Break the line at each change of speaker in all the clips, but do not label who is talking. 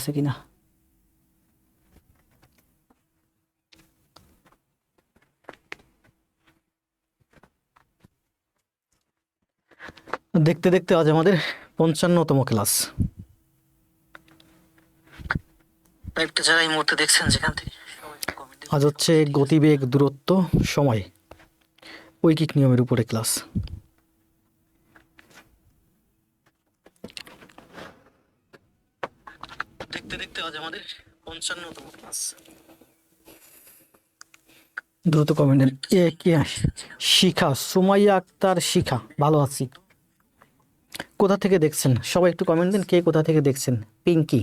আছে কিনা। দেখতে দেখতে আজ আমাদের 55তম ক্লাস। একটা যারা এই মুহূর্তে দেখছেন যেখান থেকে আজ হচ্ছে গতিবেগ, দূরত্ব, সময়, ঐকিক নিয়মের উপরে ক্লাস। দেখতে দেখতে আজ আমাদের 55তম ক্লাস। দ্রুত কমেন্ট দেন। কে শিখা, সুমাইয়া আক্তার শিখা, ভালো আছি। কোথা থেকে দেখছেন সবাই একটু কমেন্ট দেন, কে কোথা থেকে দেখছেন। পিঙ্কি,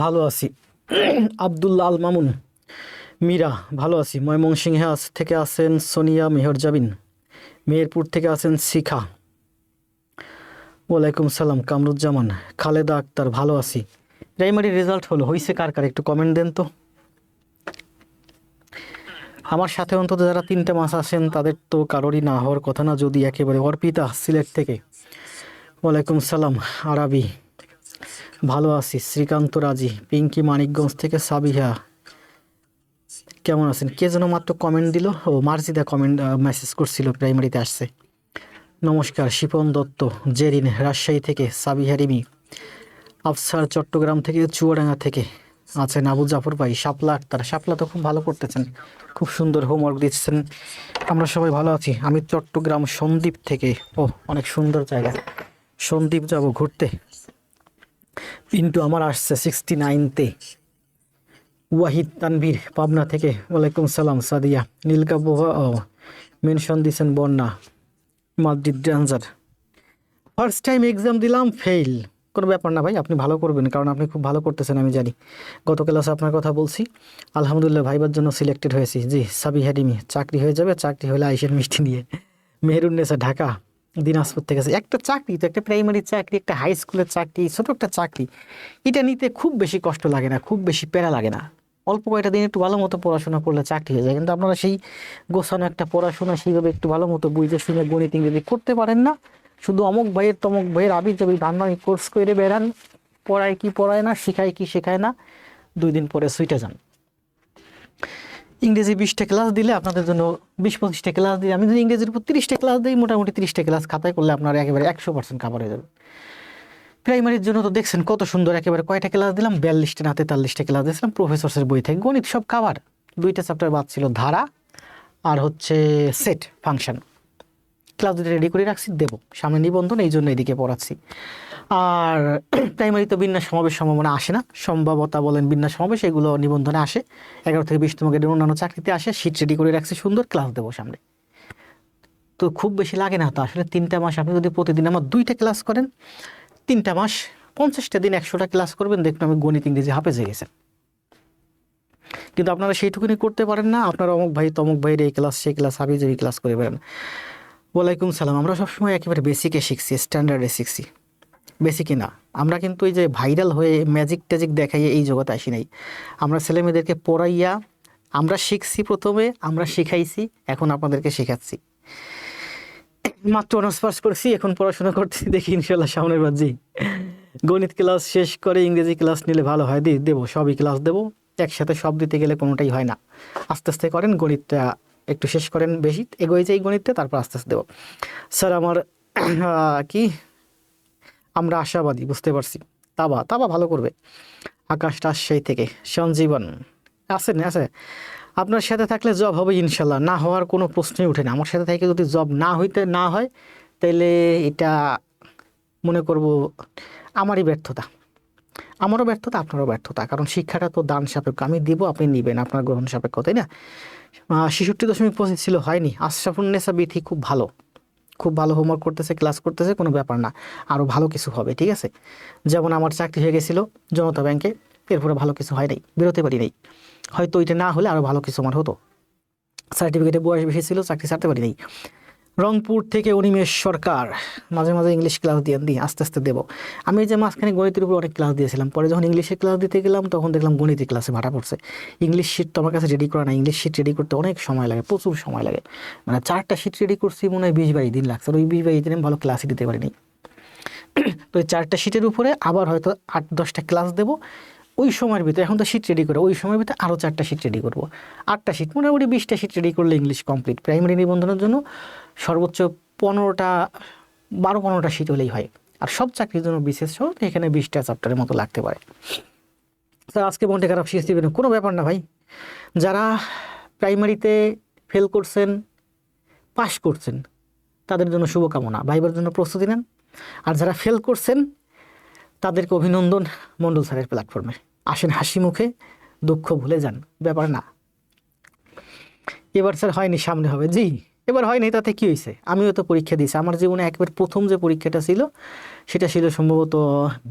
ভালো আছি। আব্দুল্লাহ আল মামুন, মীরা, ভালো আছি। ময়মনসিংহে থেকে আছেন সোনিয়া মেহরজাবিন, মেহেরপুর থেকে আছেন শিখা, ওয়ালাইকুম সালাম। কামরুজ্জামান, খালেদা আক্তার, ভালো আছি। প্রাইমারি রেজাল্ট হয়েছে কার কার একটু কমেন্ট দেন তো। আমার সাথে অন্তত যারা 3টে মাস আসেন তাদের তো কারোরই না হওয়ার কথা না, যদি একেবারে। অর্পিতা সিলেট থেকে, ওয়ালাইকুম সালাম। আরাবি, ভালো আছি। শ্রীকান্ত রাজি, পিঙ্কি মানিকগঞ্জ থেকে, সাবিহা, কেমন আছেন। কে যেন মাত্র কমেন্ট দিল, ও মার্জিদা কমেন্ট মেসেজ করছিল, প্রাইমারিতে আসছে। নমস্কার। শিপন দত্ত, জেরিন রাজশাহী থেকে, সাবিহা রিমি, আফসার চট্টগ্রাম থেকে, চুয়াডাঙ্গা থেকে আছেন আবু জাফর ভাই, শাপলা আক্তার। শাপলা তো খুব ভালো করতেছেন, খুব সুন্দর হোমওয়ার্ক দিচ্ছেন। আমরা সবাই ভালো আছি। আমি চট্টগ্রাম সন্দ্বীপ থেকে। ও, অনেক সুন্দর জায়গা, সন্দ্বীপ যাব ঘুরতে। পিন্টু আমার আসছে 69তে। ওয়াহিদ তানভীর পাবনা থেকে, ওয়ালাইকুম সালাম। সাদিয়া, নীলকা বোহা, ও মেনশন দিচ্ছেন বন্যা। Madrid dancer, first time exam দিলাম, ফেইল। কোনো ব্যাপার না ভাই, আপনি ভালো করবেন, কারণ আপনি খুব ভালো করতেছেন আমি জানি। গত ক্লাসে আপনার কথা বলছি। আলহামদুলিল্লাহ ভাইবার জন্য সিলেক্টেড হয়েছি। জি সাবিহা রিমি, চাকরি হয়ে যাবে, চাকরি হলে আইসের মিষ্টি নিয়ে। মেহেরুন্নেসা, ঢাকা দিনাজপুর থেকে। একটা চাকরি তো, একটা প্রাইমারি চাকরি, একটা হাই স্কুলের চাকরি, ছোটো একটা চাকরি, এটা নিতে খুব বেশি কষ্ট লাগে না, খুব বেশি প্যারা লাগে না। অল্প কয়টা দিন একটু ভালো মতো পড়াশোনা করলে চাকরি হয়ে যায়। কিন্তু আপনারা সেই গোছানো একটা পড়াশোনা সেইভাবে একটু ভালো মতো বুঝে শুনে গণিত ইংরেজি করতে পারেন না। শুধু অমুক ভাইয়ের তমুক ভাইয়ের আবি যাবি ধান্দামি কোর্স করে বেড়ান, পড়ায় কি পড়ায় না, শেখায় কি শেখায় না, 2 দিন পরে সুইটে যান। ইংরেজি 20টা ক্লাস দিলে আপনাদের জন্য 20-25টা ক্লাস দিলে, আমি যদি ইংরেজির উপর 30টা ক্লাস দিই, মোটামুটি 30টা ক্লাস খাতায় করলে আপনার একেবারে 100% কাভার হয়ে যাবে। প্রাইমারির জন্য তো দেখছেন কত সুন্দর, একেবারে কয়টা ক্লাস দিলাম, 42টা না 43টা ক্লাস দিয়েছিলাম প্রফেসরসের বই থেকে। গণিত সব কাভার, 2টা চ্যাপ্টার বাদ ছিল, ধারা আর হচ্ছে সেট ফাংশন। ক্লাস 2টা রেডি করে রাখছি, দেবো সামনে নিবন্ধন, এই জন্য এদিকে পড়াচ্ছি। আর প্রাইমারি তো বিন্যাস সমাবেশ সম্ভাবনা আসে না, সম্ভাবতা বলেন বিন্যাস সমাবেশ, এগুলো নিবন্ধনে আসে। 11 থেকে 20তম গ্রেডের অন্যান্য চাকরিতে আসে। শীট রেডি করে রাখছি সুন্দর, ক্লাস দেবো সামনে। তো খুব বেশি লাগে না তো আসলে। 3টা মাস আপনি যদি প্রতিদিন আমার 2টা ক্লাস করেন, 3টা মাস 50টা দিন 100টা ক্লাস করবেন, দেখুন আমি গণিত ইংরেজি হাফেজ হয়ে গেছেন। কিন্তু আপনারা সেইটুকুনি করতে পারেন না, আপনারা অমুক ভাই তমুক ভাইয়ের এই ক্লাস সেই ক্লাস হাবি যাবি ক্লাস করে বেড়ান। ওয়ালাইকুম সালাম। আমরা সবসময় একেবারে বেসিকে শিখছি, স্ট্যান্ডার্ডে শিখছি। বেসিকে না, আমরা কিন্তু এই যে ভাইরাল হয়ে ম্যাজিক ট্যাজিক দেখাইয়ে এই জগতে আসি নাই। আমরা ছেলেমেয়েদেরকে পড়াইয়া আমরা শিখছি, প্রথমে আমরা শিখাইছি, এখন আপনাদেরকে শেখাচ্ছি। মাত্র অনার্স পাস করছি, এখন পড়াশোনা করছি, দেখি ইনশাল্লাহ সামনের বার। জি, গণিত ক্লাস শেষ করে ইংরেজি ক্লাস নিলে ভালো হয়। দেবো, সবই ক্লাস দেবো। একসাথে সব দিতে গেলে কোনোটাই হয় না। আস্তে আস্তে করেন, গণিতটা একটু শেষ করেন, বেশি এগোয় যাই গণিতটা, তারপর আস্তে আস্তে দেবো। স্যার আমার কি, আমরা আশাবাদী, বুঝতে পারছি। তাবা তাবা ভালো করবে। আকাশ রাজশাহী থেকে, সঞ্জীবন আছে। আপনার সাথে থাকলে জব হবে ইনশাল্লাহ, না হওয়ার কোনো প্রশ্নই ওঠে না। আমার সাথে থেকে যদি জব না হয়, তাহলে এটা মনে করব আমারই ব্যর্থতা, আমারও ব্যর্থতা, আপনারও ব্যর্থতা। কারণ শিক্ষাটা তো দান সাপেক্ষ, আমি দিব আপনি নেবেন, আপনার গ্রহণ সাপেক্ষ, তাই না। 66.25 ছিল, হয়নি। আশরাফুন্নেসা বিথি খুব ভালো, খুব ভালো হোমওয়ার্ক করতেছে, ক্লাস করতেছে, কোনো ব্যাপার না, আরও ভালো কিছু হবে, ঠিক আছে। যেমন আমার চাকরি হয়ে গেছিল জনতা ব্যাংকে, এরপরে ভালো কিছু হয় নাই, বেরোতে পারি নাই। হয়তো ওইটা না হলে আরও ভালো কিছু আমার হতো। সার্টিফিকেটে বয়স বেশি ছিল, চাকরি ছাড়তে পারি নাই। রংপুর থেকে অনিমেষ সরকার, মাঝে মাঝে ইংলিশ ক্লাস দিই, আস্তে আস্তে দেবো। আমি এই যে মাঝখানে গণিতের উপর অনেক ক্লাস দিয়েছিলাম, পরে যখন ইংলিশের ক্লাস দিতে গেলাম তখন দেখলাম গণিতের ক্লাসে ভাটা পড়ছে। ইংলিশ শিট তো আমার কাছে রেডি করা না, ইংলিশ শিট রেডি করতে অনেক সময় লাগে, প্রচুর সময় লাগে। মানে 4টা শিট রেডি করছি মনে হয় 20-22 দিন লাগছে, আর ওই 20-22 দিনে আমি ভালো ক্লাসই দিতে পারিনি। তো ওই 4টা শিটের উপরে আবার হয়তো 8-10টা ক্লাস দেবো ওই সময়ের ভিতরে। এখন তো শিট রেডি করে, ওই সময়ের ভিতরে আরও 4টা শিট রেডি করবো, 8টা শিট, মোটামুটি 20টা শিট রেডি করলে ইংলিশ কমপ্লিট। প্রাইমারি নিবন্ধনের জন্য সর্বোচ্চ 15টা 12-15টা শিট হলেই হয়। আর সব চাকরির জন্য বিশেষ সহ এখানে 20টা চ্যাপ্টারের মতো লাগতে পারে। স্যার আজকে মনটা খারাপ, শিখতে দিবেন, কোনো ব্যাপার না ভাই। যারা প্রাইমারিতে ফেল করছেন, পাশ করছেন, তাদের জন্য শুভকামনা, ভাইবার জন্য প্রস্তুতি নেন। আর যারা ফেল করছেন তাদেরকে অভিনন্দন মণ্ডল স্যারের প্ল্যাটফর্মে। আসেন হাসি মুখে, দুঃখ ভুলে যান, ব্যাপার না। এবার স্যার হয়নি, সামনে হবে। জি, এবার হয়নি, তাতে কী হয়েছে? আমিও তো পরীক্ষা দিয়েছি। আমার জীবনে একবার প্রথম যে পরীক্ষাটা ছিল সেটা ছিল সম্ভবত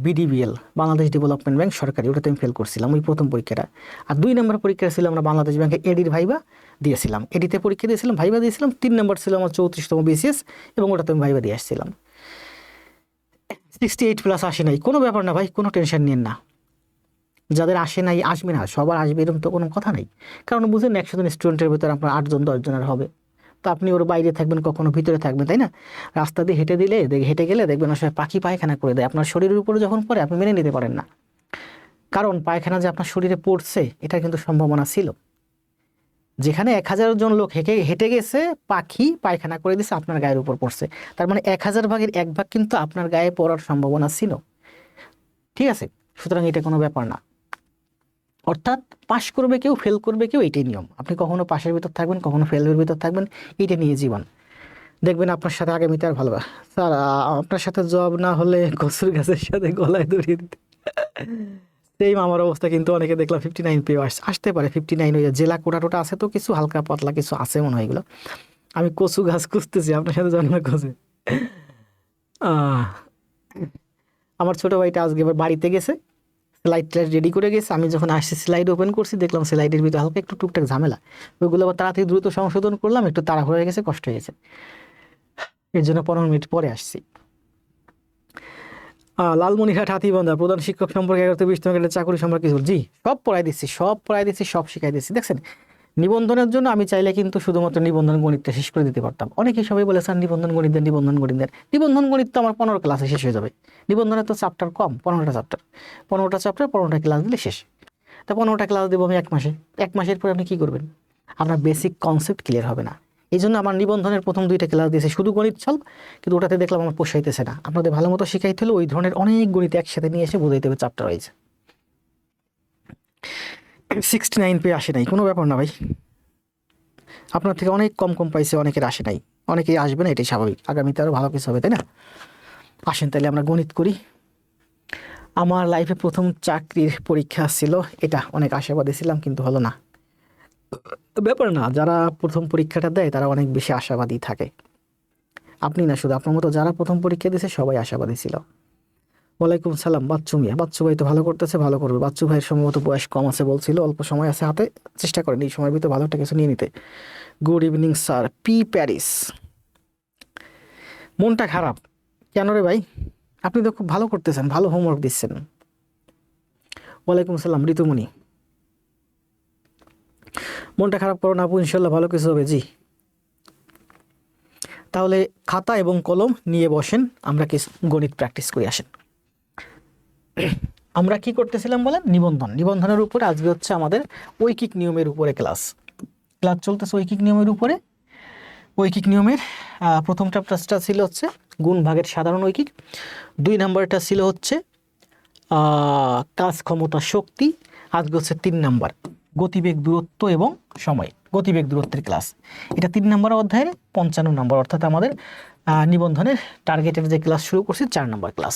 BDBL, বাংলাদেশ ডেভেলপমেন্ট ব্যাংক সরকারি, ওটাতে আমি ফেল করছিলাম ওই প্রথম পরীক্ষাটা। আর 2 নম্বর পরীক্ষা ছিল আমরা বাংলাদেশ ব্যাংকে এডির ভাইবা দিয়েছিলাম, এডিতে পরীক্ষা দিয়েছিলাম, ভাইবা দিয়েছিলাম। 3 নম্বর ছিল আমার 34তম BCS, এবং ওটাতে আমি ভাইবা দিয়ে আসছিলাম। 68+ আসে নাই, কোনো ব্যাপার না ভাই, কোনো টেনশন নিন না। যাদের আসে নাই আসবে না, সবার আসবে এরকম তো কোনো কথা নেই। কারণ বুঝলেন 100 জন স্টুডেন্টের ভিতরে আপনার 8-10 জনের হবে, তো আপনি ওর বাইরে থাকবেন, কখনো ভিতরে থাকবেন, তাই না? রাস্তা দিয়ে হেঁটে গেলে দেখবেন আসলে পাখি পায়খানা করে দেয়, আপনার শরীরের উপরে যখন পড়ে আপনি মেনে নিতে পারেন না। কারণ পায়খানা যে আপনার শরীরে পড়ছে এটার কিন্তু সম্ভাবনা ছিল। যেখানে 1000 জন লোক হেঁটে গেছে, পাখি পায়খানা করে দিয়েছে, আপনার গায়ের উপর পড়ছে, তার মানে 1000 ভাগের 1 ভাগ কিন্তু আপনার গায়ে পড়ার সম্ভাবনা ছিল। ঠিক আছে, সুতরাং এটা কোনো ব্যাপার না। অর্থাৎ পাশ করবে কেউ, ফেল করবে কেউ, এটাই নিয়ম। আপনি কখনো পাশের ভিতর থাকবেন, কখনো ফেলের ভিতর থাকবেন, এটা নিয়ে জীবন। দেখবেন আপনার সাথে আগামীতে আর ভালো। স্যার আপনার সাথে জব না হলে কচুর গাছের সাথে গলায় দড়িয়ে দিতে। সেম আমার অবস্থা, কিন্তু অনেকে দেখলাম 59 পেয়ে আসতে পারে। 59 ওই জেলা কোটা আছে তো, কিছু হালকা পাতলা কিছু আছে মনে হয় এগুলো। আমি কচু গাছ খুঁজতেছি, আপনার সাথে জন্ম খুঁজে। আমার ছোটো ভাইটা আজকে এবার বাড়িতে গেছে, স্লাইড রেডি করে গেছে। আমি যখন আসছি স্লাইড ওপেন করছি, দেখলাম স্লাইডের ভিতরে হালকা একটু টুকটাক ঝামেলা, ওইগুলো আবার তাড়াতাড়ি দ্রুত সংশোধন করলাম, একটু তাড়াহুড়ো হয়ে গেছে, কষ্ট হয়ে গেছে, এর জন্য 15 মিনিট পরে আসছি। লালমনিরহাট হাতিবান্ধা, প্রধান শিক্ষক সম্পর্কে 11-20তম গ্রেডের চাকরি সম্পর্কে কিছু। জি, সব পড়াই দিচ্ছি, সব শিখাই দিচ্ছি। দেখছেন, নিবন্ধনের জন্য আমি চাইলে কিন্তু শুধুমাত্র নিবন্ধন গণিতটা শেষ করে দিতে পারতাম। অনেকেই সবাই বলে স্যার নিবন্ধন গণিত দেন, নিবন্ধন গণিত তো আমার 15 ক্লাসে শেষ হয়ে যাবে। নিবন্ধনের তো চ্যাপ্টার কম, 15টা চ্যাপ্টার, 15টা ক্লাস দিলে শেষ। তা 15টা ক্লাস দেবো আমি 1 মাসে। 1 মাসের পরে আপনি কী করবেন? আপনার বেসিক কনসেপ্ট ক্লিয়ার হবে না। এই জন্য আমার নিবন্ধনের প্রথম 2টা ক্লাস দিয়েছে শুধু গণিত সলভ, কিন্তু ওটাতে দেখলাম আমার পোষাইতেছে না। আপনাদের ভালো মতো শিখাইতে হলে ওই ধরনের অনেক গণিত একসাথে নিয়ে এসে বোঝাইতে হবে, চ্যাপ্টার হয়েছে। 69 পেয়ে আসে নাই, কোনো ব্যাপার না ভাই। আপনার থেকে অনেক কম পাইছে, অনেকের আসে নাই, অনেকেই আসবে না, এটাই স্বাভাবিক। আগামীতে আরও ভালো কিছু হবে, তাই না? আসেন তাহলে আমরা গণিত করি। আমার লাইফে প্রথম চাকরির পরীক্ষা ছিল এটা, অনেক আশাবাদী ছিলাম, কিন্তু হলো না। ব্যাপার না, যারা প্রথম পরীক্ষাটা দেয় তারা অনেক বেশি আশাবাদী থাকে। আপনি না, শুধু আপনার মতো যারা প্রথম পরীক্ষা দিয়েছে সবাই আশাবাদী ছিল। ওয়ালাইকুম সালাম, বাচ্চু মিয়া। বাচ্চু ভাই তো ভালো করতেছে, ভালো করবে। বাচ্চু ভাইয়ের সম্ভবত বয়স কম আছে বলছিল, অল্প সময় আছে হাতে, চেষ্টা করেন এই সময়ের ভিতরে ভালো একটা কিছু নিয়ে নিতে। Good evening sir, P Paris. মনটা খারাপ কেন রে ভাই? আপনি তো খুব ভালো করতেছেন, ভালো হোমওয়ার্ক দিচ্ছেন। ওয়ালাইকুম সালাম ঋতুমণি। মনটা খারাপ করো না আপু, ইনশাল্লাহ ভালো কিছু হবে। জি, তাহলে খাতা এবং কলম নিয়ে বসেন, আমরা কিছু গণিত প্র্যাকটিস করে আসেন। আমরা কি করতেছিলাম বলেন? নিবন্ধনের উপরে আজকে হচ্ছে আমাদের ঐকিক নিয়মের উপরে ক্লাস চলতেছে। ঐকিক নিয়মের উপরে, ঐকিক নিয়মের প্রথম চ্যাপ্টারটা ছিল হচ্ছে গুণ ভাগের সাধারণ ঐকিক। 2 নম্বরটা ছিল হচ্ছে কাজ ক্ষমতা শক্তি। আজকে হচ্ছে 3 নম্বর গতিবেগ দূরত্ব এবং সময়, গতিবেগ দূরত্বের ক্লাস। এটা 3 নম্বর অধ্যায়ের 55 নম্বর, অর্থাৎ আমাদের নিবন্ধনের টার্গেটের যে ক্লাস শুরু করছি 4 নম্বর ক্লাস।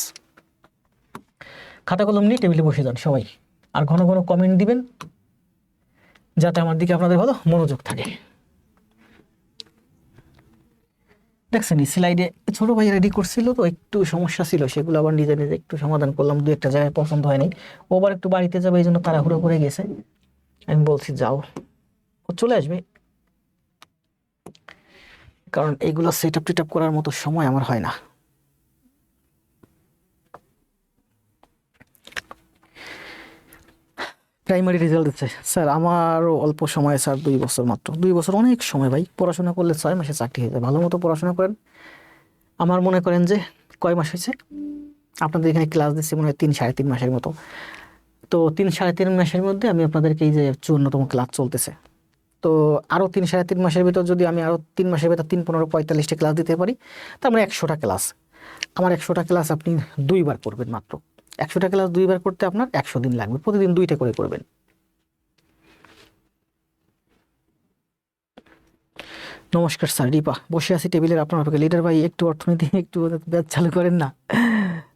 খাতা কলম নিয়ে টেবিলে বসে যান সবাই, আর ঘন ঘন কমেন্ট দিবেন যাতে আমার দিকে আপনাদের ভালো মনোযোগ থাকে। দেখছেন স্লাইডে ছোটো ভাই রেডি করছিল তো, একটু সমস্যা ছিল, সেগুলো আবার নিজে নিজে একটু সমাধান করলাম। 2-1টা জায়গায় পছন্দ হয়নি, ও আবার একটু বাড়িতে যাবে, এই জন্য তাড়াহুড়ো করে গেছে। আমি বলছি যাও, ও চলে আসবে। কারণ এইগুলো সেট আপ টেট আপ করার মতো সময় আমার হয় না। প্রাইমারি রেজাল্ট দিচ্ছে স্যার, আমারও অল্প সময় স্যার, 2 বছর মাত্র। 2 বছর অনেক সময় ভাই, পড়াশোনা করলে 6 মাসে চাকরি হয়ে যায়। ভালো মতো পড়াশোনা করেন। আমার মনে করেন যে কয় মাস হয়েছে আপনাদের এখানে ক্লাস দিচ্ছি, মনে হয় 3-3.5 মাসের মতো। তো 3-3.5 মাসের মধ্যে আমি আপনাদেরকে এই যে 54তম ক্লাস চলতেছে, তো আরও 3-3.5 মাসের ভিতর যদি আমি আরও 3 মাসের ভিতর 3-15-45টা ক্লাস দিতে পারি, তার মানে 100টা ক্লাস। আমার 100টা ক্লাস আপনি 2বার করবেন মাত্র। 100টা ক্লাস 2বার করতে আপনার 100 দিন লাগবে, প্রতিদিন 2টা করে করবেন। নমস্কার স্যার, রিপা বসে আছি টেবিলের আপনার অপেক্ষা। লিডার ভাই একটু অর্থনীতি একটু ব্যাচ চালু করেন না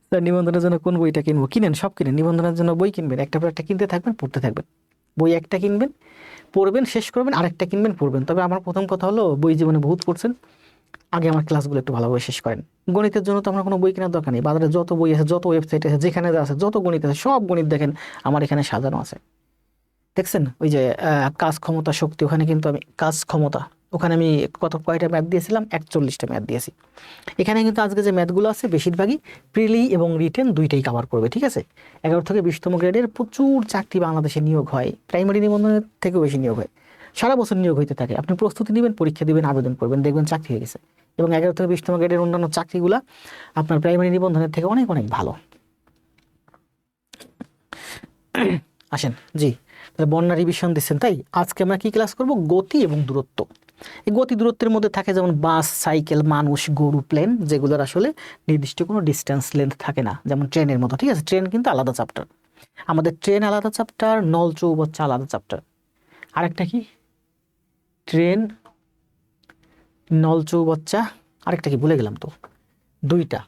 স্যার। নিবন্ধনের জন্য কোন বইটা কিনবো? কিনেন, সব কিনেন। নিবন্ধনের জন্য বই কিনবেন, একটা পর একটা কিনতে থাকবেন, পড়তে থাকবেন। বই একটা কিনবেন, পড়বেন, শেষ করবেন, আরেকটা কিনবেন, পড়বেন। তবে আমার প্রথম কথা হলো, বই জীবনে বহুত পড়ছেন, আগে আমার ক্লাসগুলো একটু ভালোভাবে শেষ করেন। গণিতের জন্য তো আমার কোনো বই কেনার দরকার নেই। বাজারে যত বই আছে, যত ওয়েবসাইট আছে, যেখানে যা আছে, যত গণিত আছে, সব গণিত দেখেন আমার এখানে সাজানো আছে। দেখছেন ওই যে কাজ ক্ষমতা শক্তি, ওখানে কিন্তু আমি কাজ ক্ষমতা, ওখানে আমি কয়টা ম্যাথ দিয়েছিলাম? 41টা ম্যাথ দিয়েছি। এখানে কিন্তু আজকে যে ম্যাথগুলো আছে বেশিরভাগই প্রিলি এবং রিটেন দুইটাই কভার করবে, ঠিক আছে? 11 থেকে 20তম গ্রেডের প্রচুর চাকরি বাংলাদেশে নিয়োগ হয়, প্রাইমারি নিবন্ধনের থেকেও বেশি নিয়োগ হয়, সারা বছর নিয়োগ হইতে থাকে। আপনি প্রস্তুতি নেবেন, পরীক্ষা দিবেন, আবেদন করবেন, দেখবেন চাকরি হয়ে গেছে। এবং 11 থেকে 20তম গ্রেডের অন্যান্য চাকরিগুলো আপনার প্রাইমারি নিবন্ধনের থেকে অনেক অনেক ভালো। আসেন জি, তাহলে বন্যা রিভিশন দিচ্ছেন, তাই আজকে আমরা কি ক্লাস করব? গতি এবং দূরত্ব। এই গতি দূরত্বের মধ্যে থাকে যেমন বাস, সাইকেল, মানুষ, গরু, প্লেন, যেগুলোর আসলে নির্দিষ্ট কোনো ডিস্টেন্স লেন্থ থাকে না, যেমন ট্রেনের মতো, ঠিক আছে? ট্রেন কিন্তু আলাদা চ্যাপ্টার, আমাদের ট্রেন আলাদা চ্যাপ্টার, নল চৌবাচ্চা আলাদা চ্যাপ্টার। আরেকটা কি? ট্রেন, নল চৌবাচ্চা, আরেকটা কি ভুলে গেলাম তো, 2টা।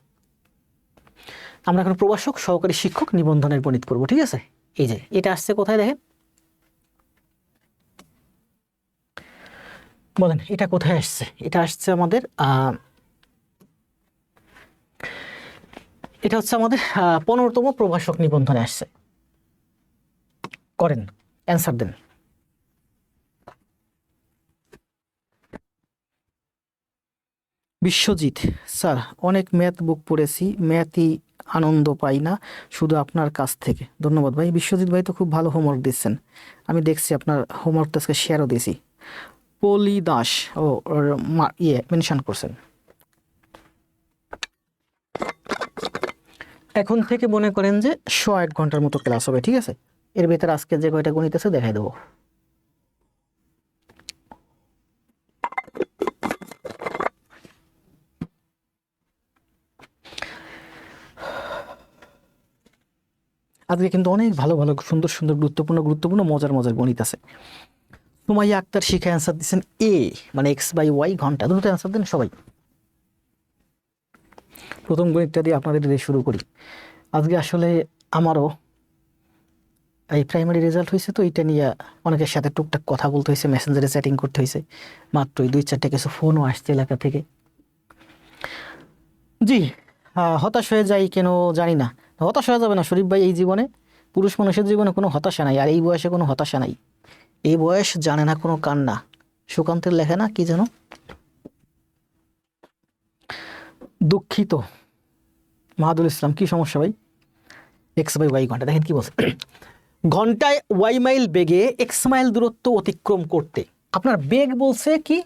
আমরা এখন প্রভাষক, সহকারী শিক্ষক, নিবন্ধনের গণিত করবো, ঠিক আছে? এই যে এটা আসছে কোথায় দেখেন, বলেন এটা কোথায় আসছে? এটা আসছে আমাদের এটা হচ্ছে আমাদের 15তম প্রভাষক নিবন্ধনে আসছে। করেন, অ্যান্সার দেন। বিশ্বজিৎ স্যার, অনেক ম্যাথ বুক পড়েছি, ম্যাথই আনন্দ পাই না শুধু আপনার কাছ থেকে। ধন্যবাদ ভাই। বিশ্বজিৎ ভাই তো খুব ভালো হোমওয়ার্ক দিচ্ছেন, আমি দেখছি আপনার হোমওয়ার্কটা আজকে শেয়ারও দিয়েছি। পলি দাস ও মেনশন করছেন। এখন থেকে মনে করেন যে 101 ঘন্টার মতো ক্লাস হবে, ঠিক আছে? এর ভেতরে আজকে যে কয়টা গণিত আছে দেখাই দেবো। আজকে কিন্তু অনেক ভালো ভালো সুন্দর সুন্দর গুরুত্বপূর্ণ মজার মজার গণিত আছে। সুমাইয়া আক্তার শিখে অ্যান্সার দিচ্ছেন এ, মানে x/y ঘন্টা। দ্রুত অ্যান্সার দেন সবাই। প্রথম গণিতটা দিয়ে আপনাদের দিয়ে শুরু করি। আজকে আসলে আমারও এই প্রাইমারি রেজাল্ট হয়েছে, তো এটা নিয়ে অনেকের সাথে টুকটাক কথা বলতে হয়েছে, মেসেঞ্জারে চ্যাটিং করতে হয়েছে। মাত্রই 2-4টা কিছু ফোনও আসছে এলাকা থেকে। জি, হতাশ হয়ে যাই কেন জানি না। হতাশ হয়ে যাবে না শরীফ ভাই, এই জীবনে, পুরুষ মানুষের জীবনে কোনো হতাশা নাই, আর এই বয়সে কোনো হতাশা নাই। এই বয়স জানে না কোনো কান্না। সুকান্তের লেখা না কি যেন, দুঃখিত মাহাদুল ইসলাম। কি সমস্যা ভাই? x/y ঘন্টা, দেখেন কি বলছে, ঘন্টায় y মাইল বেগে x মাইল দূরত্ব অতিক্রম করতে। আপনার বেগ বলছে কি,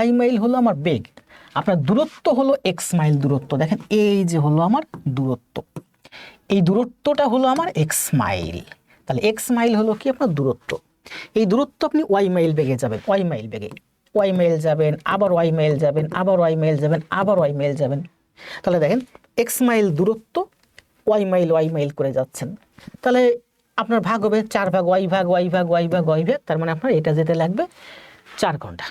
y মাইল হলো আমার বেগ, আপনার দূরত্ব হলো x মাইল দূরত্ব। দেখেন এই যে হলো আমার দূরত্ব, এই দূরত্বটা হলো আমার x মাইল। তাহলে x মাইল হলো কি আপনার দূরত্ব। এই দূরত্ব আপনি y মাইল বেগে যাবেন, y মাইল বেগে y মাইল যাবেন, আবার y মাইল যাবেন, আবার y মাইল যাবেন, আবার y মাইল যাবেন। তাহলে দেখেন x মাইল দূরত্ব, y মাইল করে যাচ্ছেন। তাহলে আপনার ভাগ হবে 4 ভাগ y ভাগ y ভাগ y ভাগ y ভাগ, তার মানে আপনার এটা যেতে লাগবে 4 ঘন্টা,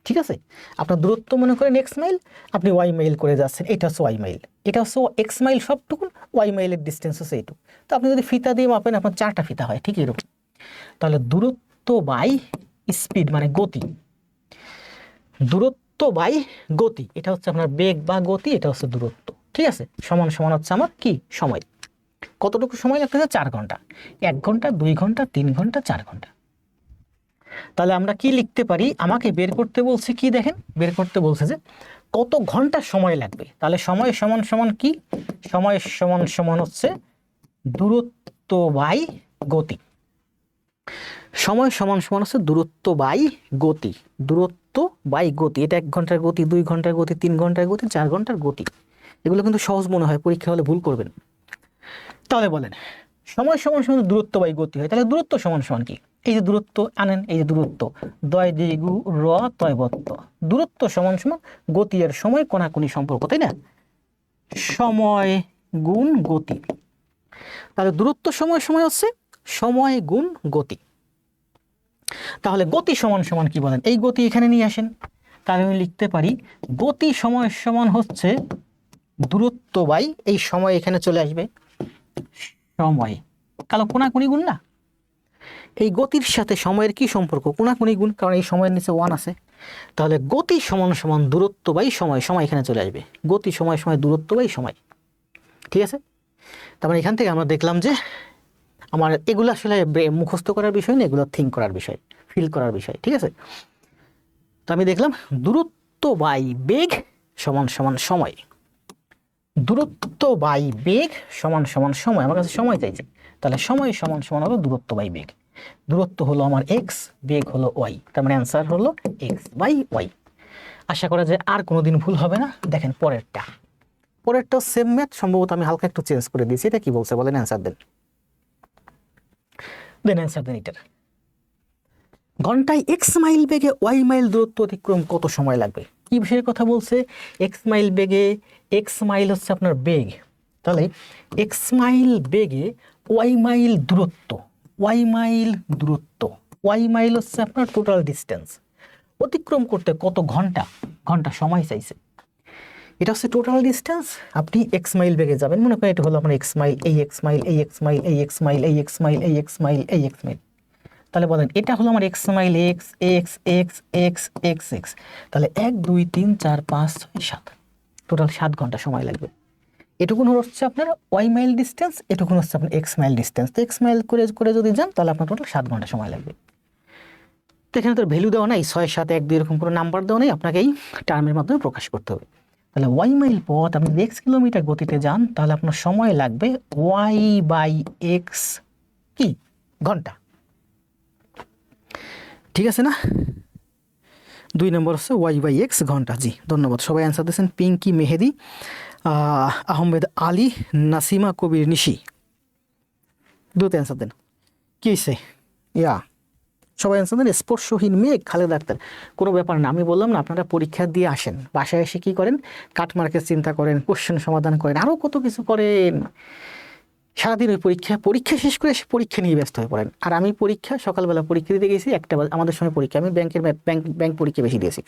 ঠিক আছে? আপনার দূরত্ব মনে করেন x মাইল, আপনি y মাইল করে যাচ্ছেন, এটা হচ্ছে y মাইল, এটা হচ্ছে x মাইল সবটুকুন, y মাইলের ডিস্টেন্স হচ্ছে এইটুকু। তো আপনি যদি ফিতা দিয়ে মাপেন, আপনার 4টা ফিতা হয়, ঠিক এরকম। তাহলে দূরত্ব বাই স্পিড মানে গতি, দূরত্ব বাই গতি, এটা হচ্ছে আপনার বেগ বা গতি, এটা হচ্ছে দূরত্ব, ঠিক আছে? সমান সমান হচ্ছে আমার কি সময়। কতটুকু সময় লাগতেছে? 4 ঘন্টা। 1 ঘন্টা, 2 ঘন্টা, 3 ঘন্টা, 4 ঘন্টা। তাহলে আমরা কি লিখতে পারি, আমাকে বের করতে বলছে কি দেখেন, বের করতে বলছে যে কত ঘন্টা সময় লাগবে। তাহলে সময় সমান সমান কি, সময় সমান সমান হচ্ছে দূরত্ব বাই গতি। সময় সমান সমান হচ্ছে দূরত্ব বাই গতি, দূরত্ব বাই গতি। এটা 1 ঘন্টার গতি, 2 ঘন্টার গতি, 3 ঘন্টার গতি, 4 ঘন্টার গতি। এগুলো কিন্তু সহজ মনে হয়, পরীক্ষা হলে ভুল করবেন। তাহলে বলেন সময় সমান সমান দূরত্ব বাই গতি হয়, তাহলে দূরত্ব সমান সমান কি, এই যে দূরত্ব আনেন, এই যে দূরত্ব দয় দিগু র তয় বত্ত, দূরত্ব সমান সমান গতি আর সময় কোনাকুনি সম্পর্ক, তাই না? সময় গুণ গতি, তাহলে দূরত্ব সময় সময় হচ্ছে সময় গুণ গতি। তাহলে গতি সমান সমান কি বলেন, এই গতি এখানে নিয়ে আসেন, তাহলে আমি লিখতে পারি গতি সময় সমান হচ্ছে দূরত্ব বাই এই সময়, এখানে চলে আসবে সময়, কালো কোনাকুনি গুণ না, এই গতির সাথে সময়ের কি সম্পর্ক, কোনাকুনি গুণ, কারণ এই সময়ের নিচে 1 আছে। তাহলে গতি সমান সমান দূরত্ব বাই সময়, সময় এখানে চলে আসবে, গতি সময় সময় দূরত্ব বাই সময়। ঠিক আছে, তার মানে এখান থেকে আমরা দেখলাম যে আমার এগুলো আসলে মুখস্থ করার বিষয় না, এগুলো থিঙ্ক করার বিষয়, ফিল করার বিষয়। ঠিক আছে, তো আমি দেখলাম দূরত্ব বাই বেগ সমান সমান সময়, দূরত্ব বাই বেগ সমান সমান সময়, আমার কাছে সময় চাইছে, তাহলে সময় সমান সমান হলো দূরত্ব বাই বেগ। দূরত্ব হলো আমার এক্স, বেগ হলো ওয়াই, তার মানে অ্যান্সার হলো এক্স বাই ওয়াই। আশা করা যায় আর কোনোদিন ভুল হবে না। দেখেন পরেরটা, পরেরটা সেম ম্যাথ, সম্ভবত আমি হালকা একটু চেঞ্জ করে দিয়েছি। এটা কি বলছে বলেন, অ্যান্সার দেন, অ্যান্সার দেন এটার। ঘন্টায় এক্স মাইল বেগে ওয়াই মাইল দূরত্ব অতিক্রম কত সময় লাগবে? কি বিষয়ের কথা বলছে? এক্স মাইল বেগে, এক্স মাইল হচ্ছে আপনার বেগ, তাহলে এক্স মাইল বেগে ওয়াই মাইল দূরত্ব, ওয়াই মাইল দূরত্ব, ওয়াই মাইল হচ্ছে আপনার টোটাল ডিস্টেন্স, অতিক্রম করতে কত ঘন্টা, ঘন্টা সময় চাইছে। এটা হচ্ছে টোটাল ডিস্টেন্স, আপনি এক্স মাইল বেগে যাবেন, মনে করেন এটা হলো আপনার এক্স মাইল, এই এক্স মাইল, এই এক্স মাইল, এই এক্স মাইল, এই এক্স মাইল, এই এক্স মাইল, এই এক্স মাইল। তাহলে বলেন এটা হলো আমার x mile, x x x x x x, তাহলে 1 2 3 4 5 6 7, টোটাল 7 ঘন্টা সময় লাগবে। এটুকুন হচ্ছে আপনার ওয়াই মাইল ডিস্টেন্স, এটুকুন হচ্ছে আপনার এক্স মাইল ডিস্টেন্স। তো এক্স মাইল করে করে যদি যান তাহলে আপনার টোটাল 7 ঘন্টা সময় লাগবে। তো এখানে তোর ভ্যালু দেওয়া নাই, 6 7 1 2 এরকম কোনো নাম্বার দেওয়া নেই, আপনাকে এই টার্মের মাধ্যমে প্রকাশ করতে হবে। তাহলে ওয়াই মাইল পথ আপনি এক্স কিলোমিটার গতিতে যান, তাহলে আপনার সময় লাগবে ওয়াই বাই এক্স কি ঘন্টা। ঠিক আছে না? 2 নম্বর হচ্ছে ওয়াই বাই এক্স ঘন্টা। জি ধন্যবাদ, সবাই অ্যান্সার দিয়েছেন। পিঙ্কি মেহেদি, আহমেদ আলী, নাসিমা কবির নিশি, দুটো অ্যান্সার দেন। কি হয়েছে? ইয়া সবাই অ্যান্সার দেন। স্পর্শহীন মেঘ, খালেদ আক্তার। কোনো ব্যাপার না, আমি বললাম না আপনারা পরীক্ষা দিয়ে আসেন, বাসায় এসে কী করেন, কাটমার্কের চিন্তা করেন, কোশ্চেন সমাধান করেন, আরও কত কিছু করেন। সারাদিন ওই পরীক্ষা শেষ করে এসে পরীক্ষা নিয়ে ব্যস্ত হয়ে পড়েন। আর আমি পরীক্ষা সকালবেলা পরীক্ষা দিতে গেছি 1টা বাজে, আমাদের সময় পরীক্ষা, আমি ব্যাংক পরীক্ষা বেশি দিয়েছি।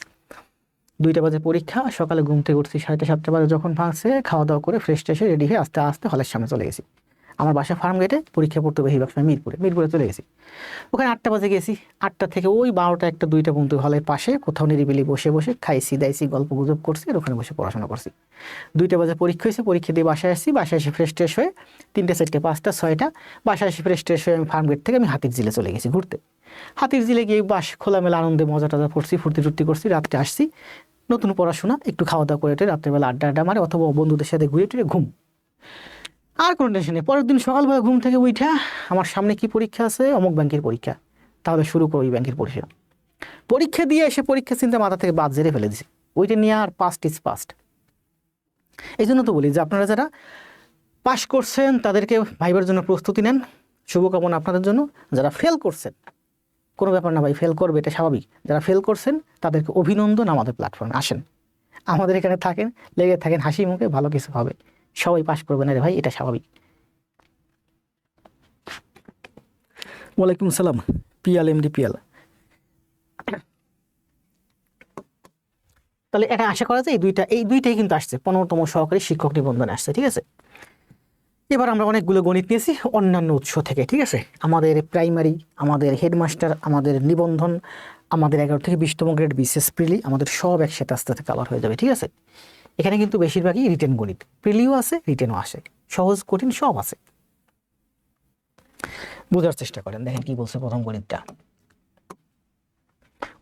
2টা বাজে পরীক্ষা, সকালে ঘুম থেকে উঠছি 6:30 7টা বাজে, যখন ভাঙছে খাওয়া দাওয়া করে ফ্রেশ ট্রেশে রেডি হয়ে আস্তে আস্তে হলের সামনে চলে গেছি। আমার বাসা ফার্ম গেটে, পরীক্ষা পড়তে বেশিরভাগ সময় মিরপুরে চলে গেছি। ওখানে 8টা বাজে গেছি, 8টা থেকে ওই 12টা 1টা 2টা পর্যন্ত হলের পাশে কোথাও নিরিবিলি বসে বসে খাইছি দাইছি, গল্প গুজব করছি, আর ওখানে বসে পড়াশোনা করছি। 2টা বাজে পরীক্ষা হয়েছে, পরীক্ষা দিয়ে বাসায় আসছি, বাসায় এসে ফ্রেশ ট্রেশ হয়ে 3টে 4টে 5টা 6টা, বাসায় এসে ফ্রেশ ট্রেশ হয়ে আমি ফার্ম গেট থেকে আমি হাতির ঝিলে চলে গেছি ঘুরতে। হাতির ঝিলে গিয়ে খোলামেলা আনন্দে মজা টজা করছি, ফুর্তি টুর্তি করছি, রাত্রে আসছি, নতুন পড়াশোনা, একটু খাওয়া দাওয়া করে রাত্রেবেলা আড্ডা মারে, অথবা বন্ধুদের সাথে ঘুরে টুরে ঘুম, আর কোনো টেনশন নেই। পরের দিন সকালবেলা ঘুম থেকে উঠা আমার সামনে কি পরীক্ষা আছে, অমুক ব্যাংকের পরীক্ষা, তাহলে শুরু করো ওই ব্যাংকের পরীক্ষা। পরীক্ষা দিয়ে এসে পরীক্ষা চিন্তা মাথা থেকে বাদ জেরে ফেলে দিছি, ওইটা নিয়ে আর পাস্ট ইজ পাস্ট। এই জন্য তো বলি যে আপনারা যারা পাস করছেন তাদেরকে ভাইবার জন্য প্রস্তুতি নেন, শুভকামনা আপনাদের জন্য। যারা ফেল করছেন, কোনো ব্যাপার না ভাই, ফেল করবে, এটা স্বাভাবিক। যারা ফেল করছেন তাদেরকে অভিনন্দন, আমাদের প্ল্যাটফর্মে আসেন, আমাদের এখানে থাকেন, লেগে থাকেন, হাসি মুখে, ভালো কিছু হবে। সবাই পাস করবে না রে ভাই, এটা স্বাভাবিক। ওয়ালাইকুম সালাম পিয়াল, এমডি পিয়াল। তাহলে এটা আশা করা যায় এই দুইটাই কিন্তু আসছে, 15তম সহকারী শিক্ষক নিবন্ধনে আসছে। ঠিক আছে, এবার আমরা অনেকগুলো গণিত নিয়েছি অন্যান্য উৎস থেকে। ঠিক আছে, আমাদের প্রাইমারি, আমাদের হেডমাস্টার, আমাদের নিবন্ধন, আমাদের 11 থেকে 20তম গ্রেড বিসিএস প্রিলি, আমাদের সব একসাথে আস্তে আস্তে কাভার হয়ে যাবে। ঠিক আছে, এখানে কিন্তু বেশিরভাগই রিটেন গণিত, প্রিলিও আছে, রিটেনও আসে, সহজ কঠিন সব আছে। বোঝার চেষ্টা করেন, দেখেন কি বলছে প্রথম গণিতটা।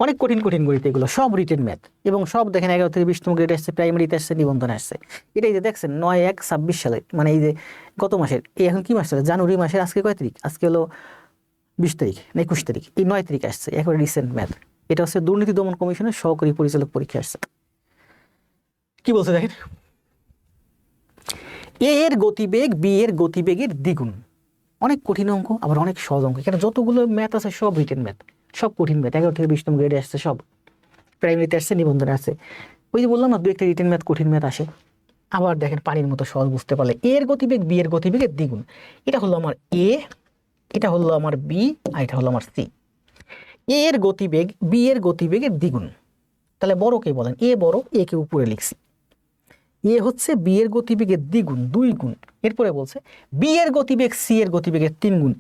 অনেক কঠিন কঠিন গণিত এগুলো, সব রিটেন ম্যাথ, এবং সব দেখেন 11 থেকে 20তম গ্রেড আসছে, প্রাইমারিতে আসছে, নিবন্ধনে আসছে। এটাই যে দেখছেন 9/1/26 সালে, মানে এই যে গত মাসের, এই এখন কি মাস চলে, জানুয়ারি মাসের আজকে কয় তারিখ, আজকে হলো 20 তারিখ না 21 তারিখ, এই 9 তারিখ আসছে, একেবারে রিসেন্ট ম্যাথ। এটা হচ্ছে দুর্নীতি দমন কমিশনের সহকারী পরিচালক পরীক্ষা আসছে। কি বলছে দেখেন, এ এর গতিবেগ বি এর গতিবেগের দ্বিগুণ। অনেক কঠিন অঙ্ক, আবার অনেক সহজ অঙ্ক। এখানে যতগুলো ম্যাথ আছে সব রিটেন ম্যাথ, সব কঠিন ম্যাথ, 11 থেকে 20তম গ্রেডে আসছে, সব প্রাইমারিতে আসছে, নিবন্ধনে আসছে। ওই যে বললাম না, দু একটা রিটেন ম্যাথ, কঠিন ম্যাথ আসে। আবার দেখেন পানির মতো সহজ বুঝতে পারলে, এ এর গতিবেগ বি এর গতিবেগের দ্বিগুণ। এটা হলো আমার এ, এটা হলো আমার বি, আর এটা হলো আমার সি। এ এর গতিবেগ বি এর গতিবেগের দ্বিগুণ, তাহলে বড় কে বলেন, এ বড়, এ কে উপরে লিখছি। এ হচ্ছে বি এর গতিবেগের দ্বিগুণ, 2 গুণ। এরপরে বলছে বি এর গতিবেগ সি এর গতিবেগের 3 গুণ।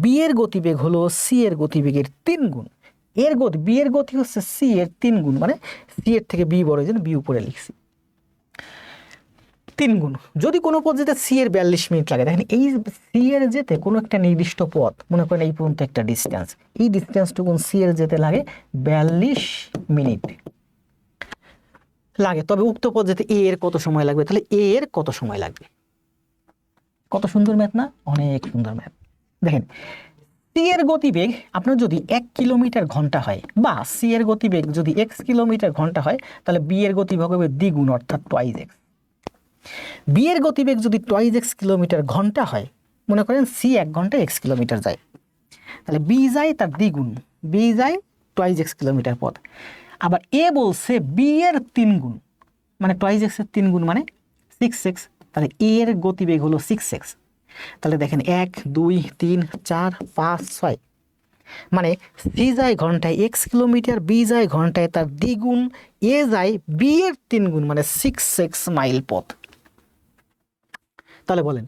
বি এর গতিবেগ হলো সি এর গতিবেগের 3 গুণ। এর গতি, বি এর গতি হচ্ছে সি এর 3 গুণ, মানে সি এর থেকে বি বড়, এই জন্য বি উপরে লিখছি। 3 গুণ। যদি কোনো পথ যেতে সি এর 42 মিনিট লাগে, দেখেন এই সি এর যেতে কোনো একটা নির্দিষ্ট পথ, মনে করেন এই পর্যন্ত একটা ডিস্টেন্স, এই ডিস্টেন্সটুকুন সি এর যেতে লাগে 42 মিনিট লাগে, তবে উক্ত পথ যেতে এ এর কত সময় লাগবে, তাহলে এ এর কত সময় লাগবে। কত সুন্দর ম্যাথ না, অনেক সুন্দর ম্যাথ। দেখেন সি এর গতিবেগ আপনার যদি 1 কিলোমিটার ঘন্টা হয়, বা সি এর গতিবেগ যদি x কিলোমিটার ঘন্টা হয়, তাহলে বি এর গতিবেগ হবে দ্বিগুণ, অর্থাৎ টুয়াইজ এক্স। বি এর গতিবেগ যদি টুয়াইজ এক্স কিলোমিটার ঘন্টা হয়, মনে করেন সি 1 ঘন্টায় x কিলোমিটার যায়, তাহলে বি যায় তার দ্বিগুণ, বি যায় টুয়াইজ এক্স কিলোমিটার পথ। আবার এ বলছে বি এর 3 গুণ, মানে টুয়াইজ এক্স এর 3 গুণ মানে 6x, তাহলে এ এর গতিবেগ হলো 6x। তাহলে দেখেন 1 2 3 4 5 6, মানে সি যায় ঘন্টায় x কিলোমিটার, বি যায় ঘন্টায় তার দ্বিগুণ, এ যায় বি এর 3 গুণ, মানে 6x মাইল পথ। তাহলে বলেন,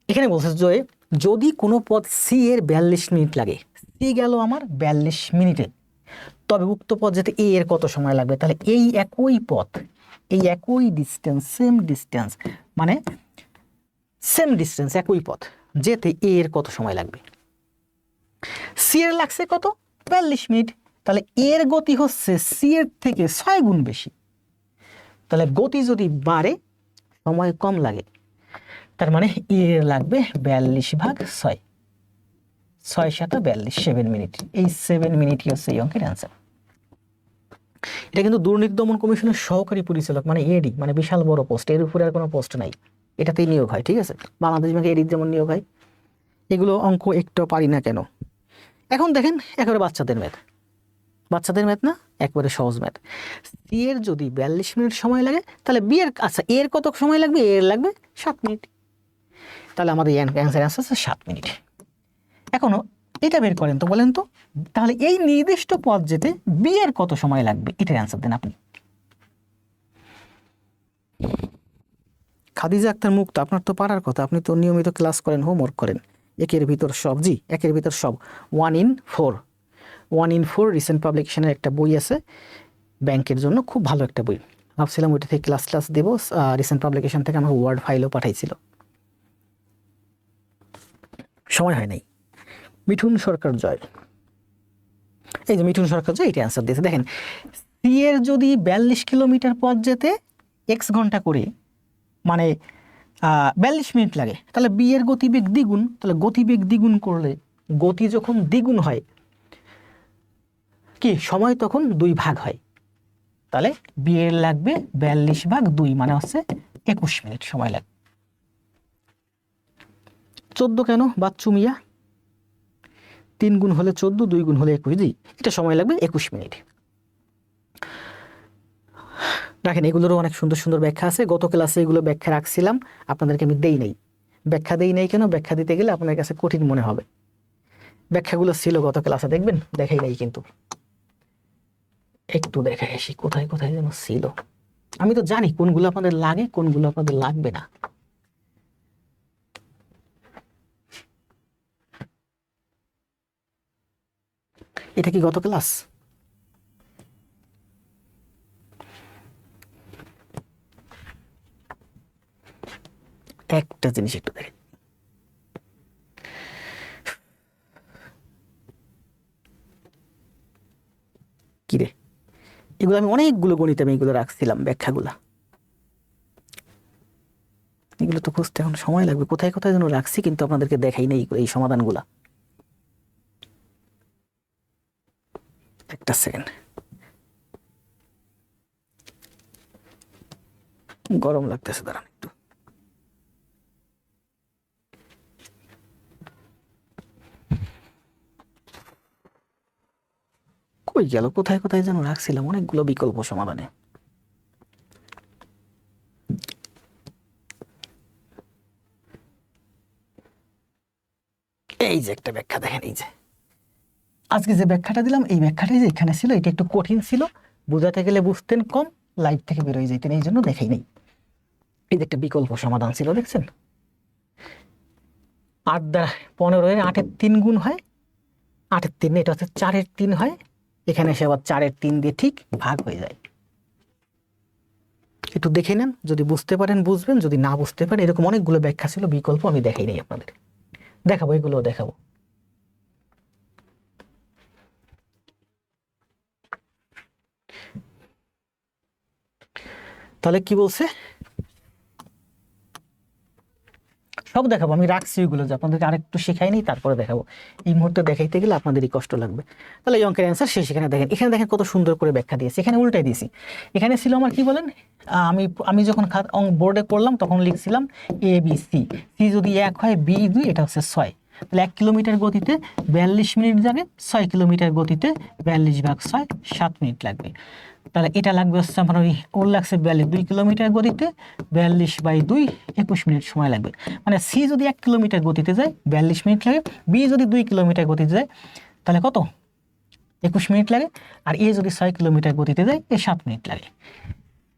এখানে বলছে যে যদি কোনো পথ সি এর 42 মিনিট লাগে, সি গেল আমার 42 মিনিটে, তবে উক্ত পথ যেতে এ এর কত সময় লাগবে। তাহলে এই একই পথ, এই একই ডিস্টেন্স, সেম ডিস্টেন্স, মানে সেম ডিস্টেন্স, একই পথ যেতে এ এর কত সময় লাগবে। সি এর লাগছে কত, 42 মিনিট, তাহলে এর গতি হচ্ছে সি এর থেকে 6 গুণ বেশি। তাহলে গতি যদি বাড়ে সময় কম লাগে, তার মানে এর লাগবে 42/6, 6 × 42, 7 মিনিট। এই 7 মিনিটই হচ্ছে এই অঙ্কের অ্যান্সার। এটা কিন্তু দুর্নীতি দমন কমিশনের সহকারী পরিচালক, মানে এডি, মানে বিশাল বড় পোস্ট, এর উপরে আর কোনো পোস্ট নাই, এটাতেই নিয়োগ হয়। ঠিক আছে, বাংলাদেশ ব্যাংকে এডি যেমন নিয়োগ হয়। এগুলো অঙ্ক একটু পারি না কেন। এখন দেখেন একেবারে বাচ্চাদের ম্যাথ, বাচ্চাদের ম্যাথ না, একবারে সহজ ম্যাথ। সি এর যদি 42 মিনিট সময় লাগে, তাহলে বি এর, আচ্ছা এর কত সময় লাগবে, এর লাগবে 7 মিনিট, তাহলে আমাদের অ্যান্সার আসছে 7 মিনিট। এখনো এটা বের করেন তো, বলেন তো, তাহলে এই নির্দিষ্ট পথ যেতে বি এর কত সময় লাগবে, এটার অ্যান্সার দেন আপনি। খাদিজা আক্তার মুক্ত, আপনার তো পারার কথা, আপনি তো নিয়মিত ক্লাস করেন, হোমওয়ার্ক করেন। একের ভিতর সব, জি একের ভিতর সব, 1 in 4, 1 in 4 রিসেন্ট পাবলিকেশনের একটা বই আছে ব্যাংকের জন্য, খুব ভালো একটা বই। ভাবছিলাম ওইটা থেকে ক্লাস দেবো, রিসেন্ট পাবলিকেশন থেকে আমার ওয়ার্ড ফাইলও পাঠাইছিল, সময় হয় নাই। মিঠুন সরকার জয়, এই যে মিঠুন সরকার জয়, এটা অ্যান্সার দিয়েছে। দেখেন সি এর যদি 42 কিলোমিটার পথ যেতে x ঘন্টা করে, মানে 42 মিনিট লাগে, তাহলে বি এর গতিবেগ দ্বিগুণ, তাহলে গতিবেগ দ্বিগুণ করলে, গতি যখন দ্বিগুণ হয় কি সময় তখন 2 ভাগ হয়, তাহলে বি এর লাগবে 42/2, মানে হচ্ছে 21 মিনিট সময় লাগবে। 14 কেন বাচ্চু মিয়া, 3 গুণ হলে 14, 2 গুণ হলে 21, জি এটা সময় লাগবে 21 মিনিট। দেখেন এগুলোরও অনেক সুন্দর সুন্দর ব্যাখ্যা আছে, গত ক্লাসে এগুলো ব্যাখ্যা রাখছিলাম, আপনাদেরকে আমি দেই নাই। ব্যাখ্যা দেই নাই কেন, ব্যাখ্যা দিতে গেলে আপনার কাছে কঠিন মনে হবে। ব্যাখ্যাগুলো ছিল গত ক্লাসে, দেখবেন দেখাই নাই, কিন্তু একটু দেখাই আসি কোথায় কোথায় যেন ছিল। আমি তো জানি কোনগুলো আপনাদের লাগে, কোনগুলো আপনাদের লাগবে না। এটা কি গত ক্লাস, একটা জিনিস একটু দেখেন, এগুলো আমি অনেকগুলো গণিতে আমি এগুলো রাখছিলাম ব্যাখ্যাগুলা। এগুলো তো খুঁজতে এখন সময় লাগবে, কোথায় কোথায় যেন রাখছি, কিন্তু আপনাদেরকে দেখাই নেই এই সমাধানগুলা। একটা সেকেন্ড, গরম লাগতেছে, দাঁড়ান একটু। কই গেল, কোথায় কোথায় যেন রাখছিলাম অনেকগুলো বিকল্প সমাধানে। এই যে একটা ব্যাখ্যা দেখেন, এই যে আজকে যে ব্যাখ্যাটা দিলাম, এই ব্যাখ্যাটাই যে এখানে ছিল, এটা একটু কঠিন ছিল, বোঝাতে গেলে বুঝতেন কম, লাইভ থেকে বেরোয় যেতেন, এই জন্য দেখাই নেই। এই যে একটা বিকল্প সমাধান ছিল, দেখছেন? 8 দ্বারা 15 8-এর 3 গুণ হয়, 8-এর 3, এটা হচ্ছে 4-এর 3 হয়, এখানে এসে আবার 4-এর 3 দিয়ে ঠিক ভাগ হয়ে যায়। একটু দেখে নেন, যদি বুঝতে পারেন বুঝবেন, যদি না বুঝতে পারেন, এরকম অনেকগুলো ব্যাখ্যা ছিল বিকল্প, আমি দেখাই নেই আপনাদের, দেখাবো, এগুলো দেখাবো। তাহলে কি বলছে, সব দেখাবো, আমি রাখছি ওইগুলো, যে আপনাদেরকে আরেকটু শেখাই নেই, তারপরে দেখাবো। এই মুহূর্তে দেখাইতে গেলে আপনাদেরই কষ্ট লাগবে। তাহলে এই অঙ্কের অ্যান্সার শেষ। এখানে দেখেন, এখানে দেখেন কত সুন্দর করে ব্যাখ্যা দিয়েছি, এখানে উল্টাই দিয়েছি। এখানে ছিল আমার কি বলেন, আমি আমি যখন বোর্ডে করলাম তখন লিখছিলাম এ বি সি, সি যদি 1 হয়, বি 2, এটা হচ্ছে 6। তাহলে 1 কিলোমিটার গতিতে 42 মিনিট যাবে, 6 কিলোমিটার গতিতে 42/6 7 মিনিট লাগবে। তাহলে এটা লাগবে হচ্ছে আমার ওর লাগছে 2 কিলোমিটার গতিতে 42/2 21 মিনিট সময় লাগবে। মানে সি যদি 1 কিলোমিটার গতিতে যায় 42 মিনিট লাগে, বি যদি 2 কিলোমিটার গতিতে যায় তাহলে কত, 21 মিনিট লাগে, আর এ যদি 6 কিলোমিটার গতিতে যায় 7 মিনিট লাগে।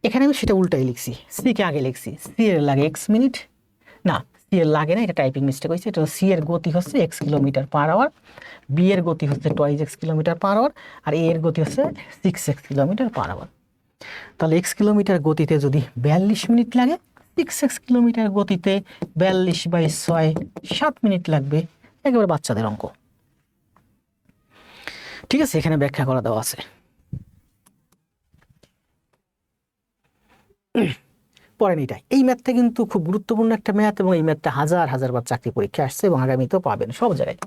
এখানে আমি সেটা উল্টাই লিখছি, সি কে আগে লিখছি, সি এর লাগে x মিনিট, না সি এর লাগে না, এটা টাইপিং মিস্টেক হয়েছে, এটা সি এর গতি হচ্ছে x kilometre per hour, B এর গতি হচ্ছে 2x কিলোমিটার পার আওয়ার, আর এ এর গতি হচ্ছে 6x কিলোমিটার পার আওয়ার। তাহলে x কিলোমিটার গতিতে যদি 42 মিনিট লাগে, 6x কিলোমিটার গতিতে 42/6 7 মিনিট লাগবে, একেবারে বাচ্চাদের অঙ্ক। ঠিক আছে, এখানে ব্যাখ্যা করা দেওয়া আছে। পড়েন এটা, এই ম্যাথটা কিন্তু খুব গুরুত্বপূর্ণ একটা ম্যাথ, এবং এই ম্যাথটা হাজার হাজার বার চাকরি পরীক্ষা আসছে, এবং আগামীতেও পাবেন সব জায়গায়।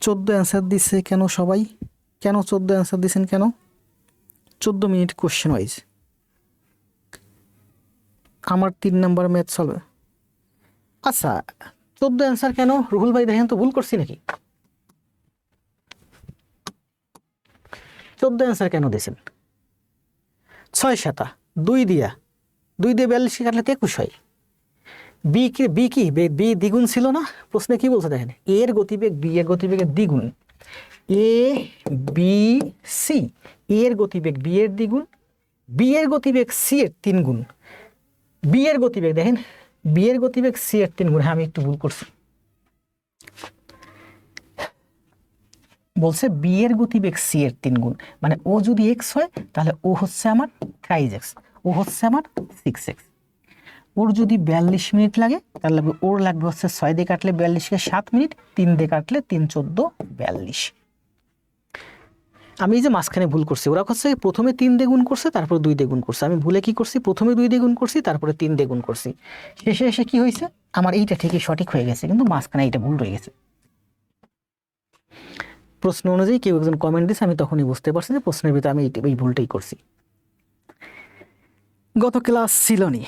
14 অ্যান্সার দিচ্ছে কেন সবাই, কেন 14 অ্যান্সার দিচ্ছেন, কেন 14 মিনিট কোশ্চেন ওয়াইজ? আমার 3 নাম্বার ম্যাথ সলভ। আচ্ছা, 14 অ্যান্সার কেন রুহুল ভাই, দেখেন তো ভুল করছি নাকি? 14 অ্যান্সার কেন দিয়েছেন? 6 7 2 দিয়া 42 কাটলে তো 21 হয়। বি কি বি দ্বিগুণ ছিল না প্রশ্নে, কি বলছে দেখেন, এ এর গতিবেগ বি এর গতিবেগের দ্বিগুণ, এ বি সি, এ এর গতিবেগ বি এর দ্বিগুণ, বি এর গতিবেগ সি এর 3 গুণ, বি এর গতিবেগ দেখেন, বি এর গতিবেগ সি এর 3 গুণ। হ্যাঁ, আমি একটু ভুল করছি, বলছে বি এর গতিবেগ সি এর 3 গুণ, মানে ও যদি এক্স হয় তাহলে ও হচ্ছে আমার 3x, ও হচ্ছে আমার 6x। ওর যদি 42 মিনিট লাগে তাহলে ওর লাগবে হচ্ছে 6 দিয়ে কাটলে 42-কে 7 মিনিট, 3 দিয়ে কাটলে 3 14 42। আমি এই যে মাঝখানে ভুল করছি, ওরা হচ্ছে প্রথমে 3 দিয়ে গুণ করছে, তারপর 2 দিয়ে গুণ করছে, আমি ভুলে কি করছি, প্রথমে 2 দিয়ে গুণ করছি, তারপরে 3 দিয়ে গুণ করছি, শেষে এসে কি হয়েছে, আমার এইটা ঠিকই সঠিক হয়ে গেছে, কিন্তু মাঝখানে এইটা ভুল রয়ে গেছে। প্রশ্ন অনুযায়ী কেউ একজন কমেন্ট দিয়েছে, আমি তখনই বুঝতে পারছি যে প্রশ্নের ভিতরে আমি এই ভুলটাই করছি। গত ক্লাস ছিল নি,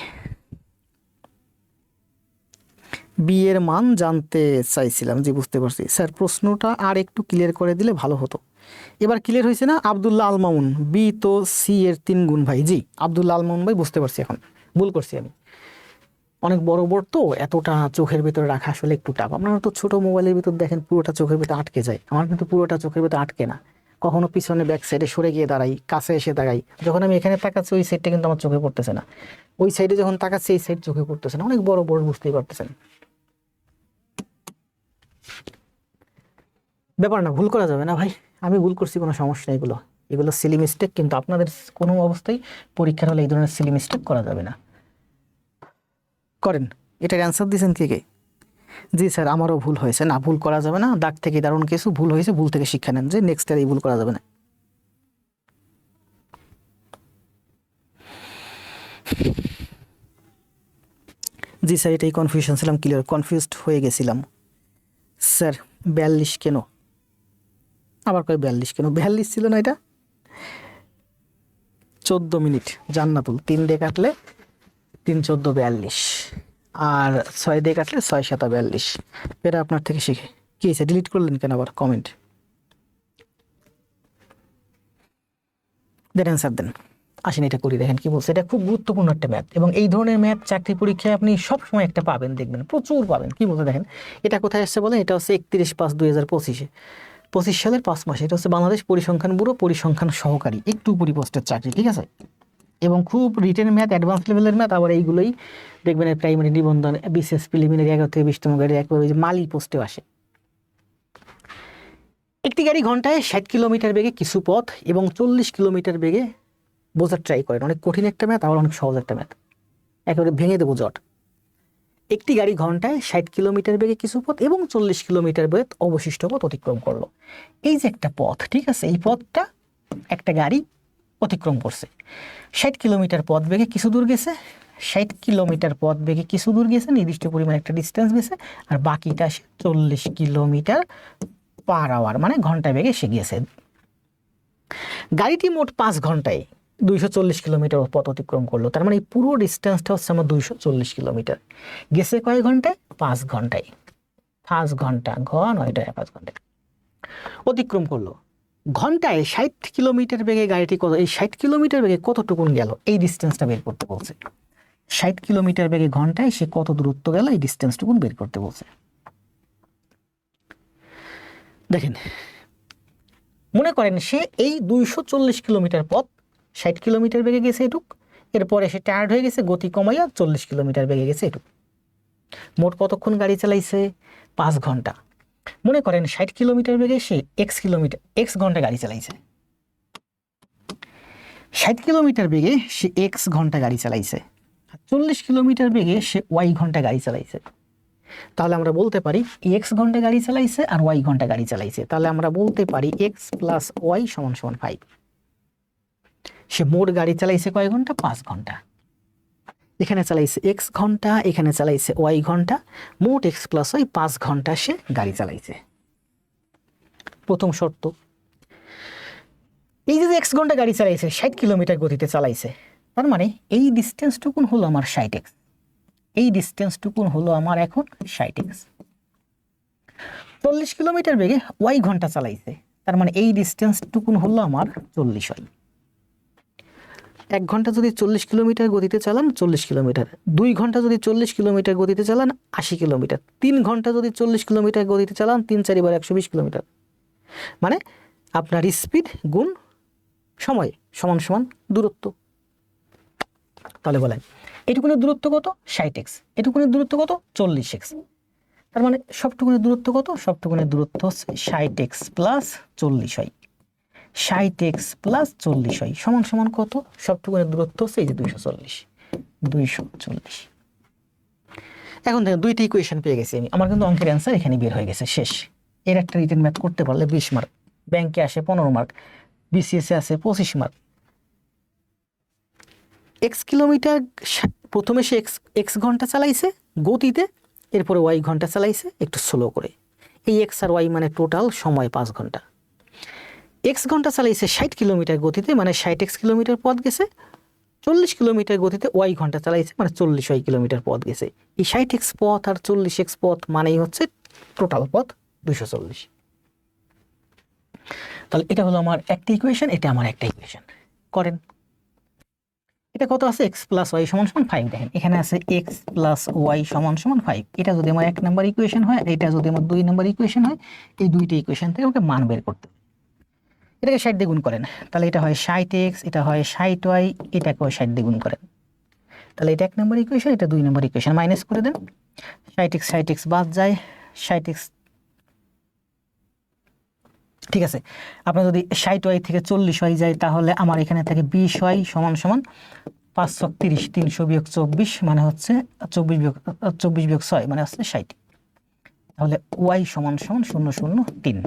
বি এর মান জানতে চাইছিলাম, জি বুঝতে পারছি স্যার, প্রশ্নটা আর একটু ক্লিয়ার করে দিলে ভালো হতো। এবার ক্লিয়ার হয়েছে না? আব্দুল্লাহ আল মামুন, বি তো সি এর 3 গুণ ভাই। জি আব্দুল্লাহ আল মামুন ভাই, বুঝতে পারছি, এখন ভুল করছি আমি, অনেক বড় বড় তো এতটা চোখের ভিতরে রাখা আসলে একটু টাফ। আপনারা তো ছোট মোবাইলের ভিতর দেখেন পুরোটা চোখের ভিতরে আটকে যায়, আমার কিন্তু পুরোটা চোখের ভিতরে আটকে না, কখনো পিছনে ব্যাক সাইডে সরে গিয়ে দাঁড়াই, কাছে এসে দাঁড়াই, যখন আমি এখানে তাকাচ্ছি ওই সাইডটা কিন্তু আমার চোখে পড়তেছে না, ওই সাইডে যখন তাকাচ্ছি এই সাইড চোখে পড়তেছে না, অনেক বড় বড়, বুঝতেই পারতেছেন ব্যাপার না, ভুল করা যাবে না ভাই, আমি ভুল করছি, কোনো সমস্যা নেই, এগুলো এগুলো সিলি মিস্টেক, কিন্তু আপনাদের কোনো অবস্থায় পরীক্ষার হলে এই ধরনের সিলি মিস্টেক করা যাবে না। করেন, এটার অ্যান্সার দিয়েছেন কে কে? জি স্যার, আমারও ভুল হয়েছে, না ভুল করা যাবে না, দাগ থেকে দারুণ কিছু ভুল হয়েছে, ভুল থেকে শিক্ষা নেন, যে নেক্সট আর এই ভুল করা যাবে না। জি স্যার, এটাই কনফিউশন ছিলাম, ক্লিয়ার, কনফিউজড হয়ে গেছিলাম স্যার। 42 কেন, আবার কয় 42 কেন, 42 ছিল না এটা? 14 মিনিট জান্নাতুল, 3 দিয়ে কাটলে 3 14 42, আর 6 দিয়ে কাটলে 6 7 42। এটা আপনার থেকে শিখে কি হয়েছে, ডিলিট করলেন কেন আবার কমেন্ট? দেন অ্যান্সার দেন। আসেন এটা করি, দেখেন কি বলছে। এটা খুব গুরুত্বপূর্ণ একটা ম্যাথ, এবং এই ধরনের ম্যাথ চাকরি পরীক্ষায় আপনি সবসময় একটা পাবেন, দেখবেন প্রচুর পাবেন। কি বলছে দেখেন, এটা কোথায় আসছে বলেন? এটা হচ্ছে 31/5/2025 25 সালের 5 মাসে। এটা হচ্ছে বাংলাদেশ পরিসংখ্যান ব্যুরো পরিসংখ্যান সহকারী, একটু উপরি পোস্টের চাকরি, ঠিক আছে? এবং খুব রিটেন ম্যাথ, অ্যাডভান্স লেভেলের ম্যাথ। আবার এইগুলোই দেখবেন প্রাইমারি নিবন্ধন, বিসিএস প্রিলিমিনারি 11 থেকে 20তম গ্রেডে একবার ওই যে মালি পোস্টেও আসে। একটি গাড়ি ঘন্টায় 60 কিলোমিটার বেগে কিছু পথ এবং 40 কিলোমিটার বেগে বোঝার ট্রাই করেন। অনেক কঠিন একটা ম্যাথ, আবার অনেক সহজ একটা ম্যাথ, একেবারে ভেঙে দেবো জট। একটি গাড়ি ঘন্টায় 60 কিলোমিটার বেগে কিছু পথ এবং 40 কিলোমিটার বেগে অবশিষ্ট পথ অতিক্রম করলো। এই যে একটা পথ, ঠিক আছে, এই পথটা একটা গাড়ি অতিক্রম করছে। 60 কিলোমিটার পথ বেগে কিছু দূর গেছে, 60 কিলোমিটার পথ বেগে কিছু দূর গেছে, নির্দিষ্ট পরিমাণ একটা ডিস্টেন্স গেছে, আর বাকিটা সে 40 কিলোমিটার পার আওয়ার মানে ঘন্টা বেগে সে গিয়েছে। গাড়িটি মোট 5 ঘন্টায় 240 কিলোমিটার পথ অতিক্রম করলো। তার মানে এই পুরো ডিস্টেন্সটা হচ্ছে আমার 240 কিলোমিটার। গেছে কয় ঘন্টায়? 5 ঘন্টায়। 5 ঘন্টা, 9টা 5 ঘন্টায় অতিক্রম করলো। ঘন্টায় 60 কিলোমিটার বেগে গাড়িটি কত, এই 60 কিলোমিটার বেগে কতটুকুন গেল, এই ডিস্টেন্সটা বের করতে বলছে। 60 কিলোমিটার বেগে ঘন্টায় সে কত দূরত্ব গেল, এই ডিস্টেন্সটুকুন বের করতে বলছে। দেখেন, মনে করেন সে এই 240 কিলোমিটার পথ 60 কিলোমিটার বেগে গেছে এটুক, এরপরে সে টায়ার্ড হয়ে গেছে, গতি কমাইয়া 40 কিলোমিটার বেগে গেছে এটুক। মোট কতক্ষণ গাড়ি চালাইছে? 5 ঘন্টা। মনে করেন 60 কিলোমিটার বেগে সে এক্স ঘন্টা গাড়ি চালাইছে। 60 কিলোমিটার বেগে সে এক্স ঘন্টা গাড়ি চালাইছে, 40 কিলোমিটার বেগে সে ওয়াই ঘন্টা গাড়ি চালাইছে। তাহলে আমরা বলতে পারি এক্স ঘন্টা গাড়ি চালাইছে আর ওয়াই ঘন্টা গাড়ি চালাইছে। তাহলে আমরা বলতে পারি এক্স প্লাস ওয়াই সমান সমান 5। সে মোট গাড়ি চালাইছে কয় ঘন্টা? 5 ঘন্টা। এখানে চালাইছে এক্স ঘন্টা, এখানে চালাইছে ওয়াই ঘন্টা, মোট এক্স প্লাস ওয়াই 5 ঘন্টা সে গাড়ি চালাইছে। প্রথম শর্ত, এই যে এক্স ঘন্টা গাড়ি চালাইছে 60 কিলোমিটার গতিতে চালাইছে, তার মানে এই ডিস্টেন্সটুকুন হলো আমার 60x, এই ডিস্টেন্সটুকুন হলো আমার এখন 60x। 40 কিলোমিটার বেগে ওয়াই ঘন্টা চালাইছে, তার মানে এই ডিস্টেন্সটুকুন হলো আমার 40y। 1 ঘন্টা যদি 40 কিলোমিটার গতিতে চালান 40 কিলোমিটার, 2 ঘন্টা যদি 40 কিলোমিটার গতিতে চালান 80 কিলোমিটার, 3 ঘন্টা যদি 40 কিলোমিটার গতিতে চালান 3 4 বার 120 কিলোমিটার। মানে আপনার স্পিড গুণ সময় সমান সমান দূরত্ব। তাহলে বলেন এটুকুনের দূরত্ব কত? 60x। এটুকুনের দূরত্ব কত? 40x। তার মানে সবটুকুনের দূরত্ব কত? সবটুকুনের দূরত্ব হচ্ছে 60x plus 40y। 60x plus 40y সমান সমান কত? সবটুকুনের দূরত্ব হচ্ছে এই যে 240। এখন দেখেন দুইটা ইকুয়েশন পেয়ে গেছি আমি, আমার কিন্তু অঙ্কের অ্যান্সার এখানে বের হয়ে গেছে, শেষ। এর একটা রিটেন ম্যাথ করতে পারলে 20 মার্ক, ব্যাংকে আসে 15 মার্ক, বিসিএস এ আসে 25 মার্ক। এক্স কিলোমিটার, প্রথমে সে এক্স ঘন্টা চালাইছে গতিতে, এরপরে ওয়াই ঘন্টা চালাইছে একটু স্লো করে। এই এক্স আর ওয়াই মানে টোটাল সময় 5 ঘন্টা। এক্স ঘন্টা চালাইছে 60 কিলোমিটার গতিতে, মানে 60x কিলোমিটার পথ গেছে। 40 কিলোমিটার গতিতে ওয়াই ঘন্টা চালাইছে, মানে 40y কিলোমিটার পথ গেছে। এই 60x পথ আর 40x পথ মানেই হচ্ছে টোটাল পথ 240। তাহলে এটা হলো আমার একটা ইকুয়েশন, এটা আমার একটা ইকুয়েশন। করেন, এটা কত আছে? এক্স প্লাস ওয়াই সমান সমান 5। দেখেন এখানে আছে এক্স প্লাস ওয়াই সমান সমান 5। এটা যদি আমার 1 নম্বর ইকুয়েশন হয়, এটা যদি আমার 2 নম্বর ইকুয়েশন হয়, এই দুইটা ইকুয়েশন থেকে আমাকে মান বের করতে হবে। এটাকে 60 দিয়ে গুণ করেন, তাহলে এটা হয় 60x, এটা হয় 60y, এটাকেও 60 দিয়ে গুণ করেন। তাহলে এটা 1 নম্বর ইকুয়েশন, এটা 2 নম্বর ইকুয়েশন। মাইনাস করে দেন, 60x বাদ যায়, 60x। ঠিক আছে, আপনার যদি 60y থেকে 40y যায়, তাহলে আমার এখানে থেকে 20y সমান সমান 5 × 30, 300 বিয়োগ 24 মানে হচ্ছে 24 বিয়োগ 6 মানে হচ্ছে 60। তাহলে y সমান সমান 003,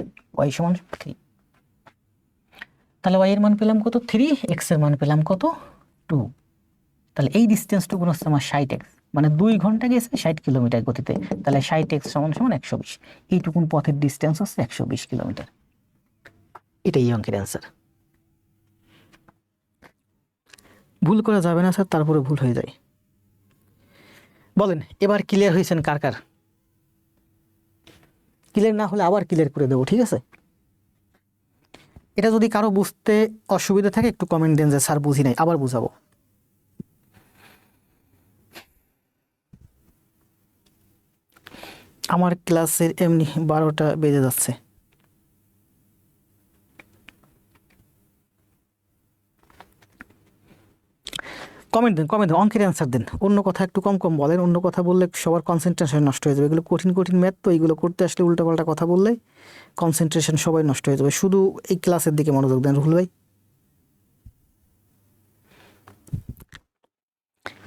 y সমান 3। তাহলে y এর মান পেলাম কত? 3, x এর মান পেলাম কত? 2। তাহলে এই ডিস্টেন্সটুকু হচ্ছে আমার 60x, মানে 2 ঘন্টা গেছে 60 কিলোমিটার গতিতে, তাহলে 60x সমান সমান 120। এইটুকুন পথের ডিস্টেন্স হচ্ছে 120 কিলোমিটার। এটাই এই অঙ্কের অ্যান্সার। ভুল করা যাবে না স্যার, তারপরে ভুল হয়ে যায়। বলেন এবার ক্লিয়ার হয়েছেন কার কার? ক্লিয়ার না হলে আবার ক্লিয়ার করে দেবো, ঠিক আছে? এটা যদি কারো বুঝতে অসুবিধা থাকে একটু কমেন্ট দেন যে স্যার বুঝি নাই, আবার বুঝাবো। আমার ক্লাসের এমনি 12টা বেজে যাচ্ছে। কমেন্ট দেন, কমেন্ট দেন, অঙ্কের অ্যান্সার দেন। অন্য কথা একটু কম কম বলেন, অন্য কথা বললে সবার কনসেন্ট্রেশন নষ্ট হয়ে যাবে। এগুলো কঠিন কঠিন ম্যাথ তো, এইগুলো করতে আসলে উল্টাপাল্টা কথা বললে কনসেন্ট্রেশন সবাই নষ্ট হয়ে যাবে। শুধু এই ক্লাসের দিকে মনোযোগ দেন রুহুল ভাই।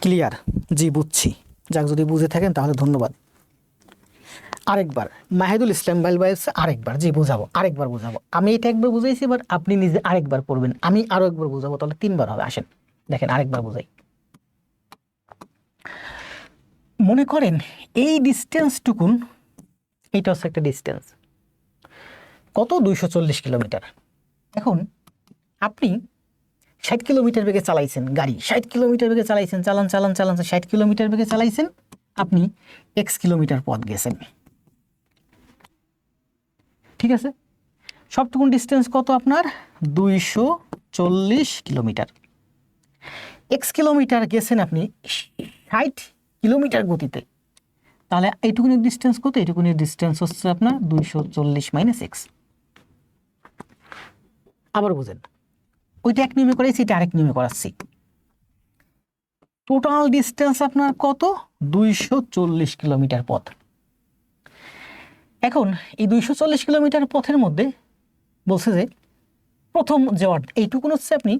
ক্লিয়ার? জি বুঝছি। যাক, যদি বুঝে থাকেন তাহলে ধন্যবাদ। আরেকবার মাহিদুল ইসলাম বাইল ভাই আরেকবার, জি বুঝাবো, আরেকবার বুঝাবো। আমি এটা একবার বুঝাইছি, এবার আপনি নিজে আরেকবার করবেন, আমি আরো একবার বুঝাবো, তাহলে 3বার হবে। আসেন দেখেন আরেকবার বুঝাই। মনে করেন এই ডিস্টেন্সটুকুন, এইটা হচ্ছে একটা ডিস্টেন্স, কত? 240 কিলোমিটার। এখন আপনি 60 কিলোমিটার বেগে চালাইছেন গাড়ি, 60 কিলোমিটার বেগে চালাইছেন, চালান চালান চালান 60 কিলোমিটার বেগে চালাইছেন, আপনি x কিলোমিটার পথ গেছেন, ঠিক আছে? সবটুকুন ডিস্টেন্স কত আপনার? 240 কিলোমিটার। x কিলোমিটার গেছেন আপনি 60 কিলোমিটার গতিতে, তাহলে এইটুকুনের ডিস্টেন্স কত? এইটুকুনের ডিস্টেন্স হচ্ছে আপনার 240 মাইনাস x। আবার বুঝেন, ওইটা এক নিয়মে করাইছি, এটা আরেক নিয়মে করাচ্ছি। টোটাল ডিস্টেন্স আপনার কত? 240 কিলোমিটার পথ। এখন এই 240 কিলোমিটার পথের মধ্যে বলছে যে প্রথম যাওয়ার এইটুকুন হচ্ছে আপনি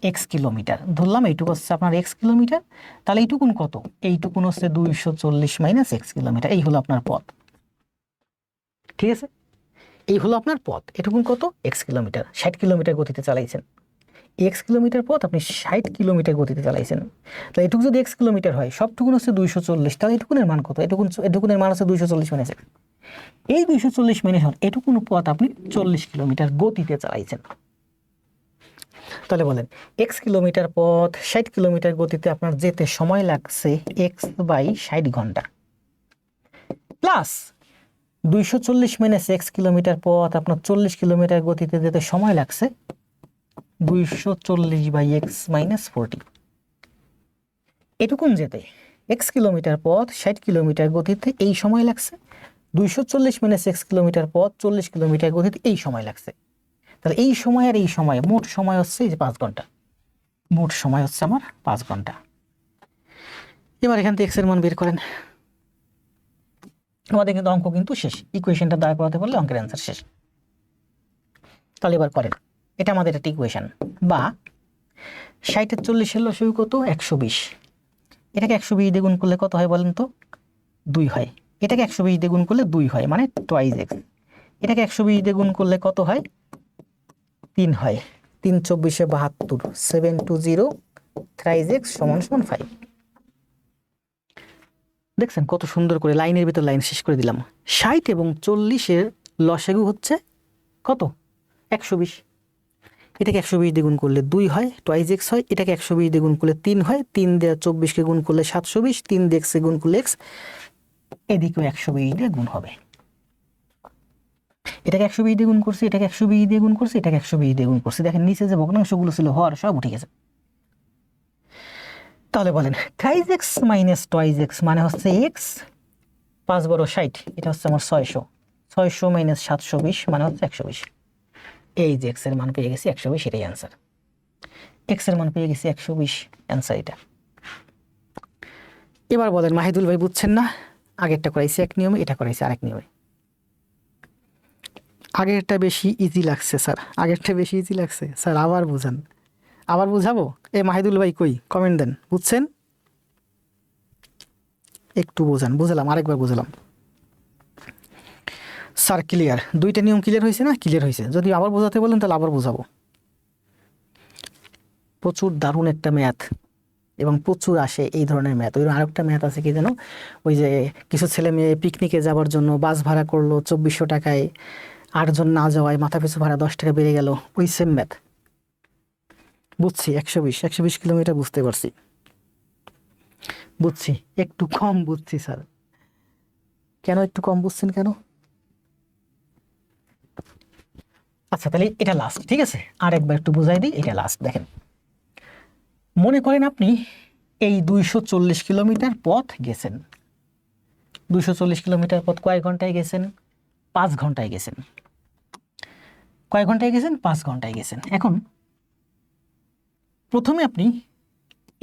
এক্স কিলোমিটার ধরলাম, এইটুকু হচ্ছে আপনার এক্স কিলোমিটার, তাহলে এইটুকুন কত? এইটুকুন হচ্ছে 240 মাইনাস এক্স কিলোমিটার। এই হলো আপনার পথ, ঠিক আছে? এই হলো আপনার পথ। এটুকুন কত? X kilometre. 60 কিলোমিটার গতিতে চালাইছেন, এক্স কিলোমিটার পথ আপনি 60 কিলোমিটার গতিতে চালাইছেন, তাহলে এটুকু যদি এক্স কিলোমিটার হয়, সবটুকুন হচ্ছে 240, তাহলে এটুকুনের মান কত? এটুকুনের মান হচ্ছে 240 মাইনাস এক্স। এই 240 মাইনাস এটুকুন পথ আপনি 40 কিলোমিটার গতিতে চালাইছেন। তাহলে বলেন এক্স কিলোমিটার পথ 60 কিলোমিটার গতিতে আপনার যেতে সময় লাগছে এক্স বাই 60 ঘন্টা, প্লাস 240 মাইনাস এক্স কিলোমিটার পথ আপনার 40 কিলোমিটার গতিতে যেতে সময় লাগছে 240 বাই এক্স মাইনাস 40। এটুকুন যেতে এক্স কিলোমিটার পথ 60 কিলোমিটার গতিতে এই সময় লাগছে, 240 মাইনাস এক্স কিলোমিটার পথ 40 কিলোমিটার গতিতে এই সময় লাগছে। তাহলে এই সময় আর এই সময় মোট সময় হচ্ছে এই যে 5 ঘন্টা, মোট সময় হচ্ছে আমার 5 ঘন্টা। এবার এখান থেকে এক্স এর মান বের করেন। আমাদের কিন্তু অঙ্ক কিন্তু শেষ, ইকুয়েশনটা দাঁড় করাতে পারলে অঙ্কের অ্যান্সার শেষ। তাহলে এবার করেন, এটা আমাদের একটা ইকুয়েশন, বা 60 এর 40 এর লসাগু কত? 120। এটাকে 120 দিয়ে গুণ করলে কত হয় বলেন তো? 2 হয়। এটাকে 120 দিয়ে গুণ করলে 2 হয়, মানে টুয়াইস এক্স। এটাকে 120 দিয়ে গুণ করলে কত হয়? 3 হয়। 3 24 72, 720 থ্রাইস এক্স সমান সমান 5। দেখছেন কত সুন্দর করে লাইনের ভিতর লাইন শেষ করে দিলাম। 60 এবং 40 এর লসাগু হচ্ছে কত? 120। এটাকে 120 দিয়ে গুণ করলে 2 হয়, টুয়াইস এক্স হয়। এটাকে 120 দিয়ে গুণ করলে 3 হয়, 3 দিয়ে 24কে গুণ করলে 720, 3 দিয়ে এক্সে গুণ করলে এক্স, এদিকেও 120 দিয়ে গুণ হবে। এটাকে 120 দিয়ে গুণ করছি, এটাকে 120 দিয়ে গুণ করছি, এটাকে 120 দিয়ে গুণ করছি। দেখেন নিচে যে ভগ্নাংশগুলো ছিল হর সব উঠে গেছে। তাহলে বলেন thrice x minus twice x মানে হচ্ছে এক্স 5 বড় 60, এটা হচ্ছে আমার 600, 600 মাইনাস 720 মানে হচ্ছে 120। এই যে এক্স এর মান পেয়ে গেছি 120, এটাই অ্যান্সার। এক্স এর মান পেয়ে গেছি 120, অ্যান্সার এটা। এবার বলেন মাহিদুল ভাই বুঝছেন না? আগেরটা করাইছি এক নিয়মে, এটা করাইছি আরেক নিয়মে। আগেরটা বেশি ইজি লাগছে স্যার, আগেরটা বেশি ইজি লাগছে স্যার, আবার বুঝান, আবার বুঝাবো? এ মাহিদুল ভাই কই? কমেন্ট দেন, বুঝছেন? একটু বোঝান। বুঝলাম, আরেকবার বুঝলাম স্যার। ক্লিয়ার? দুইটা নিয়ম ক্লিয়ার হয়েছে না? ক্লিয়ার হয়েছে। যদি আবার বোঝাতে বলেন তাহলে আবার বোঝাবো। প্রচুর দারুণ একটা ম্যাথ, এবং প্রচুর আসে এই ধরনের ম্যাথ। ওই আরেকটা ম্যাথ আছে কি যেন, ওই যে কিছু ছেলে মেয়ে পিকনিকে যাওয়ার জন্য বাস ভাড়া করলো 2400 টাকায়, 8 জন না যাওয়ায় মাথা পিছু ভাড়া 10 টাকা বেড়ে গেল, ওই সেম ম্যাথ। বুঝছি 120 কিলোমিটার বুঝতে পারছি, বুঝছি একটু কম বুঝছি স্যার। কেন একটু কম বুঝছেন কেন? আচ্ছা তাহলে এটা লাস্ট, ঠিক আছে, আর একবার একটু বুঝাই দিই, এটা লাস্ট। দেখেন, মনে করেন আপনি এই 240 কিলোমিটার পথ গেছেন। 240 কিলোমিটার পথ কয় ঘন্টায় গেছেন? 5 ঘন্টায় গেছেন। কয় ঘন্টায় গেছেন? 5 ঘন্টায় গেছেন। এখন প্রথমে আপনি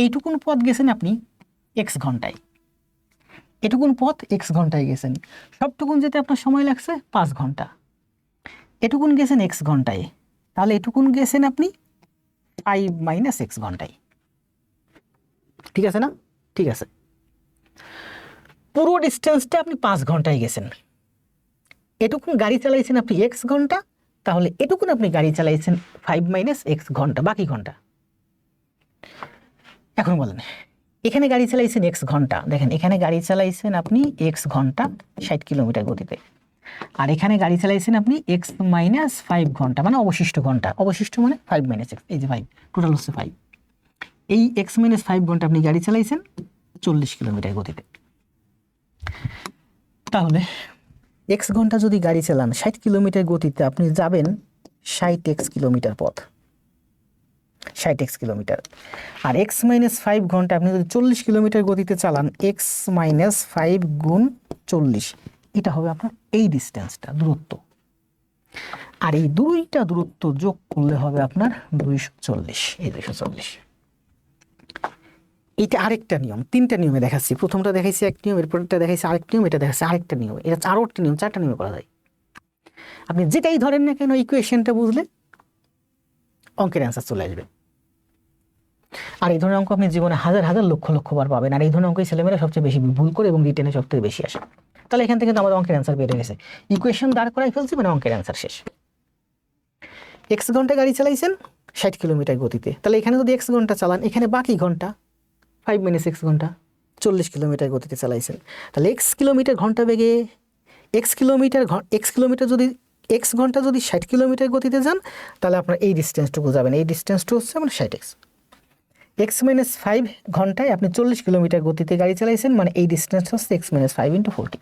এইটুকুন পথ গেছেন আপনি x ঘন্টায়, এটুকুন পথ x ঘন্টায় গেছেন, সবটুকুন যেতে আপনার সময় লাগছে 5 ঘন্টা। এটুকুন গেছেন x ঘন্টায়, তাহলে এটুকুন গেছেন আপনি 5 - x ঘন্টায়। ঠিক আছে না? ঠিক আছে। পুরো ডিস্টেন্সটা আপনি 5 ঘন্টায় গেছেন, এটুকুন গাড়ি চালাইছেন আপনি x ঘন্টা, তাহলে এটুকুন আপনি গাড়ি চালাইছেন 5 - x ঘন্টা, বাকি ঘন্টা। এখন বলেন, এখানে গাড়ি চালাইছেন x ঘন্টা, দেখেন এখানে গাড়ি চালাইছেন আপনি x ঘন্টা 60 কিলোমিটার গতিতে, আর এখানে গাড়ি চালাইছেন আপনি x - 5 ঘন্টা, মানে অবশিষ্ট ঘন্টা। অবশিষ্ট মানে 5 - x, এই যে 5, টোটাল হচ্ছে 5। এই x - 5 ঘন্টা আপনি গাড়ি চালাইছেন 40 কিলোমিটার গতিতে। তাহলে x ঘন্টা যদি গাড়ি চালান 60 কিলোমিটার গতিতে, আপনি যাবেন 60x কিলোমিটার পথ, 60x কিলোমিটার। আর x - 5 ঘন্টা আপনি যদি 40 কিলোমিটার গতিতে চালান, x - 5 গুণ 40, এটা হবে আপনার এই ডিস্টেন্সটা, দূরত্ব। আর এই দুইটা দূরত্ব যোগ করলে হবে আপনার 240, এই 240। এটা আরেকটা নিয়ম, 3টা নিয়মে দেখাচ্ছি। প্রথমটা দেখাইছি এক নিয়ম, এরপরটা দেখাইছি আরেক নিয়ম, এটা দেখাচ্ছি আরেকটা নিয়ম। এটা আরও একটা নিয়ম, 4টা নিয়মে করা যায়। আপনি যেটাই ধরেন না কেন, ইকুয়েশনটা বুঝলে অঙ্কের অ্যান্সার চলে আসবে। আর এই ধরনের অঙ্ক আপনি জীবনে হাজার হাজার লক্ষ লক্ষ বার পাবেন। আর এই ধরনের অঙ্ক ছেলেমেয়েরা সবচেয়ে বেশি ভুল করে এবং রিটেনে সবথেকে বেশি আসে। তাহলে এখান থেকে আমাদের অঙ্কের অ্যান্সার বেড়ে গেছে। ইকুয়েশন দাঁড় করাই ফেলছি, মানে অঙ্কের অ্যান্সার শেষ। x ঘন্টা গাড়ি চালাইছেন 60 কিলোমিটার গতিতে, তাহলে এখানে যদি x ঘন্টা চালান, এখানে বাকি ঘন্টা 5 - x ঘন্টা 40 কিলোমিটার গতিতে চালাইছেন। তাহলে x কিলোমিটার ঘন্টা বেগে x কিলোমিটার যদি x ঘন্টা যদি 60 কিলোমিটার গতিতে যান, তাহলে আপনার এই ডিস্টেন্সটুকু যাবেন। এই ডিস্টেন্সটা হচ্ছে মানে 60x। x - 5 ঘন্টায় আপনি 40 কিলোমিটার গতিতে গাড়ি চালাইছেন, মানে এই ডিস্টেন্স হচ্ছে x - 5 × 40।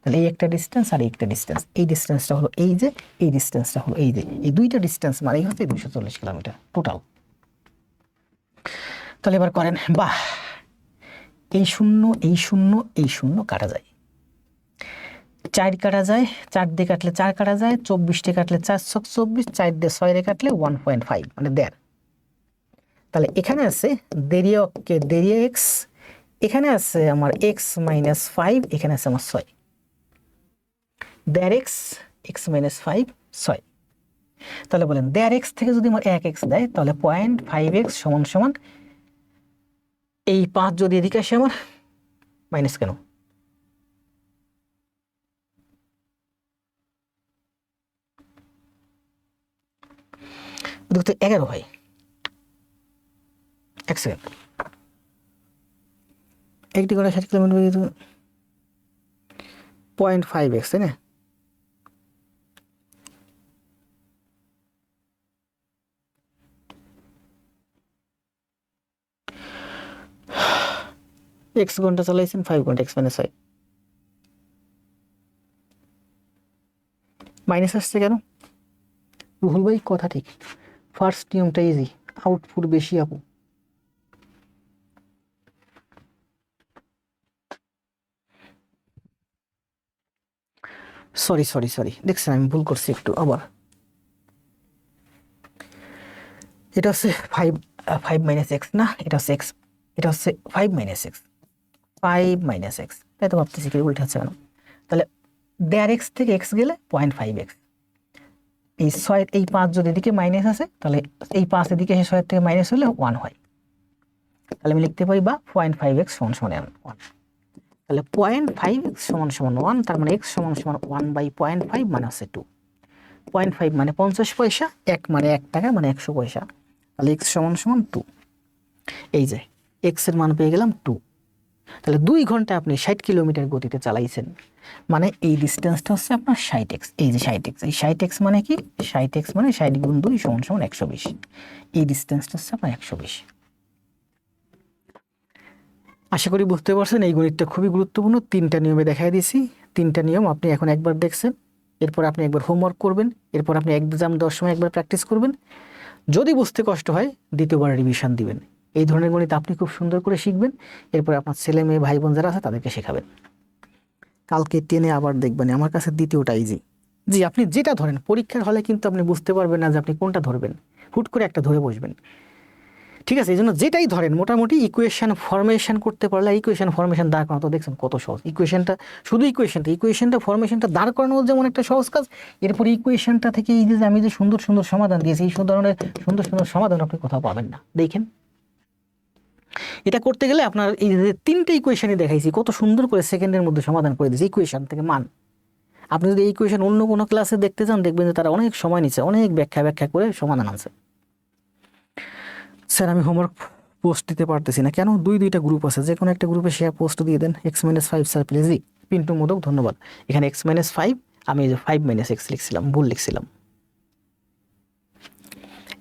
তাহলে এই একটা ডিস্টেন্স আর এই একটা ডিস্টেন্স, এই ডিস্টেন্সটা হলো এই যে, এই ডিস্টেন্সটা হলো এই যে, এই দুইটা ডিস্টেন্স মানেই হচ্ছে 240 কিলোমিটার টোটাল। তাহলে এবার করেন, বাহ, এই শূন্য এই শূন্য এই শূন্য কাটা যায়, 4 কাটা যায়, 4 দিয়ে কাটলে 4 কাটা যায়, 24 দিয়ে কাটলে 4 × 24, 4 দিয়ে 6 দিয়ে কাটলে 1.5, মানে 1.5। তাহলে এখানে আছে দেড়িয়া এক্স, এখানে আছে আমার x - 5, এখানে আছে আমার 6, 1.5x, x - 5, 6। তাহলে বলেন 1.5x থেকে যদি আমার 1x দেয়, তাহলে 0.5x সমান এই 5 যদি এদিকে আসে আমার মাইনাস কেন, দেখতে 11 হয়। 1 সেকেন্ড, 1 ঘন্টা 60 কিলোমিটার, 0.5x, তাই না? x ঘন্টা চালাইছেন 5 ঘন্টা, x - 5 মাইনাস আসছে কেন? রুহুল ভাই কথা ঠিক, ফার্স্ট নিয়মটা ইজি, আউটপুট বেশি আপু। সরি, দেখছেন আমি ভুল করছি একটু। আবার এটা হচ্ছে 5 - x না, এটা হচ্ছে x, এটা হচ্ছে 5 - x, 5 - x, তাই তো ভাবতেছি কি উল্টা হচ্ছে কেন। তাহলে 1.5x থেকে x গেলে 0.5x, এই 6, এই 5 যদি এদিকে মাইনাস আছে, তাহলে এই 5 এদিকে এসে 6 থেকে মাইনাস হলে 1 হয়। তাহলে আমি লিখতে পারি বা 0.5x = 1। তাহলে 0.5x = 1, তার মানে x = 1/0.5, মানে হচ্ছে 2। 0.5 মানে 50 পয়সা, 1 মানে 1 টাকা, মানে 100 পয়সা। তাহলে x = 2। এই যে এক্স এর মান পেয়ে গেলাম 2। তাহলে 2 ঘন্টা আপনি 60 কিলোমিটার গতিতে চালাইছেন, মানে এই ডিস্টেন্সটা হচ্ছে আপনার 60x। এই যে 60x, এই 60x মানে কি? 60x মানে 60 গুণ 2 সমান সমান 120। এই ডিস্টেন্সটা হচ্ছে আপনার 120। আশা করি বুঝতে পারছেন এই গণিতটা খুবই গুরুত্বপূর্ণ। 3টা নিয়মে দেখাই দিয়েছি। 3টা নিয়ম আপনি এখন একবার দেখছেন, এরপর আপনি একবার হোমওয়ার্ক করবেন, এরপর আপনি এক্সাম দেওয়ার সময় একবার প্র্যাকটিস করবেন। যদি বুঝতে কষ্ট হয় দ্বিতীয়বার রিভিশন দিবেন। এই ধরনের গণিত আপনি খুব সুন্দর করে শিখবেন, এরপর আপনার ছেলে মেয়ে ভাই বোন যারা আছে তাদেরকে শেখাবেন। কালকে টেনে আবার দেখবেন আমার কাছে দ্বিতীয়টা ইজি। জি, আপনি যেটা ধরেন পরীক্ষার হলে কিন্তু আপনি বুঝতে পারবেন না যে আপনি কোনটা ধরবেন, হুট করে একটা ধরে বসবেন। ঠিক আছে, এই জন্য যেটাই ধরেন মোটামুটি ইকুয়েশন ফরমেশন করতে পারলে, ইকুয়েশন ফরমেশন দাঁড় করানো তো দেখছেন কত সহজ। ইকুয়েশনটা শুধু ইকুয়েশনটা ফরমেশনটা দাঁড় করানো যেমন একটা সহজ কাজ, এরপর ইকুয়েশনটা থেকে এই যে আমি যে সুন্দর সুন্দর সমাধান দিয়েছি, এই ধরনের সুন্দর সুন্দর সমাধান আপনি কোথাও পাবেন না। দেখেন এটা করতে গেলে আপনার এই যে 3টে ইকুয়েশনই দেখাইছি কত সুন্দর করে সেকেন্ডের মধ্যে সমাধান করে দিয়েছি ইকুয়েশন থেকে মান। আপনি যদি এই ইকুয়েশন অন্য কোনো ক্লাসে দেখতে চান দেখবেন যে তারা অনেক সময় নিচ্ছে, অনেক ব্যাখ্যা করে সমাধান আনছে। স্যার আমি হোমওয়ার্ক পোস্ট দিতে পারতেছি না কেন? 2টা গ্রুপ আছে, যে কোনো একটা গ্রুপে শেয়ার পোস্ট দিয়ে দেন। x-5 sir please. Pintu modak ধন্যবাদ। এখানে x-5, আমি এই যে 5 - x লিখছিলাম, ভুল লিখছিলাম।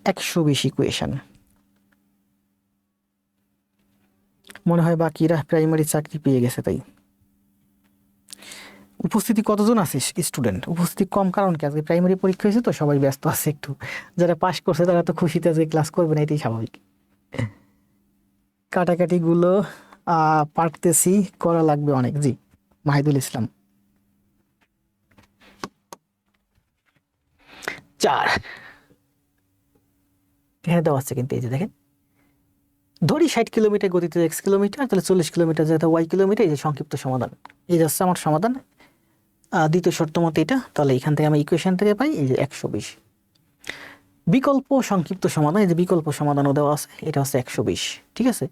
120 ইকুয়েশন। মনে হয় বাকিরা প্রাইমারি চাকরি পেয়ে গেছে তাই। উপস্থিতি কতজন আছে স্টুডেন্ট? উপস্থিতি কম কারণ কি? আজকে প্রাইমারি পরীক্ষা হয়েছে তো সবাই ব্যস্ত আছে একটু। যারা পাশ করছে তারা তো খুশিতে আজকে ক্লাস করবে না, এটাই স্বাভাবিক। কাটাকাটিগুলো পারতেছি, করা লাগবে অনেক। জি, মাহিদুল ইসলাম। 4 এখানে দেওয়া আছে কিন্তু এই যে দেখেন, ধরি 60 কিলোমিটার গতিতে x কিলোমিটার, তাহলে 40 কিলোমিটার যেটা y কিলোমিটার। এই যে সংক্ষিপ্ত সমাধান, এই যাচ্ছে আমার সমাধান। দ্বিতীয় শর্ত মতে এটা, তাহলে এখান থেকে আমি ইকুয়েশন থেকে পাই এই যে 120। বিকল্প সংক্ষিপ্ত সমাধান, এই যে বিকল্প সমাধানও দেওয়া আছে, এটা হচ্ছে 120। ঠিক আছে,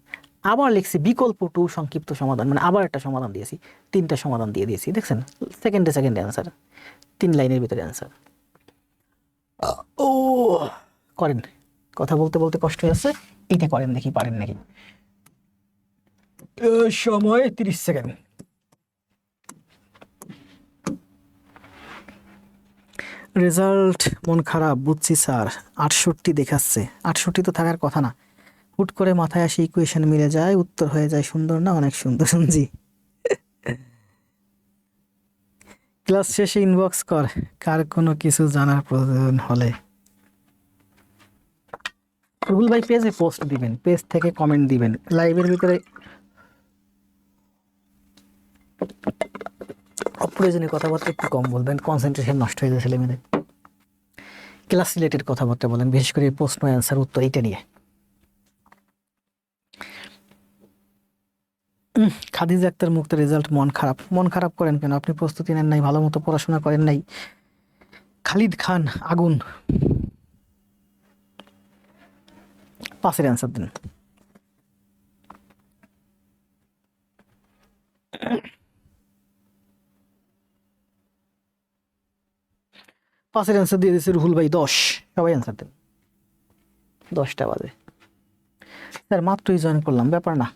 আবার লিখছি বিকল্প 2 সংক্ষিপ্ত সমাধান, মানে আবার একটা সমাধান দিয়েছি, 3টা সমাধান দিয়ে দিয়েছি। দেখছেন সেকেন্ডে অ্যান্সার, 3 লাইনের ভিতরে অ্যান্সার। ও করেন, কথা বলতে বলতে কষ্ট হয়ে যাচ্ছে, এইটা করেন দেখি পারেন নাকি। সময় 30 সেকেন্ড। রেজাল্ট মন খারাপ বুঝছি স্যার, 68 দেখাচ্ছে। 68 তো থাকার কথা না, হুট করে মাথায় আসে ইকুয়েশন মিলে যায়, উত্তর হয়ে যায় সুন্দর না? অনেক সুন্দর। জি, ক্লাস শেষে ইনবক্স কর কার কোনো কিছু জানার প্রয়োজন হলে। রুহুল ভাই পেজে পোস্ট দিবেন, পেজ থেকে কমেন্ট দিবেন, লাইভের ভিতরে অপ্রয়োজনীয় কথাবার্তা একটু কম বলবেন, কনসেন্ট্রেশন নষ্ট হয়ে যায় ছেলেমেয়েদের। ক্লাস রিলেটেড কথাবার্তা বলেন, বিশেষ করে প্রশ্ন অ্যান্সার উত্তর এইটা নিয়ে। খাদিজা আক্তার মুক্ত রেজাল্ট মন খারাপ। মন খারাপ করেন কেন? আপনি প্রস্তুতি নেন নাই, ভালো মতো পড়াশোনা করেন নাই। খালিদ খান আগুন, 5-এর অ্যান্সার দিন। পাঁচের অ্যান্সার দিয়ে দিয়েছে রুহুল ভাই 10। সবাই অ্যান্সার দেন, 10টা বাজে। স্যার মাত্রই জয়েন করলাম, ব্যাপার না।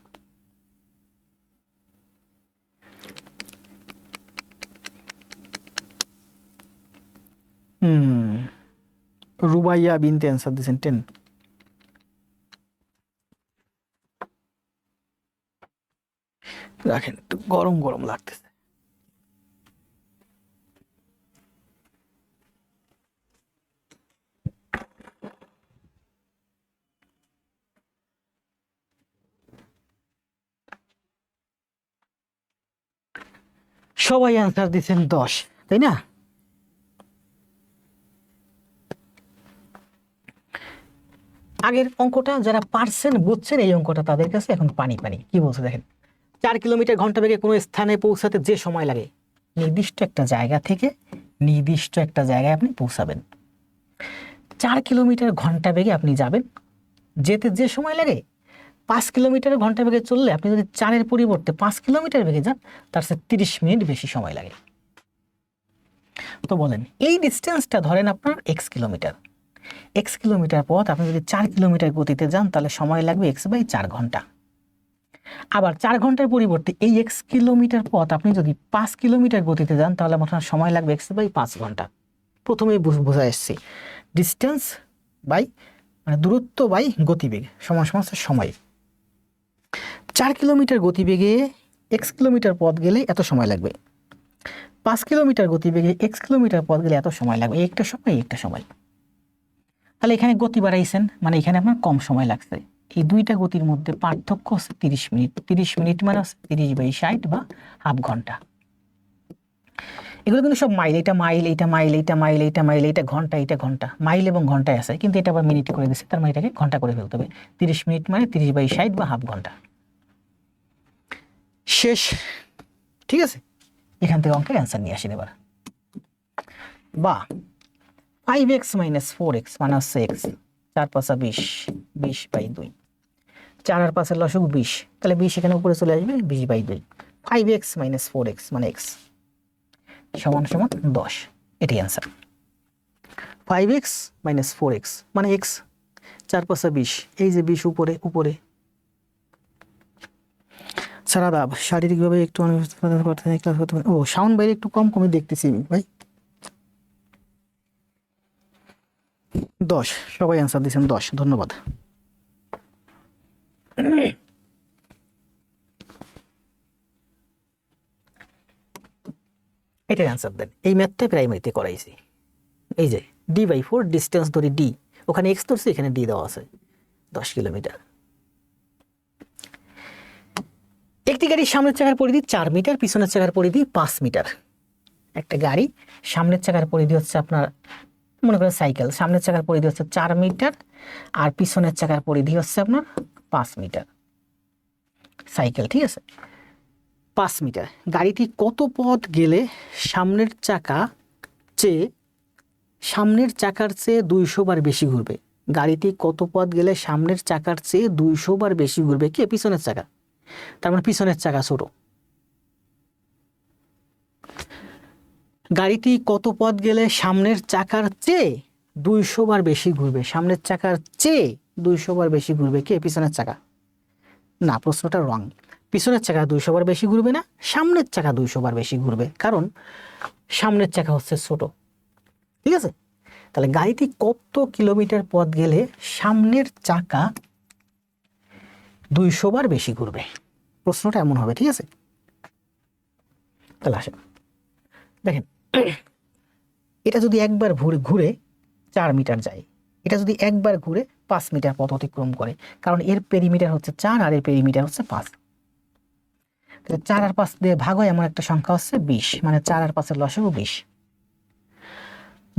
রুবাইয়া বিনতে অ্যান্সার দিয়েছেন 10। রাখেন, একটু গরম গরম লাগতেছে। সবাই অ্যান্সার দিচ্ছেন 10, তাই না? আগের অঙ্কটা যারা পারছেন বুঝছেন, এই অঙ্কটা তাদের কাছে এখন পানি পানি। কি বলছে দেখেন, 4 কিলোমিটার ঘন্টা বেগে কোনো স্থানে পৌঁছাতে যে সময় লাগে, নির্দিষ্ট একটা জায়গা থেকে নির্দিষ্ট একটা জায়গায় আপনি পৌঁছাবেন। 4 কিলোমিটার ঘন্টা বেগে আপনি যাবেন, যেতে যে সময় লাগে 5 কিলোমিটার ঘন্টা বেগে চললে আপনি যদি 4-এর পরিবর্তে 5 কিলোমিটার বেগে যান, তার সাথে 30 মিনিট বেশি সময় লাগে। তো বলেন এই ডিস্টেন্সটা ধরেন আপনার x কিলোমিটার, x কিলোমিটার পথ আপনি যদি 4 কিলোমিটার গতিতে যান তাহলে সময় লাগবে x/4 ঘন্টা। আবার 4 ঘন্টার পরিবর্তে এই x কিলোমিটার পথ আপনি যদি 5 কিলোমিটার গতিতে যান তাহলে আপনার সময় লাগবে x/5 ঘন্টা। প্রথমেই বোঝা এসছে ডিস্টেন্স বাই মানে দূরত্ব বাই গতিবেগ সমান সমান হচ্ছে সময়। 4 কিলোমিটার গতিবেগে x কিলোমিটার পথ গেলে এত সময় লাগবে, 5 কিলোমিটার গতিবেগে x কিলোমিটার পথ গেলে এত সময় লাগবে, একটা সময়। তাহলে এখানে গতি বাড়াইছেন মানে এখানে আপনার কম সময় লাগছে। এই দুইটা গতির মধ্যে পার্থক্য হচ্ছে 30 মিনিট। 30 মিনিট মানে হচ্ছে 30/60 বা হাফ ঘন্টা। এগুলো কিন্তু সব মাইল, এটা মাইল, এটা মাইল, এটা মাইল, এটা মাইল, এটা ঘন্টা, এটা ঘন্টা, মাইল এবং ঘন্টায় আছে, কিন্তু এটা আবার মিনিটে করে দিচ্ছে, তার মানে এটাকে ঘন্টা করে ফেলতে হবে। 30 মিনিট মানে 30/60 বা হাফ ঘন্টা। শেষ, ঠিক আছে। এখান থেকে অঙ্কের অ্যান্সার নিয়ে আসেন এবার। বা 5x - 4x মানে হচ্ছে x, 4 × 5 = 20, 20/2, 4 আর 5 এর লসাগু 20, তাহলে 20 এখানে উপরে চলে আসবে, 20/2। 5x - 4x মানে x সমান সমান 10, এটাই অ্যান্সার। 5x - 4x মানে x, 4 × 5 = 20, এই যে 20 উপরে উপরে। সারাদাব শারীরিকভাবে একটু করতে ক্লাস করতে পারেন। ও সাউন্ড বাইরে একটু কম কমে দেখতেছি ভাই। 10, সবাই অ্যান্সার দিয়েছেন 10, ধন্যবাদ। এটার অ্যান্সার দেন। এই ম্যাথটা প্রাইমারিতে করাইছি। এই যে d/4 ডিস্টেন্স ধরি d, ওখানে x ধরছি, এখানে d দেওয়া আছে 10 কিলোমিটার। একটি গাড়ির সামনের চাকার পরিধি 4 মিটার, পিছনের চাকার পরিধি 5 মিটার। একটা গাড়ি সামনের চাকার পরিধি হচ্ছে আপনার, মনে করেন সাইকেল, সামনের চাকার পরিধি হচ্ছে 4 মিটার আর পিছনের চাকার পরিধি হচ্ছে আপনার 5 মিটার। সাইকেল, ঠিক আছে, 5 মিটার। গাড়িটি কত পথ গেলে সামনের চাকার চেয়ে 200 বার বেশি ঘুরবে? গাড়িটি কত পথ গেলে সামনের চাকার চেয়ে 200 বার বেশি ঘুরবে? কে? পিছনের চাকা, তার মানে পিছনের চাকা ছোট। গাড়িটি কত পথ গেলে সামনের চাকার চেয়ে 200 বার বেশি ঘুরবে? সামনের চাকার চেয়ে 200 বার বেশি ঘুরবে, কে? পিছনের চাকা। না, প্রশ্নটা রং। পিছনের চাকা 200 বার বেশি ঘুরবে না, সামনের চাকা 200 বার বেশি ঘুরবে, কারণ সামনের চাকা হচ্ছে ছোট, ঠিক আছে। তাহলে গাড়িটি কত কিলোমিটার পথ গেলে সামনের চাকা 200 বার বেশি ঘুরবে? প্রশ্নটা এমন হবে, ঠিক আছে। তাহলে আসেন দেখেন, এটা যদি একবার ঘুরে 4 মিটার যায়, এটা যদি একবার ঘুরে 5 মিটার পথ অতিক্রম করে, কারণ এর পেরিমিটার হচ্ছে 4 আর এর পেরিমিটার হচ্ছে 5। 4 আর 5 দিয়ে ভাগ হয় এমন একটা সংখ্যা হচ্ছে 20, মানে 4 আর 5 এর লসাগু 20।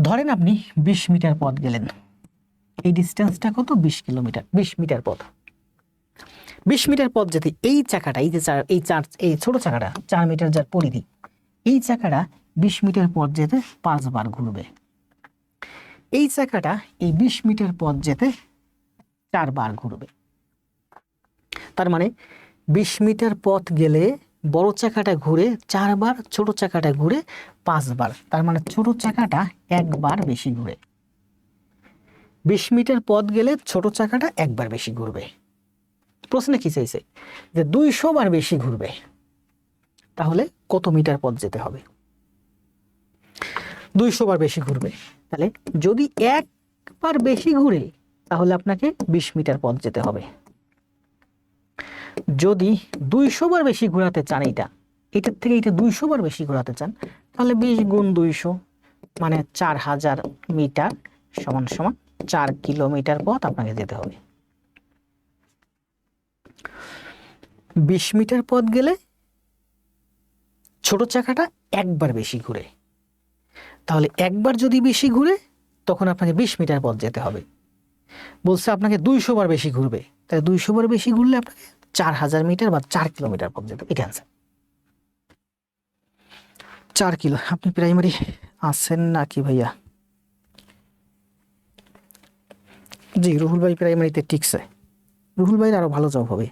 ধরেন আপনি 20 মিটার পথ গেলেন, এই ডিস্টেন্সটা কত? 20 কিলোমিটার, 20 মিটার পথ। 20 মিটার পথ যেতে এই চাকাটা, এই ছোট চাকাটা 4 মিটার যার পরিধি, এই চাকাটা 20 মিটার পথ যেতে 5 বার ঘুরবে। এই চাকাটা এই 20 মিটার পথ যেতে 4 বার ঘুরবে। তার মানে 20 মিটার পথ গেলে বড় চাকাটা ঘুরে 4 বার, ছোট চাকাটা ঘুরে 5 বার, তার মানে ছোট চাকাটা 1 বার বেশি ঘুরে। 20 মিটার পথ গেলে ছোট চাকাটা 1 বার বেশি ঘুরবে। প্রশ্নে কি চাইছে? যে 200 বার বেশি ঘুরবে, তাহলে কত মিটার পথ যেতে হবে? 200 বার বেশি ঘুরবে, তাহলে যদি 1 বার বেশি ঘুরে তাহলে আপনাকে 20 মিটার পথ যেতে হবে। যদি 200 বার বেশি ঘোরাতে চান, এটার থেকে এটা 200 বার বেশি ঘোরাতে চান, তাহলে 20 × 200 মানে 4000 মিটার সমান সমান 4 কিলোমিটার পথ আপনাকে যেতে হবে। 20 মিটার পথ গেলে ছোট চাকাটা 1 বার বেশি ঘুরে, তাহলে 1 বার যদি বেশি ঘুরে তখন আপনাকে 20 মিটার পথ যেতে হবে। বলছে আপনাকে 200 বার বেশি ঘুরবে, তাহলে 200 বার বেশি ঘুরলে আপনাকে 4000 মিটার বা 4 কিলোমিটার পথ যেতে হবে। এটা অ্যান্সার। 4 কিলো। আপনি প্রাইমারি আছেন নাকি ভাইয়া? জি, রুহুল ভাই প্রাইমারিতে টিকছে। রুহুল ভাইয়ের আরো ভালো জব হবে।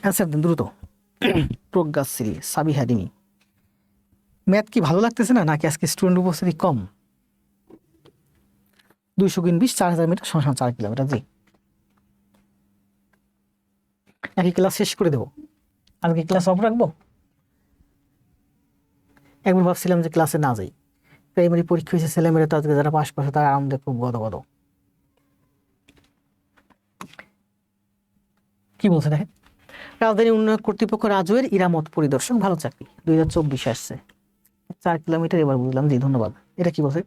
অ্যান্সার দেন দ্রুত। প্রজ্ঞাশ্রী, সাবিহা ডিমি। ম্যাথ কি ভালো লাগতেছে না, নাকি আজকে স্টুডেন্ট উপস্থিতি কম? 200 গুণ 20 4000 মিটার সমান 4 কিলোমিটার। জি, নাকি ক্লাস শেষ করে দেবো? আজকে ক্লাস অফ রাখবো? একবার ভাবছিলাম যে ক্লাসে না যাই, প্রাইমারি পরীক্ষা হয়েছে, ছেলেমেয়েরা তো আজকে যারা পাশ করছে তারা আনন্দে খুব গদগদ। কি বলছে দেখেন, রাজধানী উন্নয়ন কর্তৃপক্ষ রাজুয়ের ইরামত পরিদর্শক, ভালো চাকরি, 2024 আসছে, 4 কিলোমিটার। এবার বুঝলাম, জি ধন্যবাদ। এটা কি বলছে?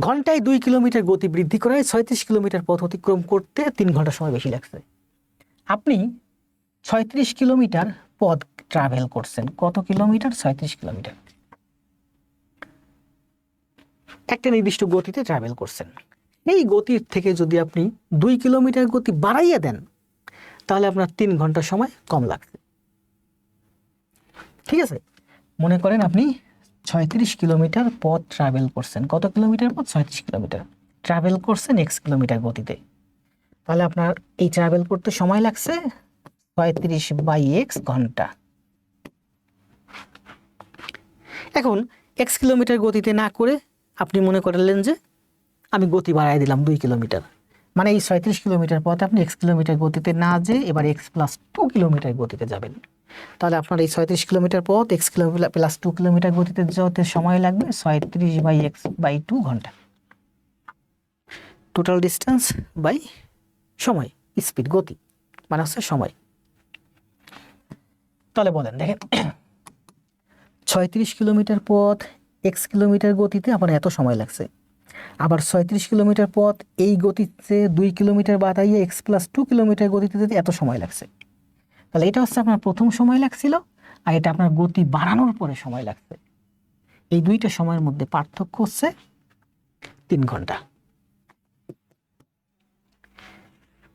ঘন্টায় 2 কিলোমিটার গতি বৃদ্ধি করায় 36 কিলোমিটার পথ অতিক্রম করতে 3 ঘন্টা সময় বেশি লাগছে। আপনি 36 কিলোমিটার পথ ট্রাভেল করছেন। কত কিলোমিটার? 36 কিলোমিটার। একটা নির্দিষ্ট গতিতে ট্রাভেল করছেন। এই গতির থেকে যদি আপনি 2 কিলোমিটার গতি বাড়াইয়া দেন, তাহলে আপনার 3 ঘন্টা সময় কম লাগছে। ঠিক আছে, মনে করেন আপনি 36 কিলোমিটার পথ ট্রাভেল করছেন। কত কিলোমিটার পথ? 36 কিলোমিটার ট্রাভেল করছেন x কিলোমিটার গতিতে, তাহলে আপনার এই ট্রাভেল করতে সময় লাগছে 35/x ঘন্টা। এখন x কিলোমিটার গতিতে না করে আপনি মনে করলেন যে আমি গতি বাড়াই দিলাম 2 কিলোমিটার, মানে এই 36 কিলোমিটার পথ আপনি x কিলোমিটার গতিতে না যেয়ে এবার x+2 কিলোমিটার গতিতে যাবেন। তাহলে আপনার এই 36 কিলোমিটার পথ x কিলোমিটার প্লাস 2 কিলোমিটার গতিতে যেতে সময় লাগবে 36/x/2 ঘন্টা। টোটাল ডিস্টেন্স বাই সময়, স্পিড, গতি মানে হচ্ছে সময়। তাহলে বলেন দেখেন, 36 কিলোমিটার পথ x কিলোমিটার গতিতে আপনার এত সময় লাগছে, আবার 36 কিলোমিটার পথ এই গতিতে 2 কিলোমিটার বাড়াইয়ে x+2 কিলোমিটার গতিতে যেতে এত সময় লাগছে। তাহলে এটা হচ্ছে আপনার প্রথম সময় লাগছিল, আর এটা আপনার গতি বাড়ানোর পরে সময় লাগছে। এই দুইটা সময়ের মধ্যে পার্থক্য হচ্ছে 3 ঘন্টা।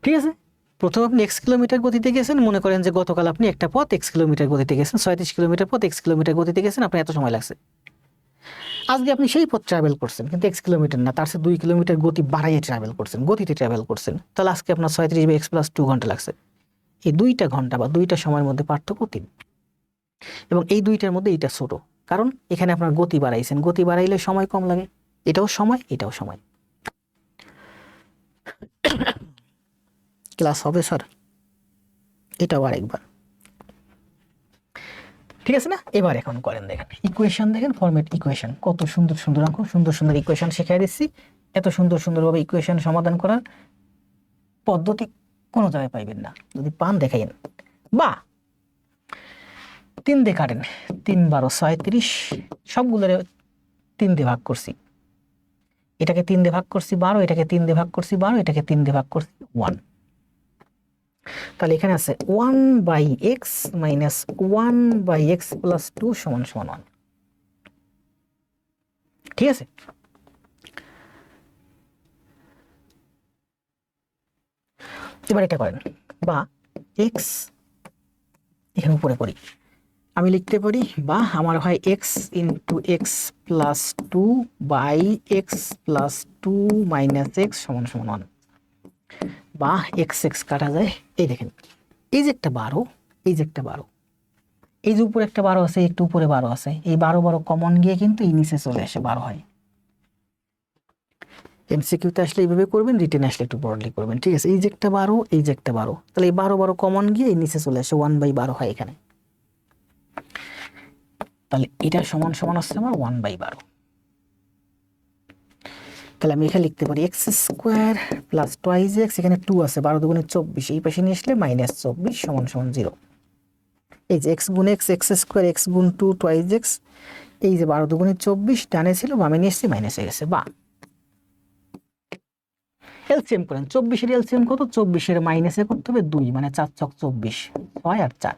ঠিক আছে, প্রথম আপনি x কিলোমিটার গতিতে গেছেন, মনে করেন যে গতকাল আপনি একটা পথ x কিলোমিটার গতিতে গেছেন, 36 কিলোমিটার পথ x কিলোমিটার গতিতে গেছেন, আপনার এত সময় লাগছে। আজকে আপনি সেই পথ ট্রাভেল করছেন, কিন্তু x কিলোমিটার না, তার সাথে 2 কিলোমিটার গতি বাড়াইয়ে ট্রাভেল করছেন, গতিতে ট্রাভেল করছেন, তাহলে আজকে আপনার 36/x+2 ঘন্টা লাগছে। এই দুইটা ঘন্টা বা দুইটা সময়ের মধ্যে পার্থক্য 3, এবং এই দুইটার মধ্যে এইটা ছোট, কারণ এখানে আপনার গতি বাড়াইছেন, গতি বাড়াইলে সময় কম লাগে, এটাও সময় এটাও সময়। ক্লাস হবে স্যার? এটাও আরেকবার, ঠিক আছে না? এবার এখন করেন, দেখেন ইকুয়েশন, দেখেন ফরম্যাট ইকুয়েশন, কত সুন্দর সুন্দর অঙ্ক, সুন্দর সুন্দর ইকুয়েশন শিখাই দিচ্ছি। এত সুন্দর সুন্দরভাবে ইকুয়েশন সমাধান করার পদ্ধতি কোনো জায়গায় পাইবেন না, যদি পান দেখাইন। বা 3 দিয়ে কাটেন, 3 12 36, সবগুলোরে 3 দিয়ে ভাগ করছি, এটাকে 3 দিয়ে ভাগ করছি 12, এটাকে 3 দিয়ে ভাগ করছি 12, এটাকে 3 দিয়ে ভাগ করছি 1। তাহলে এখানে আছে 1/x মাইনাস 1/x+2 সমান সমান 1। ঠিক আছে, এবার এটা করেন, বা x এখানে উপরে করি, আমি লিখতে পারি, বা আমার হয় x into x+2 by x+2 minus x সমান সমান 1, বা x x কাটা যায়। এই দেখেন, এই যে একটা 12, এই যে একটা 12, এই যে উপরে একটা 12 আছে, একটু উপরে 12 আছে, এই 12 কমন গিয়ে কিন্তু এই নিচে চলে আসে 12 হয়। এমসিকিউতে আসলে এইভাবে করবেন, রিটেন আসলে একটু ব্রডলি করবেন। ঠিক আছে, এই যে একটা 12, এই যে একটা 12, তাহলে এই 12 কমন গিয়ে এই নিচে চলে আসে 1/12 হয় এখানে। তাহলে এটা সমান সমান হচ্ছে আমার 1/12। তাহলে আমি এখানে লিখতে পারি x² প্লাস 2x, এখানে 2 আছে, 12 দুগুণে 24, এই পাশে নিয়ে আসলে -24 সমান সমান 0। এই যে x গুণ x, x² x গুণ 2 2x, এই যে 12 দুগুণে 24 ডানে ছিল, বামে নিয়ে এসেছি, মাইনাস হয়ে গেছে। বা এলসিএম করেন, 24 এর এলসিএম কত? 24 এর মাইনাসে করতে হবে 2, মানে 4 ছক 24, 6 আর 4।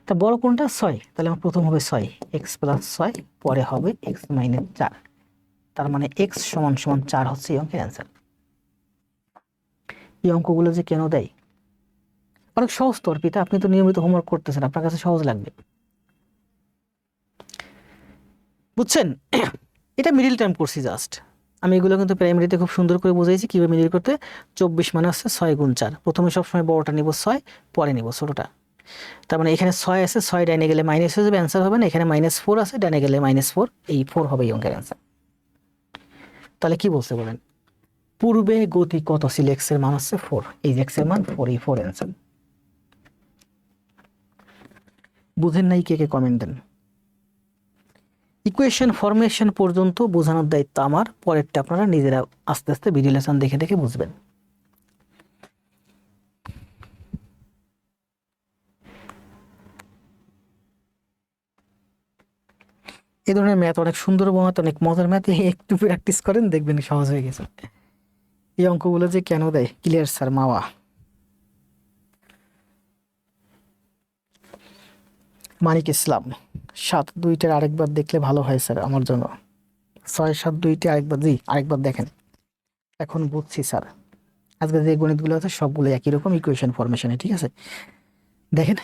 তা বড় কোনটা? 6, তাহলে আমার প্রথম হবে 6, x+6, পরে হবে x মাইনাস 4, তার মানে x সমান সমান 4 হচ্ছে এই অঙ্কের অ্যান্সার। এই অঙ্কগুলো যে কেন দেয়, অনেক সহজ তো অর্পিতা, আপনি তো নিয়মিত হোমওয়ার্ক করতেছেন, আপনার কাছে সহজ লাগবে, বুঝছেন? এটা মিডিল টার্ম করছি জাস্ট, আমি এগুলো কিন্তু প্রাইমারিতে খুব সুন্দর করে বুঝাইছি কিভাবে মিডিল করতে। 24 মানে হচ্ছে 6 গুণ 4, প্রথমে সবসময় বড়টা নিব 6, পরে নিব ছোটটা। তার মানে এখানে 6 আছে, 6 ডাইনে গেলে মাইনাস হয়ে যাবে, অ্যান্সার হবে না। এখানে -4 আছে, ডাইনে গেলে -4, এই 4 হবে এই অঙ্কের অ্যান্সার। তাহলে কি বলছে বলেন, পূর্বে গতি কত ছিল, এক্স এর মান হচ্ছে 4, এই যে এক্স এর মান 4, এই 4 অ্যান্সার। বুঝেন নাই কে কে কমেন্ট দেন। ইকুয়েশন ফরমেশন পর্যন্ত বোঝানোর দায়িত্ব আমার, পরেরটা আপনারা নিজেরা আস্তে আস্তে ভিডিও লেসন দেখে দেখে বুঝবেন। এই ধরনের ম্যাথ অনেক সুন্দর ম্যাথ, অনেক মজার ম্যাথ, একটু প্র্যাকটিস করেন দেখবেন সহজ হয়ে গেছে। এই অঙ্কগুলো যে কেন দেয়, ক্লিয়ার স্যার মাওয়া। মানিক ইসলাম, 7-2টার আরেকবার দেখলে ভালো হয় স্যার আমার জন্য। 6-7-2টি আরেকবার, জি আরেকবার দেখেন। এখন বুঝছি স্যার, আজকে যে গণিতগুলো আছে সবগুলো একই রকম ইকুয়েশন ফরমেশনে, ঠিক আছে? দেখেন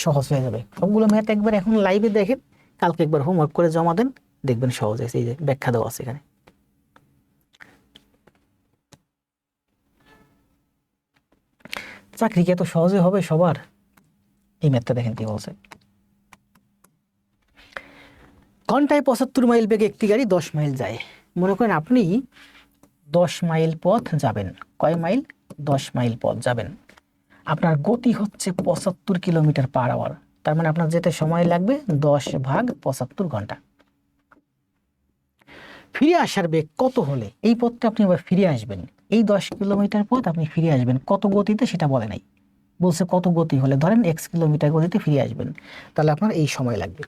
সহজ হয়ে যাবে সবগুলো ম্যাথ। একবার এখন লাইভে দেখেন, কালকে একবার হোমওয়ার্ক করে জমা দেন, দেখবেন সহজ হয়েছে। এই যে ব্যাখ্যা দেওয়া আছে এখানে। চাকরি কি এত সহজে হবে সবার? এই ম্যাথটা দেখেন কি বলছে। ঘন্টায় 75 মাইল বেগে একটি গাড়ি 10 মাইল যায়। মনে করেন আপনি 10 মাইল পথ যাবেন। কয় মাইল? 10 মাইল পথ যাবেন। আপনার গতি হচ্ছে 75 কিলোমিটার পার আওয়ার। তার মানে আপনার যেতে সময় লাগবে 10/75 ঘন্টা। ফিরে আসার বেগ কত হলে এই পথটা আপনি আবার ফিরে আসবেন? এই 10 কিলোমিটার পথ আপনি ফিরে আসবেন কত গতিতে সেটা বলে নাই, বলছে কত গতি হলে, ধরেন x কিলোমিটার গতিতে ফিরে আসবেন, তাহলে আপনার এই সময় লাগবে।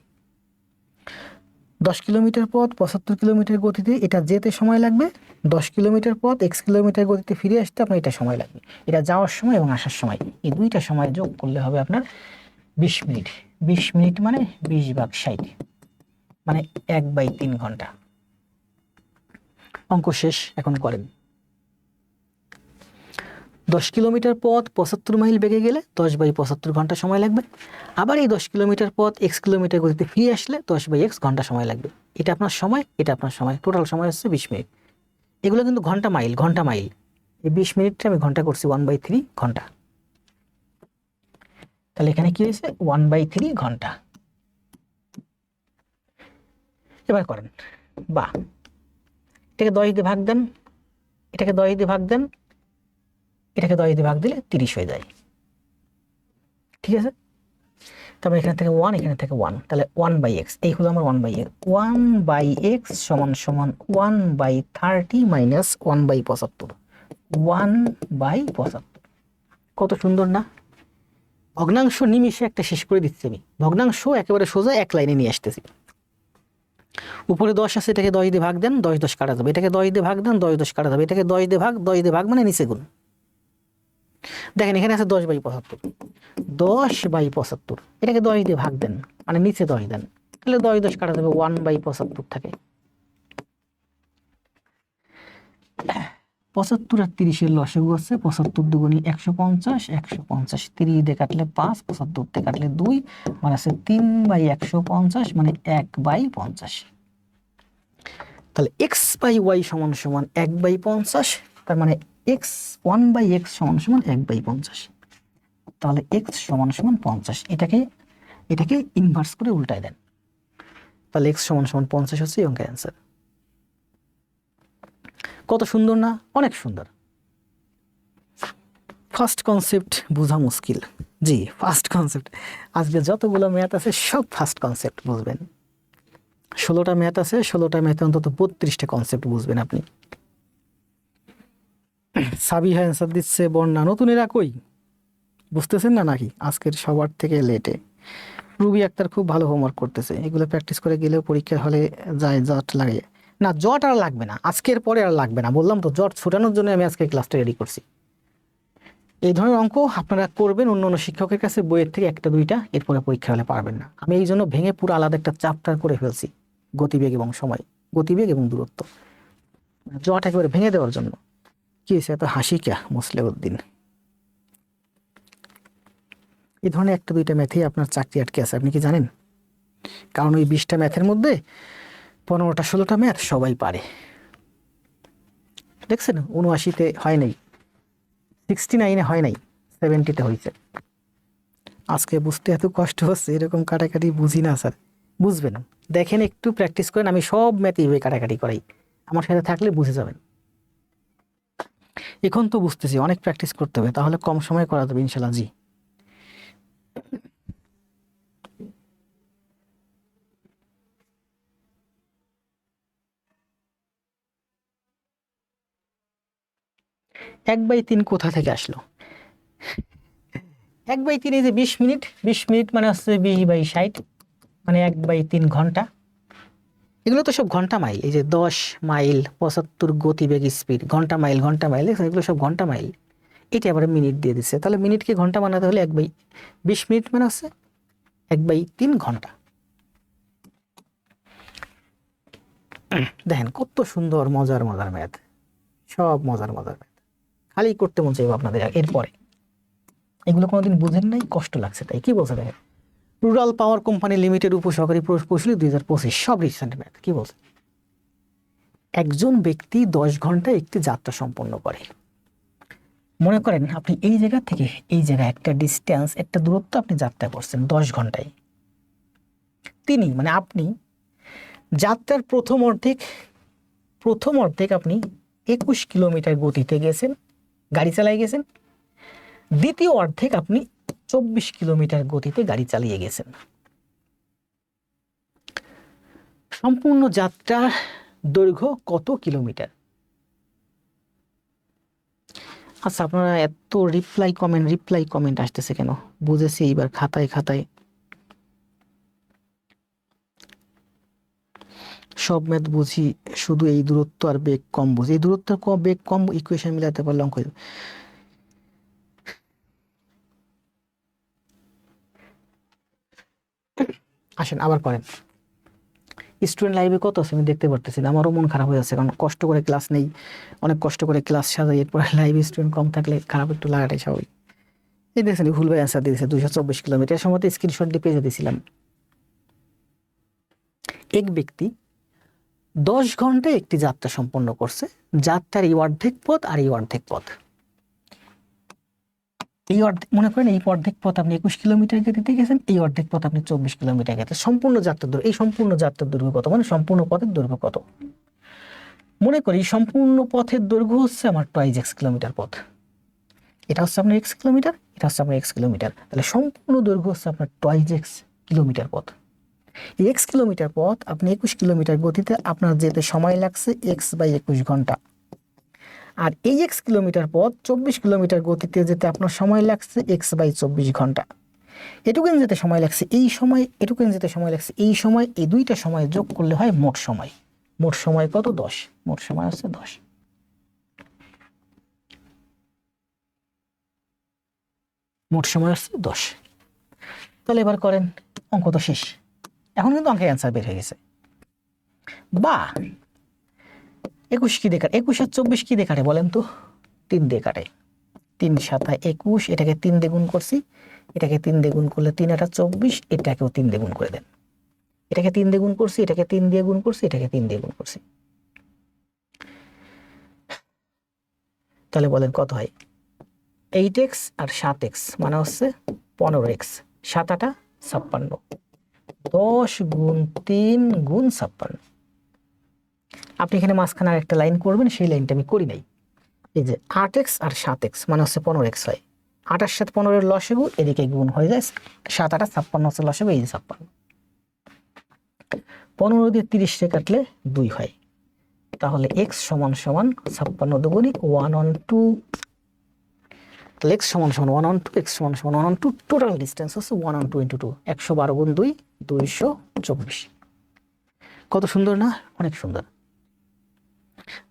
10 কিলোমিটার পথ 75 কিলোমিটার গতিতে, এটা যেতে সময় লাগবে। 10 কিলোমিটার পথ x কিলোমিটার গতিতে ফিরে আসতে আপনার এটা সময় লাগবে। এটা যাওয়ার সময় এবং আসার সময়, এই দুইটা সময় যোগ করলে হবে আপনার 20 মিনিট। 20 মিনিট মানে 20/60, মানে 1/3 ঘন্টা। অঙ্ক শেষ, এখন করেন। 10 কিলোমিটার পথ 75 মাইল বেগে গেলে 10/75 ঘন্টা সময় লাগবে। আবার এই 10 কিলোমিটার পথ x কিলোমিটার গতিতে ফিরে আসলে 10/x ঘন্টা সময় লাগবে। এটা আপনার সময়, এটা আপনার সময়, টোটাল সময় হচ্ছে 20 মিনিট। এগুলো কিন্তু ঘন্টা মাইল, ঘন্টা মাইল। এই 20 মিনিটটা আমি ঘন্টা করছি 1/3 ঘন্টা। তাহলে এখানে কি হয়েছে? 1/3 ঘন্টা। এবার করেন, বা এটাকে 10 দিয়ে ভাগ দেন, এটাকে 10 দিয়ে ভাগ দেন, এটাকে 10 দিয়ে ভাগ দিলে 30 হয়ে যায়, ঠিক আছে? তারপরে এখানে থেকে 1, এখানে থেকে 1, তাহলে 1/x, এই হলো আমার 1/x। 1/x সমান সমান 1/30 মাইনাস 1/75। 1/75 কত সুন্দর না? ভগ্নাংশ নিমিষে একটা শেষ করে দিচ্ছি আমি। ভগ্নাংশ একেবারে সোজা এক লাইনে নিয়ে আসতেছি। উপরে 10 আছে, এটাকে 10 দিয়ে ভাগ দেন, 10 কাটা যাবে। এটাকে 10 দিয়ে ভাগ দেন, 10 কাটা যাবে। এটাকে 10 দিয়ে ভাগ, 10 দিয়ে ভাগ মানে নিচে গুণ। দেখেন এখানে আছে 10/75, 10/75, এটাকে 10 দিয়ে ভাগ দেন মানে নিচে 10 দেন, তাহলে 10 কাটা যাবে, 1/75 থাকে। 75 আর 30-এর লসাগু আছে 75 দুগুণী 150, 150 30 দিয়ে কাটলে 5, 75 দিয়ে কাটলে 2, মানে আছে 3/150, মানে 1/50। তাহলে x/y সমান সমান 1/50, তার মানে x 1/x সমান সমান 1/50। তাহলে x সমান সমান 50, এটাকে ইনভার্স করে উল্টায় দেন, তাহলে x সমান সমান 50 হচ্ছে এই অঙ্কের অ্যান্সার। কত সুন্দর না? অনেক সুন্দর। ফার্স্ট কনসেপ্ট বোঝা মুশকিল, জি ফার্স্ট কনসেপ্ট। আজকে যতগুলো ম্যাথ আছে সব ফার্স্ট কনসেপ্ট বুঝবেন। 16টা ম্যাথ আছে, 16টা ম্যাথে অন্তত 32টা কনসেপ্ট বুঝবেন আপনি। সাবিহা অ্যান্সার দিচ্ছে, বন্যা নতুনেরা কই, বুঝতেছেন না নাকি? আজকের সবার থেকে লেটে। রুবি আক্তার খুব ভালো হোমওয়ার্ক করতেছে, এগুলো প্র্যাকটিস করে গেলেও পরীক্ষার হলে যায় জট লাগে না। জট আর লাগবে না, আজকের পরে আর লাগবে না, বললাম তো জট ছুটানোর জন্য আমি আজকে ক্লাসটা রেডি করছি। এই ধরনের অঙ্ক আপনারা করবেন অন্য অন্য শিক্ষকের কাছে, বইয়ের থেকে 1-2টা, এরপরে পরীক্ষা হলে পারবেন না। আমি এই জন্য ভেঙে পুরো আলাদা একটা চ্যাপ্টার করে ফেলছি, গতিবেগ এবং সময়, গতিবেগ এবং দূরত্ব, জট একেবারে ভেঙে দেওয়ার জন্য। কি হয়েছে এত হাসি ক্যা মুসলেউদ্দিন? এই ধরনের 1-2টা ম্যাথেই আপনার চাকরি আটকে আছে, আপনি কি জানেন? কারণ ওই 20টা ম্যাথের মধ্যে 15টা 16টা ম্যাথ সবাই পারে। দেখছেন 79-তে হয় নাই, 69-এ হয় নাই, 70-তে হয়েছে। আজকে বুঝতে এত কষ্ট হচ্ছে, এরকম কাটাকাটি বুঝি না স্যার। বুঝবেন, দেখেন একটু প্র্যাকটিস করেন, আমি সব ম্যাথ এইভাবে কাটাকাটি করাই। আমার সাথে থাকলে বুঝে যাবেন। এখন তো বুঝতেছি অনেক প্র্যাকটিস করতে হবে, তাহলে কম সময়ে করা যাবে ইনশাল্লাহ। জি, এক বাই তিন কোথা থেকে আসলো? এক বাই তিন, এই যে 20 মিনিট, 20 মিনিট মানে হচ্ছে 20/60, মানে 1/3 ঘন্টা। এগুলো তো সব ঘন্টা মাইল। এই যে 10 মাইল 75 গতিবেগ স্পিড, ঘন্টা মাইল ঘন্টা মাইল, এগুলো সব ঘন্টা মাইল। এটা আবার মিনিট দিয়ে দিচ্ছে, তাহলে মিনিটকে ঘন্টা বানাতে হলে 1/20 মিনিট মানে হচ্ছে 1/3 ঘন্টা। দেখেন কত সুন্দর, মজার মজার ম্যাথ, সব মজার মজার ম্যাথ, খালি করতে মন চাইবে আপনাদের। এরপরে এগুলো কোনোদিন বুঝেন নাই, কষ্ট লাগছে তাই। কি বলছে দেখেন, রুরাল পাওয়ার কোম্পানি লিমিটেড উপসহকারী প্রকৌশলী 2025, সব রিসেন্ট ম্যাথ। কি বলছে, একজন ব্যক্তি 10 ঘন্টায় একটি যাত্রা সম্পন্ন করে। মনে করেন আপনি এই জায়গা থেকে এই জায়গায় একটা ডিস্টেন্স, একটা দূরত্ব আপনি যাত্রা করছেন 10 ঘন্টায়। তিনি মানে আপনি যাত্রার প্রথম অর্ধেক আপনি 21 কিলোমিটার গতিতে গেছেন, গাড়ি চালিয়ে গেছেন। দ্বিতীয় অর্ধেক আপনি 24 কিলোমিটার গতিতে গাড়ি চালিয়ে গেছেন। সম্পূর্ণ যাত্রার দৈর্ঘ্য কত কিলোমিটার? আচ্ছা, আপনারা এত রিপ্লাই কমেন্ট আসতেছে কেন? বুঝেছি, এইবার খাতায় খাতায় সব ম্যাথ বুঝি, শুধু এই দূরত্ব আর বেগ কম বুঝি। এই দূরত্ব কম বেগ কম ইকুয়েশন মিলাতে পারলে অঙ্ক হয়ে যাবে। আসেন আবার করেন। স্টুডেন্ট লাইভে কত আছে আমি দেখতে পারতেছি না, আমারও মন খারাপ হয়ে যাচ্ছে, কারণ কষ্ট করে ক্লাস নেই, অনেক কষ্ট করে ক্লাস সাজাই, এরপর লাইভে স্টুডেন্ট কম থাকলে খারাপ একটু লাগাটাই স্বাভাবিক। এই দেখছেন ভুল ভাই অ্যান্সার দিয়েছে 224 কিলোমিটার। সময় স্ক্রিনশট দিয়ে পেজে দিয়েছিলাম। এক ব্যক্তি 10 ঘন্টায় একটি যাত্রা সম্পন্ন করছে, যাত্রার এই অর্ধেক পথ আর এই অর্ধেক পথ। এই অর্ধেক, মনে করেন এই অর্ধেক পথ আপনি 21 কিলোমিটার গতিতে গেছেন, এই অর্ধেক পথ আপনি 24 কিলোমিটার গেছেন। সম্পূর্ণ যাত্রার দৈর্ঘ্য, এই সম্পূর্ণ যাত্রার দৈর্ঘ্য কত, মানে সম্পূর্ণ পথের দৈর্ঘ্য কত? মনে করি সম্পূর্ণ পথের দৈর্ঘ্য হচ্ছে আমার 2x কিলোমিটার পথ। এটা হচ্ছে আপনার x কিলোমিটার, এটা হচ্ছে আপনার x কিলোমিটার, তাহলে সম্পূর্ণ দৈর্ঘ্য হচ্ছে আপনার 2x কিলোমিটার পথ। এই x কিলোমিটার পথ আপনি 21 কিলোমিটার গতিতে আপনার যেতে সময় লাগছে x/21 ঘন্টা। আর এই x কিলোমিটার পথ 24 কিলোমিটার গতিতে যেতে আপনার সময় লাগছে x/24 ঘন্টা। এটুকুন যেতে সময় লাগছে এই সময়, এটুকুন যেতে সময় লাগছে এই সময়, এই দুইটা সময় যোগ করলে হয় মোট সময়। মোট সময় কত? 10। মোট সময় হচ্ছে 10। মোট সময় হচ্ছে 10। তাহলে এবার করেন, অঙ্ক তো শেষ। এখন কিন্তু অঙ্কের অ্যান্সার বের হয়ে গেছে। বা 21 কি দিয়ে কাটে? 21 আর 24 কি দিয়ে কাটে বলেন তো? 3 দিয়ে কাটে। 3 7 21, এটাকে 3 দিয়ে গুণ করছি, এটাকে 3 দিয়ে গুণ করলে 3 8 24, এটাকেও 3 দিয়ে গুণ করে দেন। এটাকে 3 দিয়ে গুণ করছি, এটাকে 3 দিয়ে গুণ করছি, এটাকে 3 দিয়ে গুণ করছি। তাহলে বলেন কত হয়? 8x আর 7x মানে হচ্ছে 15x, 7 8 56, 10 গুণ 3 গুণ 56। আপনি এখানে মাঝখানে আরেকটা লাইন করবেন, সেই লাইনটা আমি করি নাই। এই যে 8x আর 7x মানে হচ্ছে 15x হয়। 8 এর সাথে 15 এর লসাগু, এদিকে গুণ হয়ে যায়, 7 8 56 হচ্ছে লসাগু, এই যে 56। 15 দিয়ে 30 কে কাটলে 2 হয়। তাহলে x সমান সমান 56 দুগুণী 112, তাহলে x সমান সমান 112, x সমান সমান 112, টোটাল ডিস্টেন্স হচ্ছে 112 × 2, 112 গুণ 2 224। কত সুন্দর না? অনেক সুন্দর।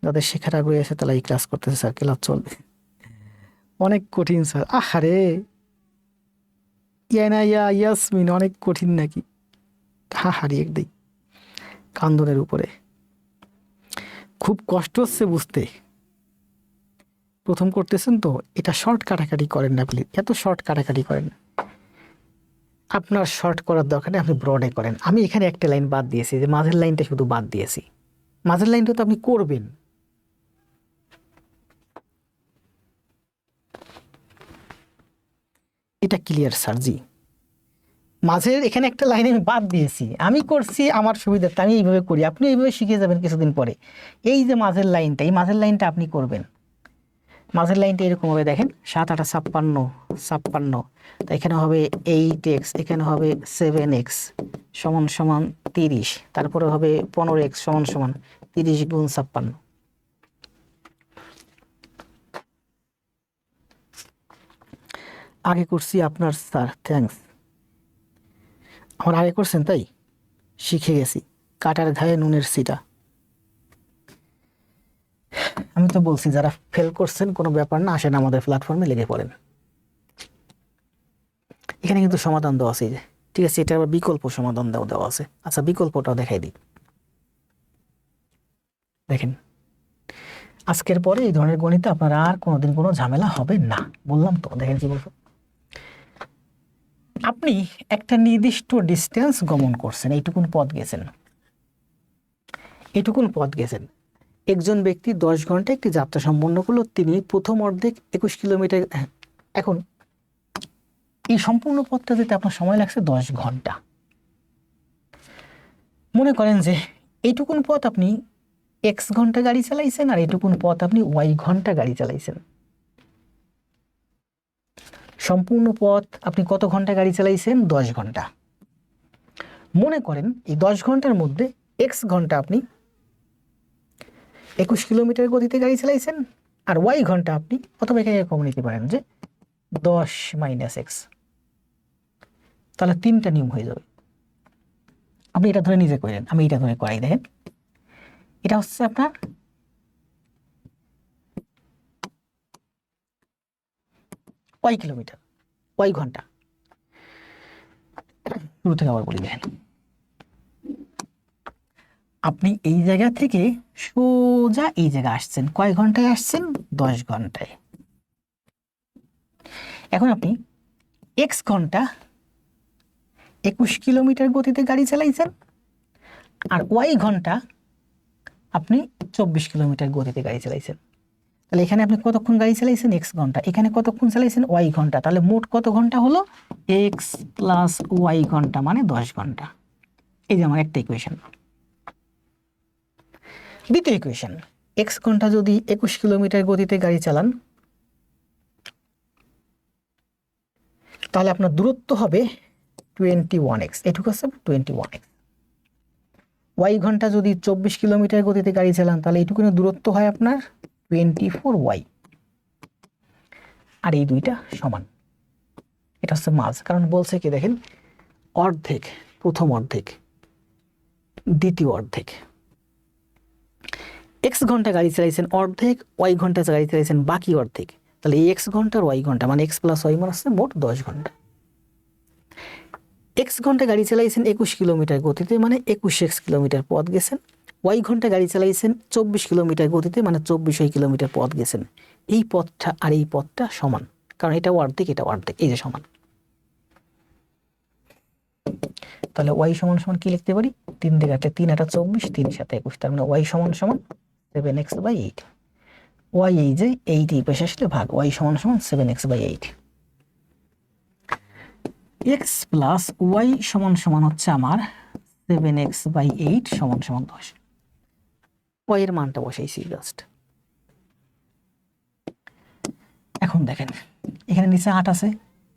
যাদের শেখার আগ্রহী আছে তারা এই ক্লাস করতেছে, স্যার ক্লাস চলবে। অনেক কঠিন স্যার, আহারে ইয়াসমিন, অনেক কঠিন নাকি? হারিয়ে দিই কান্দনের উপরে। খুব কষ্ট হচ্ছে বুঝতে, প্রথম করতেছেন তো। এটা শর্ট কাটাকাটি করেন না প্লিজ, এত শর্ট কাটাকাটি করেন না। আপনার শর্ট করার দরকার নেই, আপনি ব্রডে করেন। আমি এখানে একটা লাইন বাদ দিয়েছি, যে মাঝের লাইনটা শুধু বাদ দিয়েছি। মাঝের লাইনটা তো আপনি করবেন। এটা ক্লিয়ার স্যার? জি। মাঝের এখানে একটা লাইন আমি বাদ দিয়েছি, আমি করছি আমার সুবিধার্থে, আমি এইভাবে করি, আপনি এইভাবে শিখে যাবেন কিছুদিন পরে। এই যে মাঝের লাইনটা, এই মাঝের লাইনটা আপনি করবেন। মাঝের লাইনটা এরকম হবে, দেখেন 7 8 56, তা এখানে হবে 8x, এখানে হবে 7x সমান সমান 30, তারপরে হবে 15x সমান সমান 30 গুণ 56। আগে করছি আপনার স্যার, থ্যাঙ্কস। আমার আগে করছেন তাই শিখে গেছি, কাটার ঘায়ে নুনের সিটা। আমি তো বলছি যারা ফেল করছেন কোনো ব্যাপার না, আসেন আমাদের প্ল্যাটফর্মে লেগে পড়েন। এখানে কিন্তু সমাধান দেওয়া আছে, ঠিক আছে, এটা আবার বিকল্প সমাধান দেওয়া আছে। আচ্ছা বিকল্পটাও দেখাই দিই, দেখেন। আজকের পরে এই ধরনের গণিতে আপনার আর কোনোদিন কোনো ঝামেলা হবে না, বললাম তো। দেখেন কি বলবো, আপনি একটা নির্দিষ্ট ডিস্টেন্স গমন করছেন, এইটুকুন পথ গেছেন, একজন ব্যক্তি 10 ঘন্টা একটি যাত্রা সম্পন্ন করলো, তিনি প্রথম অর্ধেক 21 কিলোমিটার। এখন এই সম্পূর্ণ পথটা যেতে আপনার সময় লাগছে 10 ঘন্টা। মনে করেন যে এইটুকুন পথ আপনি x ঘন্টা গাড়ি চালাইছেন, আর এইটুকুন পথ আপনি y ঘন্টা গাড়ি চালাইছেন। সম্পূর্ণ পথ আপনি কত ঘন্টা গাড়ি চালাইছেন? 10 ঘন্টা। মনে করেন এই 10 ঘন্টার মধ্যে x ঘন্টা আপনি 21 কিলোমিটার গতিতে গাড়ি চালাইছেন, আর y ঘন্টা আপনি, অথবা এখানে এরকম নিতে পারেন যে 10 - x, তাহলে 3টা নিয়ম হয়ে যাবে। আপনি এটা ধরে নিজে করেন, আমি এটা ধরে করাই। দেখেন এটা হচ্ছে আপনার y কিলোমিটার, y ঘন্টা। শুরু থেকে আবার বলি, দেখেন আপনি এই জায়গা থেকে সোজা এই জায়গায় আসছেন, কয় ঘন্টায় আসছেন? 10 ঘন্টায়। এখন আপনি x ঘন্টা 21 কিলোমিটার গতিতে গাড়ি চালাইছেন, আর y ঘন্টা আপনি 24 কিলোমিটার গতিতে গাড়ি চালাইছেন। তাহলে এখানে আপনি কতক্ষণ গাড়ি চালাইছেন? x ঘন্টা। এখানে কতক্ষণ চালাইছেন? y ঘন্টা। তাহলে মোট কত ঘন্টা হলো? x প্লাস y ঘন্টা, মানে 10 ঘন্টা। এই যে আমার একটা ইকুয়েশন। দ্বিতীয় ইকুয়েশন, x ঘন্টা যদি 21 কিলোমিটার গতিতে গাড়ি চালান, তাহলে আপনার দূরত্ব হবে 21x, এটুকু আছে 21x। y ঘন্টা যদি 24 কিলোমিটার গতিতে গাড়ি চালান, তাহলে এইটুকু দূরত্ব হয় আপনার 24y। আর এই দুইটা সমান, এটা হচ্ছে মাঝ। কারণ বলছে কি, দেখেন অর্ধেক, প্রথম অর্ধেক, দ্বিতীয় অর্ধেক। x ঘন্টা গাড়ি চালাইছেন অর্ধেক, y ঘন্টা গাড়ি চালাইছেন বাকি অর্ধেক। তাহলে এই x ঘন্টা আর y ঘন্টা, মানে x প্লাস y মানে হচ্ছে মোট 10 ঘন্টা। x ঘন্টা গাড়ি চালাইছেন 21 কিলোমিটার গতিতে, মানে 21x কিলোমিটার পথ গেছেন। y ঘন্টা গাড়ি চালাইছেন 24 কিলোমিটার গতিতে, মানে 24 কিলোমিটার পথ গেছেন। এই পথটা আর এই পথটা সমান, কারণ এটা অর্ধেক, এটা অর্ধেক, এই যে সমান। তাহলে y সমান সমান কি লিখতে পারি? 3 দিয়ে কাটলে 3 8 24, 3 7 21, তার মানে y সমান সমান 7x/8। y এই যে 8 এই পাশে আসলে ভাগ, y সমান সমান 7x/8। x প্লাস y সমান সমান হচ্ছে আমার 7x/8 সমান সমান 10। y এর মানটা বসাইছি জাস্ট। এখন দেখেন এখানে নিচে 8 আছে,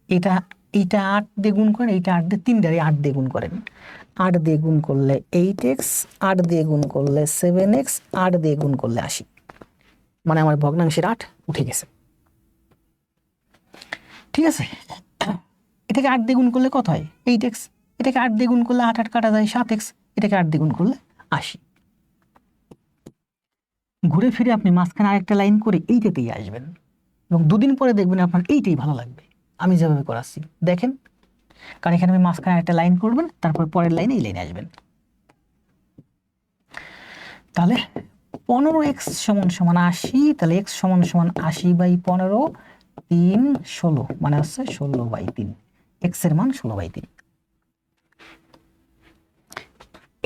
এইটা 8 দিয়ে গুণ করেন, এইটা 8 দিয়ে, 3 দিয়ে 8 দিয়ে গুণ করেন। 8 দিয়ে গুণ করলে 8x, 8 দিয়ে গুণ করলে 7x, 8 দিয়ে গুণ করলে 80, মানে আমার ভগ্নাংশের 8 উঠে গেছে। ঠিক আছে, এটাকে 8 দিয়ে গুণ করলে কত হয়? 8x। এটাকে 8 দিয়ে গুণ করলে 8 8 কাটা যায় 7x। এটাকে 8 দিয়ে গুণ করলে 80। ঘুরে ফিরে আপনি মাঝখানে আরেকটা লাইন করে এইটাতেই আসবেন, এবং দুদিন পরে দেখবেন আপনার এইটাই ভালো লাগবে। আমি যেভাবে করাচ্ছি দেখেন, কারণ এখানে আমি মাঝখানে একটা লাইন করবেন, তারপর পরের লাইনে এই লাইনে আসবেন। তাহলে 15x সমান সমান 80, তাহলে x সমান সমান 80/15, 3 16, মানে হচ্ছে 16/3। x এর মান 16/3।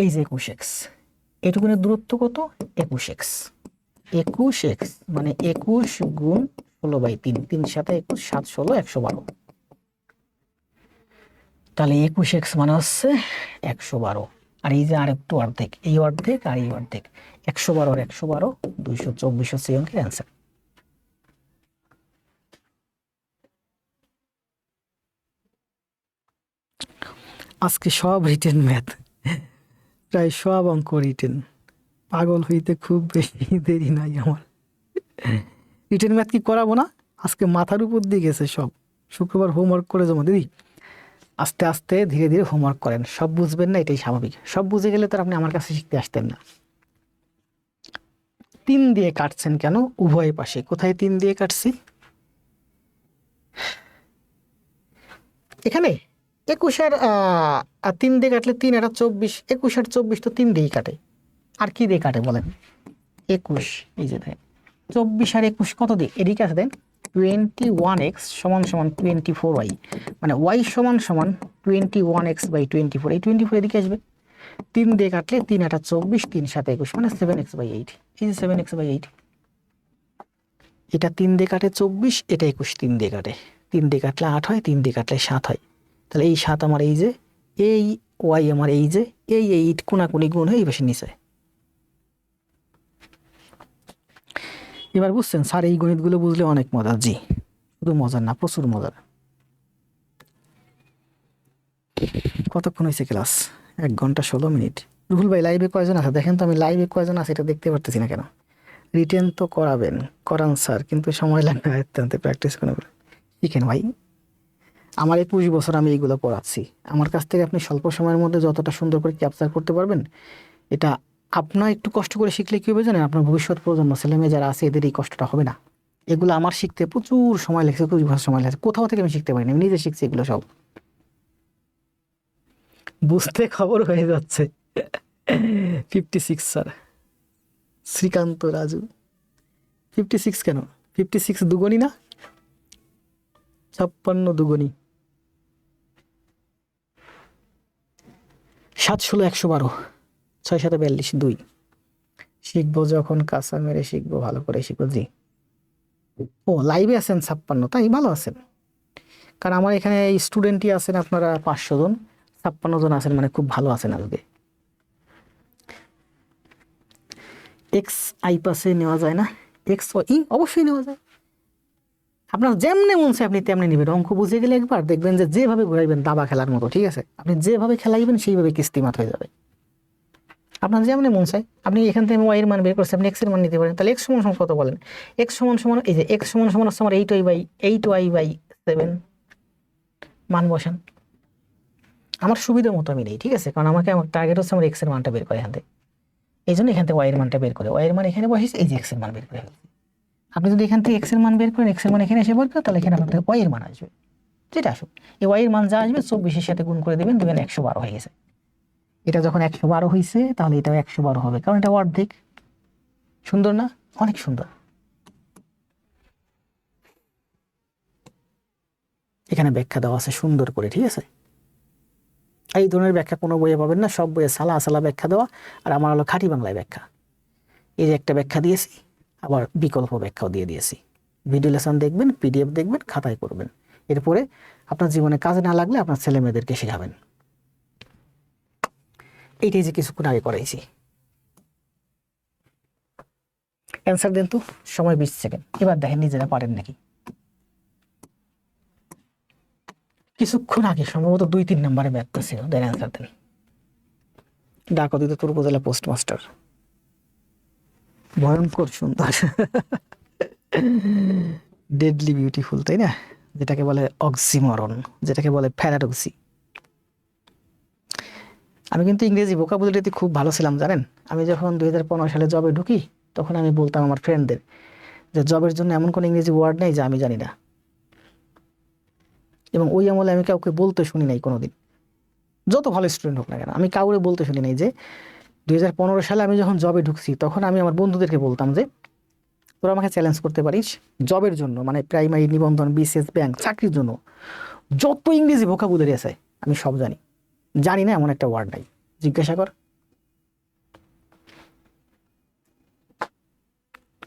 এই যে 21x, এটুকুনের দূরত্ব কত? 21x। 21x মানে 21 গুণ 16/3, 3 7 21, 7 16 112। তাহলে 21x মানে হচ্ছে 112, আর এই যে আর একটু অর্ধেক, এই অর্ধেক আর এই অর্ধেক, 112 আর 112 224 হচ্ছে এই অঙ্কের অ্যান্সার। আজকে সব রিটেন ম্যাথ, প্রায় সব অঙ্ক রিটেন। পাগল হইতে খুব বেশি দেরি নাই আমার। রিটেন ম্যাথ কি করাবো না? আজকে মাথার উপর দিয়ে গেছে সব। শুক্রবার হোমওয়ার্ক করে জমা দিদি। আস্তে আস্তে ধীরে ধীরে হোমওয়ার্ক করেন, সব বুঝবেন না, এটাই স্বাভাবিক। সব বুঝে গেলে তো আপনি আমার কাছে শিখতে আসতেন না। 3 দিয়ে কাটছেন কেন উভয় পাশে? কোথায় 3 দিয়ে কাটছি? এখানে 21 আর 3 দিয়ে কাটলে 3 আর 24, 21 আর 24 তো 3 দিয়েই কাটে। আর কি দিয়ে কাটে বলেন? 21, এই যে দেখেন 24 আর 21 কত দিয়ে? এদিকে আছে দেন 21x সমান সমান 24y, মানে y সমান সমান 21x/24, এই 24 এদিকে আসবে। 3 দিয়ে কাটলে 3 আর 24, 3 7 21, মানে 7x/8, এই যে 7x/8। এটা 3 দিয়ে কাটে 24, এটা 21 3 দিয়ে কাটে। 3 দিয়ে কাটলে 8 হয়, 3 দিয়ে কাটলে 7 হয়। তাহলে এই 7 আমার এই যে, এই y আমার এই যে, এই 8 কোনাকুনি গুণ হয়ে এই পাশে নিচে। এবার বুঝছেন স্যার, এই গণিতগুলো বুঝলে অনেক মজা। জি, শুধু মজার না, প্রচুর মজার। কতক্ষণ হয়েছে ক্লাস? 1 ঘন্টা 16 মিনিট। রুহুল ভাই লাইভে কয়জন আছে দেখেন তো, আমি লাইভে কয়জন আছে এটা দেখতে পারতেছি না কেন। রিটেন তো করাবেন, করান স্যার, কিন্তু সময় লাগবে আয়ত্তে আনতে, প্র্যাকটিস করে শিখেন ভাই। আমার 21 বছর আমি এইগুলো পড়াচ্ছি। আমার কাছ থেকে আপনি স্বল্প সময়ের মধ্যে যতটা সুন্দর করে ক্যাপচার করতে পারবেন, এটা আপনার একটু কষ্ট করে শিখলে কী হবে জানেন? আপনার ভবিষ্যৎ প্রজন্ম ছেলেমেয়ে যারা আছে এদের এই কষ্টটা হবে না। এগুলো আমার শিখতে প্রচুর সময় লেগেছে, 21 বছর সময় লেগেছে। কোথাও থেকে আমি শিখতে পারিনি, আমি নিজে শিখছি এগুলো সব। বুঝতে খবর হয়ে যাচ্ছে। 56 স্যার, শ্রীকান্ত রাজু। 56 কেন? 56 দুগুণী না? 56 দুগুণী 7 ষোলো 112, 6 7 42 2। শিখবো যখন কাঁচা মেরে শিখবো, ভালো করে শিখবো। জি, ও লাইভে আছেন 56, তাই ভালো আছেন। কারণ আমার এখানে স্টুডেন্টই আছেন আপনারা 500 জন, 56 জন আছেন, মানে খুব ভালো আছেন আজকে। এক্স আই পাশে নেওয়া যায় না? এক্স ই অবশ্যই নেওয়া যায়। আপনার যেমনি মন চায় আপনি তেমনি নেবেন। অঙ্ক বুঝে গেলে একবার দেখবেন যে যেভাবে ঘুরাইবেন দাবা খেলার মতো, ঠিক আছে? আপনি যেভাবে খেলাইবেন সেইভাবে কিস্তিমাত হয়ে যাবে। আপনার যেমনি মন চায়, আপনি এখান থেকে ওয়াই এর মান বের করছেন, আপনি এক্স এর মান নিতে পারেন। তাহলে এক্স সমান সমান কত বলেন? এক্স সমান সমান এই যে এক্স সমান সমান হচ্ছে আমার 8y/7, মান বসান। আমার সুবিধা মতো আমি নেই, ঠিক আছে? কারণ আমার টার্গেট হচ্ছে আমার এক্স এর মানটা বের করে এখান থেকে। এই জন্য এখান থেকে ওয়াই এর মানটা বের করে, ওয়াই এর মান এখানে বসেছে, এই যে এক্স এর মান বের করে ফেলছি। আপনি যদি এখান থেকে এক্স এর মান বের করেন, এক্স এর মান এখানে এসে পড়বে, তাহলে এখানে আপনার থেকে ওয়াই এর মান আসবে, যেটা আসুক। এই ওয়াই এর মান যা আসবে 24-এর সাথে গুণ করে দেবেন, 112 হয়ে গেছে। এটা যখন 112 হয়েছে, তাহলে এটাও 112 হবে, কারণ এটা অর্ধেক। সুন্দর না? অনেক সুন্দর। এখানে ব্যাখ্যা দেওয়া আছে সুন্দর করে, ঠিক আছে? এই ধরনের ব্যাখ্যা কোনো বইয়ে পাবেন না, সব বইয়ে সালা সালা ব্যাখ্যা দেওয়া, আর আমার হলো খাঁটি বাংলায় ব্যাখ্যা। এই যে একটা ব্যাখ্যা দিয়েছি, আবার বিকল্প ব্যাখ্যাও দিয়ে দিয়েছি। ভিডিও লেসন দেখবেন, পিডিএফ দেখবেন, খাতায় করবেন। এরপরে আপনার জীবনে কাজে না লাগলে আপনার ছেলে মেয়েদেরকে শেখাবেন। এইটাই যে কিছুক্ষণ আগে করাইছি। অ্যান্সার দেন তো, সময় 20 সেকেন্ড। এবার দেখেন নিজেরা পারেন নাকি। কিছুক্ষণ আগে সম্ভবত 2-3 নম্বরে ব্যাখ্যা ছিল, দেন অ্যান্সার দেন। ডাকদিত উপজেলা পোস্টমাস্টার, ভয়ঙ্কর সুন্দর, ডেডলি বিউটিফুল, তাই না? যেটাকে বলে অক্সিমরন, যেটাকে বলে প্যারাডক্সি। আমি কিন্তু ইংরেজি ভোকাবুলারিতে খুব ভালো ছিলাম জানেন। আমি যখন 2015 সালে জবে ঢুকি, তখন আমি বলতাম আমার ফ্রেন্ডদের যে জবের জন্য এমন কোনো ইংরেজি ওয়ার্ড নেই যা আমি জানি না। এবং ওই আমলে আমি কাউকে বলতে শুনি নাই কোনোদিন, যত ভালো স্টুডেন্ট হোক না কেন, আমি কাউরে বলতে শুনি নাই যে 2015 সালে আমি যখন জবে ঢুকছি, তখন আমি আমার বন্ধুদেরকে বলতাম যে তোরা আমাকে চ্যালেঞ্জ করতে পারিস জবের জন্য, মানে প্রাইমারি, নিবন্ধন, বিসিএস, ব্যাংক, চাকরির জন্য যত ইংরেজি ভোকাবুলারি আছে আমি সব জানি। জানি না এমন একটা ওয়ার্ড নাই, জিজ্ঞাসা কর।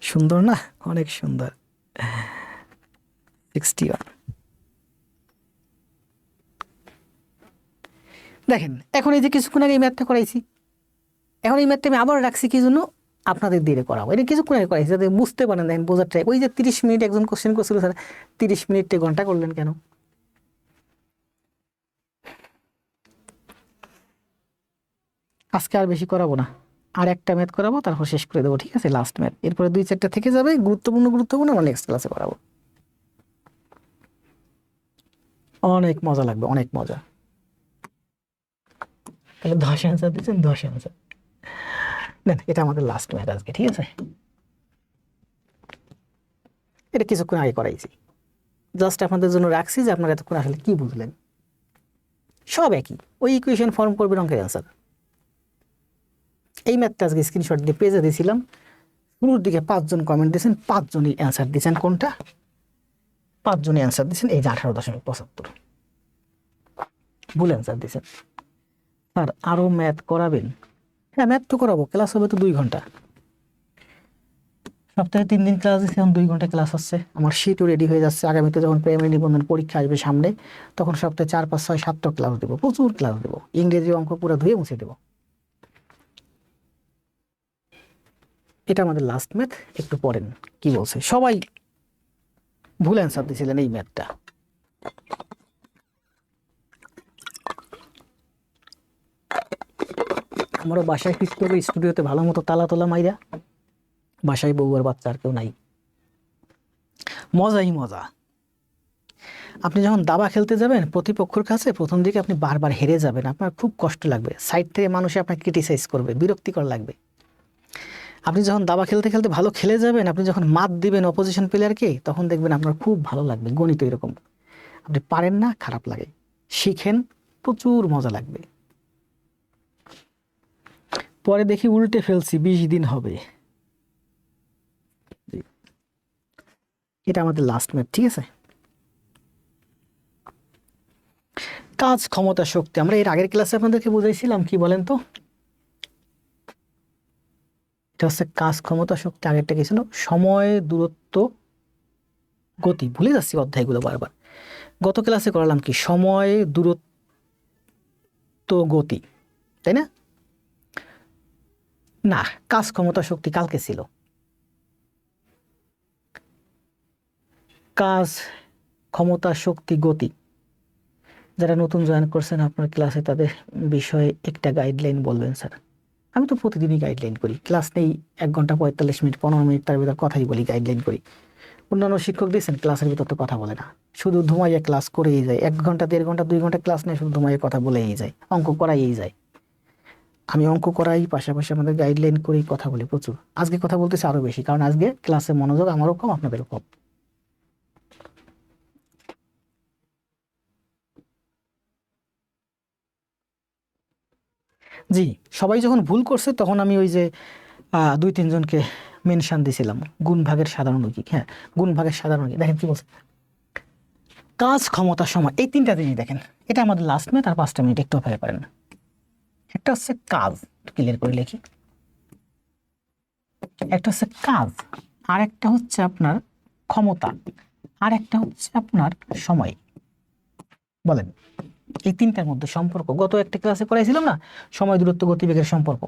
সুন্দর না? অনেক সুন্দর। 61। দেখেন এখন এই যে কিছুক্ষণ আগে এই ম্যাথটা করাইছি, এখন এই ম্যাথটা আমি আবার রাখছি কি জন্য, আপনাদের দিয়ে করাবো। এটা কিছুক্ষণ আগে করাইছি যাতে বুঝতে পারেন, দেখেন বোঝার ট্রাই। ওই যে 30 মিনিট একজন কোশ্চেন করছিল স্যার, 30 মিনিটে ঘন্টা করলেন কেন? আজকে আর বেশি করাবো না, আর একটা ম্যাথ করাবো, তারপর শেষ করে দেবো, ঠিক আছে? লাস্ট ম্যাথ, এরপরে 2-4টা থেকে যাবে গুরুত্বপূর্ণ আমরা নেক্সট ক্লাসে করাবো। অনেক মজা লাগবে, অনেক মজা। তাহলে 10 অ্যান্সার দিচ্ছেন, 10 অ্যান্সার দেন। এটা আমাদের লাস্ট ম্যাথ আজকে, ঠিক আছে? এটা কিছুক্ষণ আগে করাইছি, জাস্ট আপনাদের জন্য রাখছি যে আপনারা এতক্ষণ আসলে কি বুঝলেন। সব একই, ওই ইকুয়েশন ফর্ম করবেন, অঙ্কের অ্যান্সার। এই ম্যাথটা আজকে স্ক্রিনশট দিয়ে পেজে দিয়েছিলাম, শুরুর দিকে 5 জন কমেন্ট দিয়েছেন, 5 জনই অ্যান্সার দিয়েছেন। কোনটা? 5 জনই অ্যান্সার দিয়েছেন এই যে 18.75 ভুল অ্যান্সার দিয়েছেন। স্যার আরও ম্যাথ করাবেন? হ্যাঁ, ম্যাথ তো করাবো, ক্লাস হবে তো 2 ঘন্টা। সপ্তাহে 3 দিন ক্লাস দিচ্ছে, এখন 2 ঘন্টা ক্লাস হচ্ছে। আমার শীটও রেডি হয়ে যাচ্ছে, আগামীতে যখন প্রাইমারি নিবন্ধন পরীক্ষা আসবে সামনে, তখন সপ্তাহে 4, 5, 6, 7টা ক্লাস দেবো, প্রচুর ক্লাস দেবো। ইংরেজি অঙ্ক পুরো ধুয়ে মুছে দেবো। এটা আমাদের লাস্ট ম্যাথ, একটু পড়েন কি বলছে। সবাই ভুল অ্যান্সার দিয়েছিলেন এই ম্যাথটা। আমারও বাসায় ফিরতে হবে, স্টুডিওতে ভালো মতো তালা তোলা মাইরা, বাসায় বউ আর বাচ্চা আর কেউ নাই। মজাই মজা। আপনি যখন দাবা খেলতে যাবেন প্রতিপক্ষের কাছে, প্রথম দিকে আপনি বারবার হেরে যাবেন, আপনার খুব কষ্ট লাগবে, সাইড থেকে মানুষ আপনাকে ক্রিটিসাইজ করবে, বিরক্তিকর লাগবে। আপনি যখন দাবা খেলতে খেলতে ভালো খেলে যাবেন, আপনি যখন মাত দিবেন অপোজিশন প্লেয়ারকে, তখন দেখবেন আপনার খুব ভালো লাগবে। গণিত এরকম, আপনি পারেন না, খারাপ লাগে, শিখেন, প্রচুর মজা লাগবে। পরে দেখি উল্টে ফেলছি, 20 দিন হবে। এটা আমাদের লাস্ট ম্যাথ, ঠিক আছে? কাজ, ক্ষমতা, শক্তি। আমরা এর আগের ক্লাসে আপনাদেরকে বুঝাইছিলাম, কি বলেন তো? এটা হচ্ছে কাজ, ক্ষমতা, শক্তি। আগেরটা কি ছিল? সময়, দূরত্ব, গতি। ভুলে যাচ্ছি অধ্যায়গুলো বারবার। গত ক্লাসে করালাম কি? সময়, দূরত্ব, গতি, তাই না? না, কাজ, ক্ষমতা, শক্তি কালকে ছিল। কাজ, ক্ষমতা, শক্তি, গতি। যারা নতুন জয়েন করছেন আপনার ক্লাসে, তাদের বিষয়ে একটা গাইডলাইন বলবেন। স্যার আমি তো প্রতিদিনই গাইডলাইন করি, ক্লাস নেই 1 ঘন্টা 45 মিনিট 15 মিনিট, তার ভিতর কথাই বলি, গাইডলাইন করি। অন্যান্য শিক্ষক দিয়েছেন ক্লাসের ভিতর তো কথা বলে না, শুধু ধুমাইয়ে ক্লাস করেই যায়। 1 ঘন্টা 1.5 ঘন্টা 2 ঘন্টা ক্লাস নেই, শুধু ধুমাইয়ে কথা বলেই যায়, অঙ্ক করাইই যায়। আমি অঙ্ক করাই, পাশাপাশি আমাদের গাইডলাইন করেই কথা বলি প্রচুর। আজকে কথা বলতেছি আরো বেশি, কারণ আজকে ক্লাসে মনোযোগ আমারও কম, আপনাদেরও কম। জি, সবাই যখন ভুল করছে তখন আমি ওই যে 2-3 জনকে মেনশন দিছিলাম, গুণ ভাগের সাধারণ ঐকিক। হ্যাঁ, গুণ ভাগের সাধারণ ঐকিক। দেখেন কি বলছে, কাজ, ক্ষমতা, সময়, এই 3টা জিনিস দেখেন। এটা আমাদের লাস্ট ম্যাথ, আর 5টা মিনিট একটু অপেক্ষা করেন। একটা হচ্ছে কাজ, ক্লিয়ার করে লিখি। একটা হচ্ছে কাজ, আর একটা হচ্ছে আপনার ক্ষমতা, আর একটা হচ্ছে আপনার সময়। বলেন এই 3টার মধ্যে সম্পর্ক, গত একটা ক্লাসে করাইছিলাম না, সময়, দূরত্ব, গতিবেগের সম্পর্ক।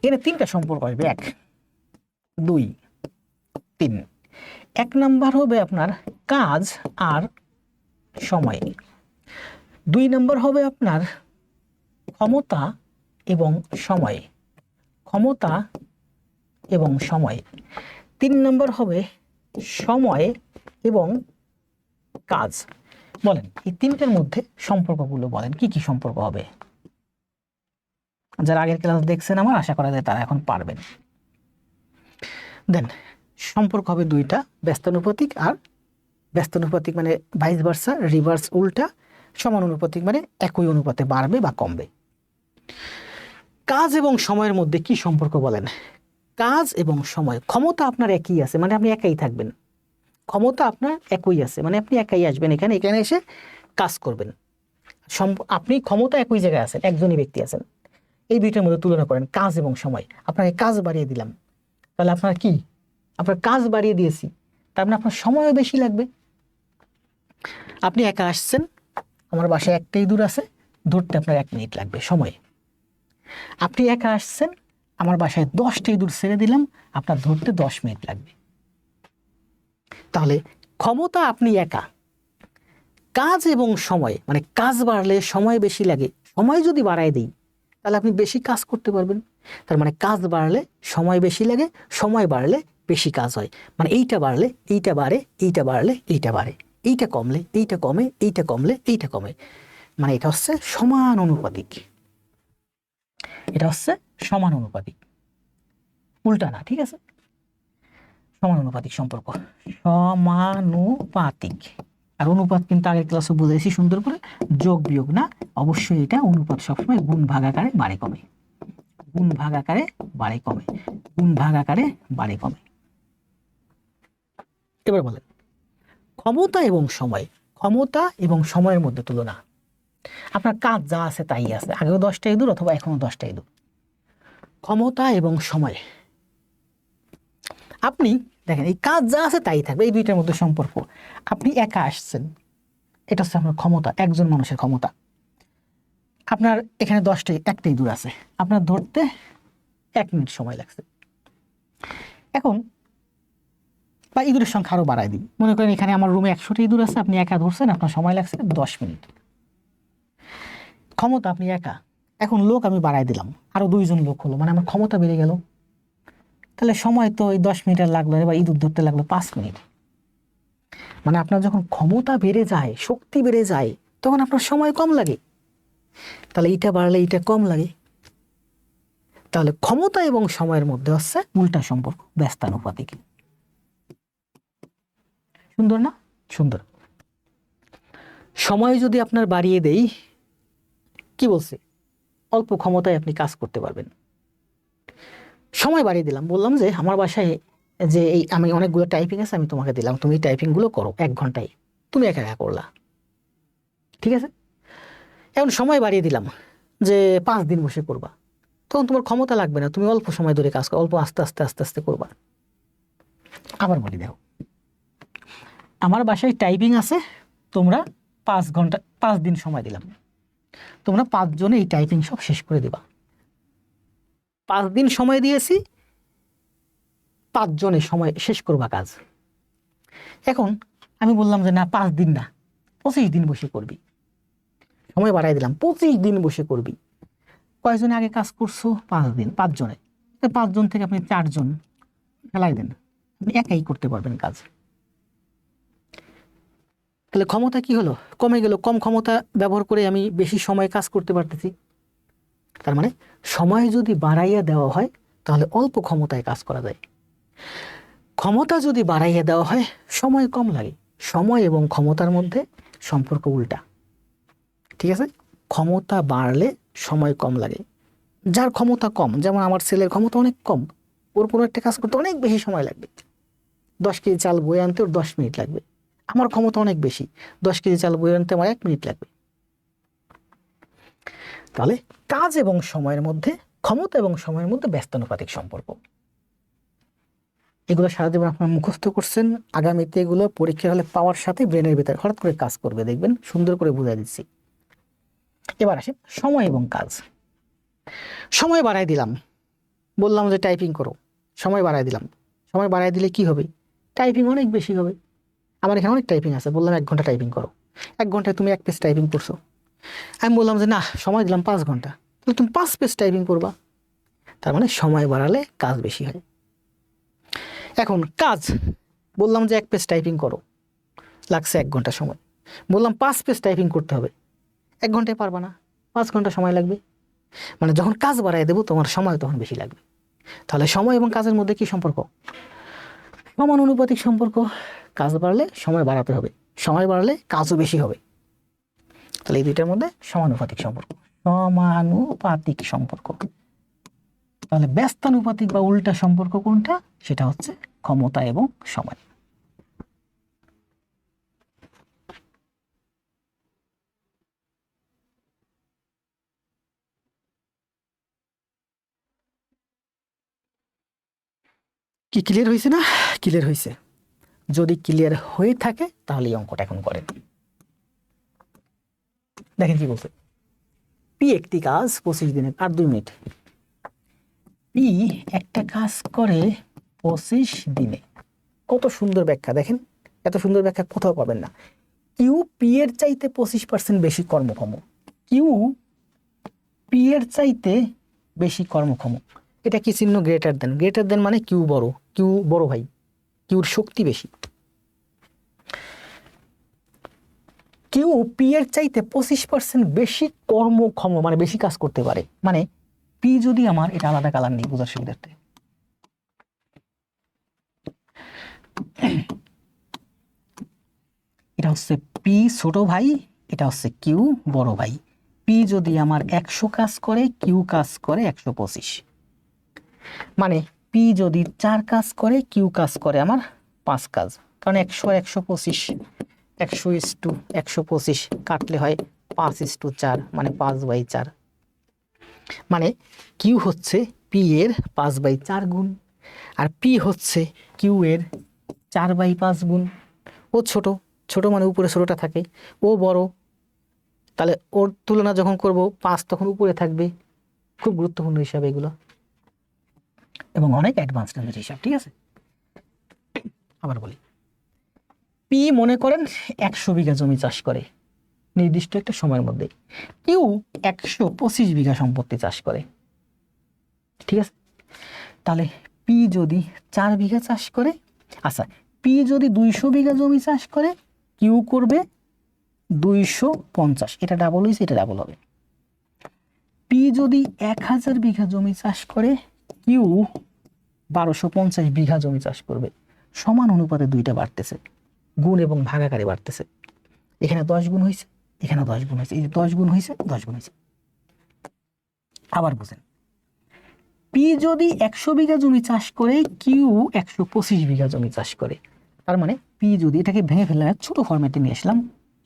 এখানে 3টা সম্পর্ক আসবে, 1, 2, 3। 1 নাম্বার হবে আপনার কাজ আর সময়, 2 নাম্বার হবে আপনার ক্ষমতা এবং সময়, ক্ষমতা এবং সময়, 3 নাম্বার হবে সময় এবং কাজ। বলেন এই 3টার মধ্যে সম্পর্কগুলো বলেন, কি কি সম্পর্ক হবে? যারা আগের ক্লাস দেখছেন আমার, আশা করা যায় তারা এখন পারবেন। দেন সম্পর্ক হবে 2টা, ব্যস্তানুপাতিক আর ব্যস্তানুপাতিক মানে ভাইস ভার্সা, রিভার্স উল্টা। সমানুপাতিক মানে একই অনুপাতে বাড়বে বা কমবে। কাজ এবং সময়ের মধ্যে কি সম্পর্ক বলেন? কাজ এবং সময়, ক্ষমতা আপনার একই আছে মানে আপনি একাই থাকবেন, ক্ষমতা আপনার একই আছে মানে আপনি একাই আসবেন এখানে, এখানে এসে কাজ করবেন। আপনি ক্ষমতা একই জায়গায় আছেন, একজনই ব্যক্তি আছেন। এই 2টার মধ্যে তুলনা করেন কাজ এবং সময়। আপনাকে কাজ বাড়িয়ে দিলাম, তাহলে আপনার কি, আপনার কাজ বাড়িয়ে দিয়েছি, তার মানে আপনার সময়ও বেশি লাগবে। আপনি একা আসছেন, আমার বাসায় একটাই দূর আছে, ধরতে আপনার 1 মিনিট লাগবে সময়। আপনি একা আসছেন, আমার বাসায় 10টাই দূর ছেড়ে দিলাম, আপনার ধরতে 10 মিনিট লাগবে। তাহলে ক্ষমতা আপনি একা, কাজ এবং সময়, মানে কাজ বাড়লে সময় বেশি লাগে, সময় যদি বাড়ায় দিই তাহলে আপনি বেশি কাজ করতে পারবেন। তার মানে কাজ বাড়লে সময় বেশি লাগে, সময় বাড়লে বেশি কাজ হয়। মানে এইটা বাড়লে এইটা বাড়ে, এইটা বাড়লে এইটা বাড়ে, এইটা কমলে এইটা কমে, এইটা কমলে এইটা কমে। মানে এটা হচ্ছে সমানুপাতিক, এটা হচ্ছে সমানুপাতিক, উল্টা না, ঠিক আছে? সমানুপাতিক সম্পর্ক, সমানুপাতিক। আর অনুপাত কিন্তু আগের ক্লাসে বুঝাইছি সুন্দর করে, যোগ বিয়োগ না, অবশ্যই এটা অনুপাত সবসময় গুণ ভাগ আকারে বাড়ে কমে, গুণ ভাগ আকারে বাড়ে কমে, গুণ ভাগ আকারে বাড়ে কমে। এবার বলেন ক্ষমতা এবং সময়, ক্ষমতা এবং সময়ের মধ্যে তুলনা। আপনার কাজ যা আছে তাই আছে, আগেও 10টাই দূর অথবা এখনো 10টাই দূর। ক্ষমতা এবং সময়, আপনি দেখেন এই কাজ যা আছে তাই থাকবে, এই দুইটার মধ্যে সম্পর্ক। আপনি একা আসছেন, এটা হচ্ছে আপনার ক্ষমতা, একজন মানুষের ক্ষমতা। আপনার এখানে একটাই দূর আছে, আপনার ধরতে 1 মিনিট সময় লাগছে। এখন বা ইঁদুরের সংখ্যা আরো বাড়ায় দিই, মনে করেন এখানে আমার রুমে 100টা ইঁদুর আছে, আপনি একা ধরছেন, আপনার সময় লাগছে 10 মিনিট। ক্ষমতা আপনি একা, এখন লোক আমি বাড়ায় দিলাম, আরো 2জন লোক হলো, মানে আমার ক্ষমতা বেড়ে গেল। তাহলে সময় তো ওই 10 মিনিট আর লাগলো, এবার ইঁদুর ধরতে লাগলো 5 মিনিট। মানে আপনার যখন ক্ষমতা বেড়ে যায়, শক্তি বেড়ে যায়, তখন আপনার সময় কম লাগে। তাহলে এইটা বাড়লে এইটা কম লাগে। তাহলে ক্ষমতা এবং সময়ের মধ্যে হচ্ছে উল্টা সম্পর্ক, ব্যস্তানুপাতিক। সুন্দর না? সুন্দর। সময় যদি আপনার বাড়িয়ে দেই, কি বলছে, অল্প ক্ষমতায় আপনি কাজ করতে পারবেন। সময় বাড়িয়ে দিলাম, বললাম যে আমার বাসায় যে এই আমি অনেকগুলো টাইপিং আছে, আমি তোমাকে দিলাম, তুমি এই টাইপিংগুলো করো 1 ঘন্টায়, তুমি একা একা করলা, ঠিক আছে? এখন সময় বাড়িয়ে দিলাম যে 5 দিন বসে করবা, তখন তোমার ক্ষমতা লাগবে না, তুমি অল্প সময় ধরে কাজ করো, অল্প আস্তে আস্তে আস্তে আস্তে করবা। আবার বলি দেখো, আমার বাসায় টাইপিং আছে, তোমরা 5 দিন সময় দিলাম, তোমরা 5 জনে এই টাইপিং সব শেষ করে দিবা। 5 দিন সময় দিয়েছি, 5 জনে সময় শেষ করবা কাজ। এখন আমি বললাম যে না 5 দিন না, 25 দিন বসে করবি, সময় বাড়াই দিলাম, 25 দিন বসে করবি। কয়জনে আগে কাজ করছো? 5 দিন, 5 জনে। 5 জন থেকে আপনি 4 জন ফেলাই দেন, আপনি একাই করতে পারবেন কাজ। তাহলে ক্ষমতা কি হলো? কমে গেল। কম ক্ষমতা ব্যবহার করে আমি বেশি সময় কাজ করতে পারতেছি। তার মানে সময় যদি বাড়াইয়া দেওয়া হয় তাহলে অল্প ক্ষমতায় কাজ করা যায়। ক্ষমতা যদি বাড়াইয়া দেওয়া হয় সময় কম লাগে। সময় এবং ক্ষমতার মধ্যে সম্পর্ক উল্টা, ঠিক আছে? ক্ষমতা বাড়লে সময় কম লাগে। যার ক্ষমতা কম, যেমন আমার ছেলের ক্ষমতা অনেক কম, ওর কোনো একটা কাজ করতে অনেক বেশি সময় লাগবে। 10 কেজি চাল বয়ে আনতে ওর 10 মিনিট লাগবে। আমার ক্ষমতা অনেক বেশি, 10 কেজি চাল বয়ে আনতে আমার 1 মিনিট লাগবে। তাহলে কাজ এবং সময়ের মধ্যে, ক্ষমতা এবং সময়ের মধ্যে ব্যস্তানুপাতিক সম্পর্ক। এগুলো সারা জীবন আপনার মুখস্থ করছেন, আগামীতে এগুলো পরীক্ষার হলে পাওয়ার সাথে ব্রেনের ভিতরে হঠাৎ করে কাজ করবে, দেখবেন সুন্দর করে বুঝাই দিচ্ছি। এবার আসেন সময় এবং কাজ। সময় বাড়াই দিলাম, বললাম যে টাইপিং করো, সময় বাড়াই দিলাম। সময় বাড়াই দিলে কি হবে? টাইপিং অনেক বেশি হবে। আমার এখানে অনেক টাইপিং আছে, বললাম 1 ঘন্টা টাইপিং করো, 1 ঘন্টায় তুমি 1 পেজ টাইপিং করছো। আমি বললাম যে না, সময় দিলাম 5 ঘন্টা, তাহলে তুমি 5 পেজ টাইপিং করবা। তার মানে সময় বাড়ালে কাজ বেশি হয়। এখন কাজ, বললাম যে 1 পেজ টাইপিং করো, লাগছে 1 ঘন্টা সময়। বললাম 5 পেজ টাইপিং করতে হবে, 1 ঘন্টায় পারবা না, 5 ঘন্টা সময় লাগবে। মানে যখন কাজ বাড়াই দেবো তোমার সময় তখন বেশি লাগবে। তাহলে সময় এবং কাজের মধ্যে কি সম্পর্ক? সমানুপাতিক সম্পর্ক। কাজ বাড়লে সময় বাড়াতে হবে, সময় বাড়লে কাজও বেশি হবে। তাহলে এই দুইটার মধ্যে সমানুপাতিক সম্পর্ক, সমানুপাতিক সম্পর্ক। তাহলে ব্যস্তানুপাতিক বা উল্টা সম্পর্ক কোনটা? সেটা হচ্ছে ক্ষমতা এবং সময়। কি ক্লিয়ার হয়েছে না? ক্লিয়ার হয়েছে? যদি ক্লিয়ার হয়ে থাকে তাহলে এই অঙ্কটা এখন করেন। দেখেন কি বলছে, পি একটি কাজ 25 দিনে, আর 2 মিনিট। পি একটা কাজ করে 25 দিনে। কত সুন্দর ব্যাখ্যা দেখেন, এত সুন্দর ব্যাখ্যা কোথাও পাবেন না। কিউ পি এর চাইতে 25% বেশি কর্মক্ষম। কিউ পি এর চাইতে বেশি কর্মক্ষম। এটা কি চিহ্ন? Greater than. গ্রেটার দেন মানে কিউ বড়, কিউ বড় ভাই, কিউর শক্তি বেশি। কিউ পি এর চাইতে 25% বেশি কর্মক্ষম, মানে বেশি কাজ করতে পারে। মানে পি যদি আমার, এটা আলাদা কালার নেই বোঝার সুবিধার্থে, এটা হচ্ছে পি ছোট ভাই, এটা হচ্ছে কিউ বড় ভাই। পি যদি আমার 100 কাজ করে, কিউ কাজ করে 125। মানে পি যদি 4 কাজ করে, কিউ কাজ করে আমার 5 কাজ। কারণ 100 আর 125, 100:125 কাটলে হয় 5:4, মানে 5/4। মানে কিউ হচ্ছে পি এর 5/4 গুণ, আর পি হচ্ছে কিউ এর 4/5 গুণ। ও ছোট, ছোট মানে উপরে ছোটটা থাকে, ও বড়, তাহলে ওর তুলনা যখন করব 5 তখন উপরে থাকবে। খুব গুরুত্বপূর্ণ হিসাব এগুলো, এবং অনেক অ্যাডভান্স লেভেলের হিসাব। ঠিক আছে, আবার বলি, পি মনে করেন 100 বিঘা জমি চাষ করে নির্দিষ্ট একটা সময়ের মধ্যে, কিউ 125 বিঘা সম্পত্তি চাষ করে। ঠিক আছে, তাহলে পি যদি 4 বিঘা চাষ করে, আচ্ছা পি যদি 200 বিঘা জমি চাষ করে, কিউ করবে 250। এটা ডাবল হয়েছে, এটা ডাবল হবে। পি যদি 1000 বিঘা জমি চাষ করে, কিউ 1250 বিঘা জমি চাষ করবে। সমান অনুপাতে দুইটা বাড়তেছে, গুণ এবং ভাগাকারে বাড়তেছে। এখানে 10 গুণ হয়েছে, এখানে 10 গুণ হয়েছে, এই যে 10 গুণ হয়েছে, 10 গুণ হয়েছে। আবার বুঝেন, পি যদি 100 বিঘা জমি চাষ করে, কিউ 125 বিঘা জমি চাষ করে। তার মানে পি যদি, এটাকে ভেঙে ফেললাম, ছোট ফরম্যাটে নিয়ে আসলাম,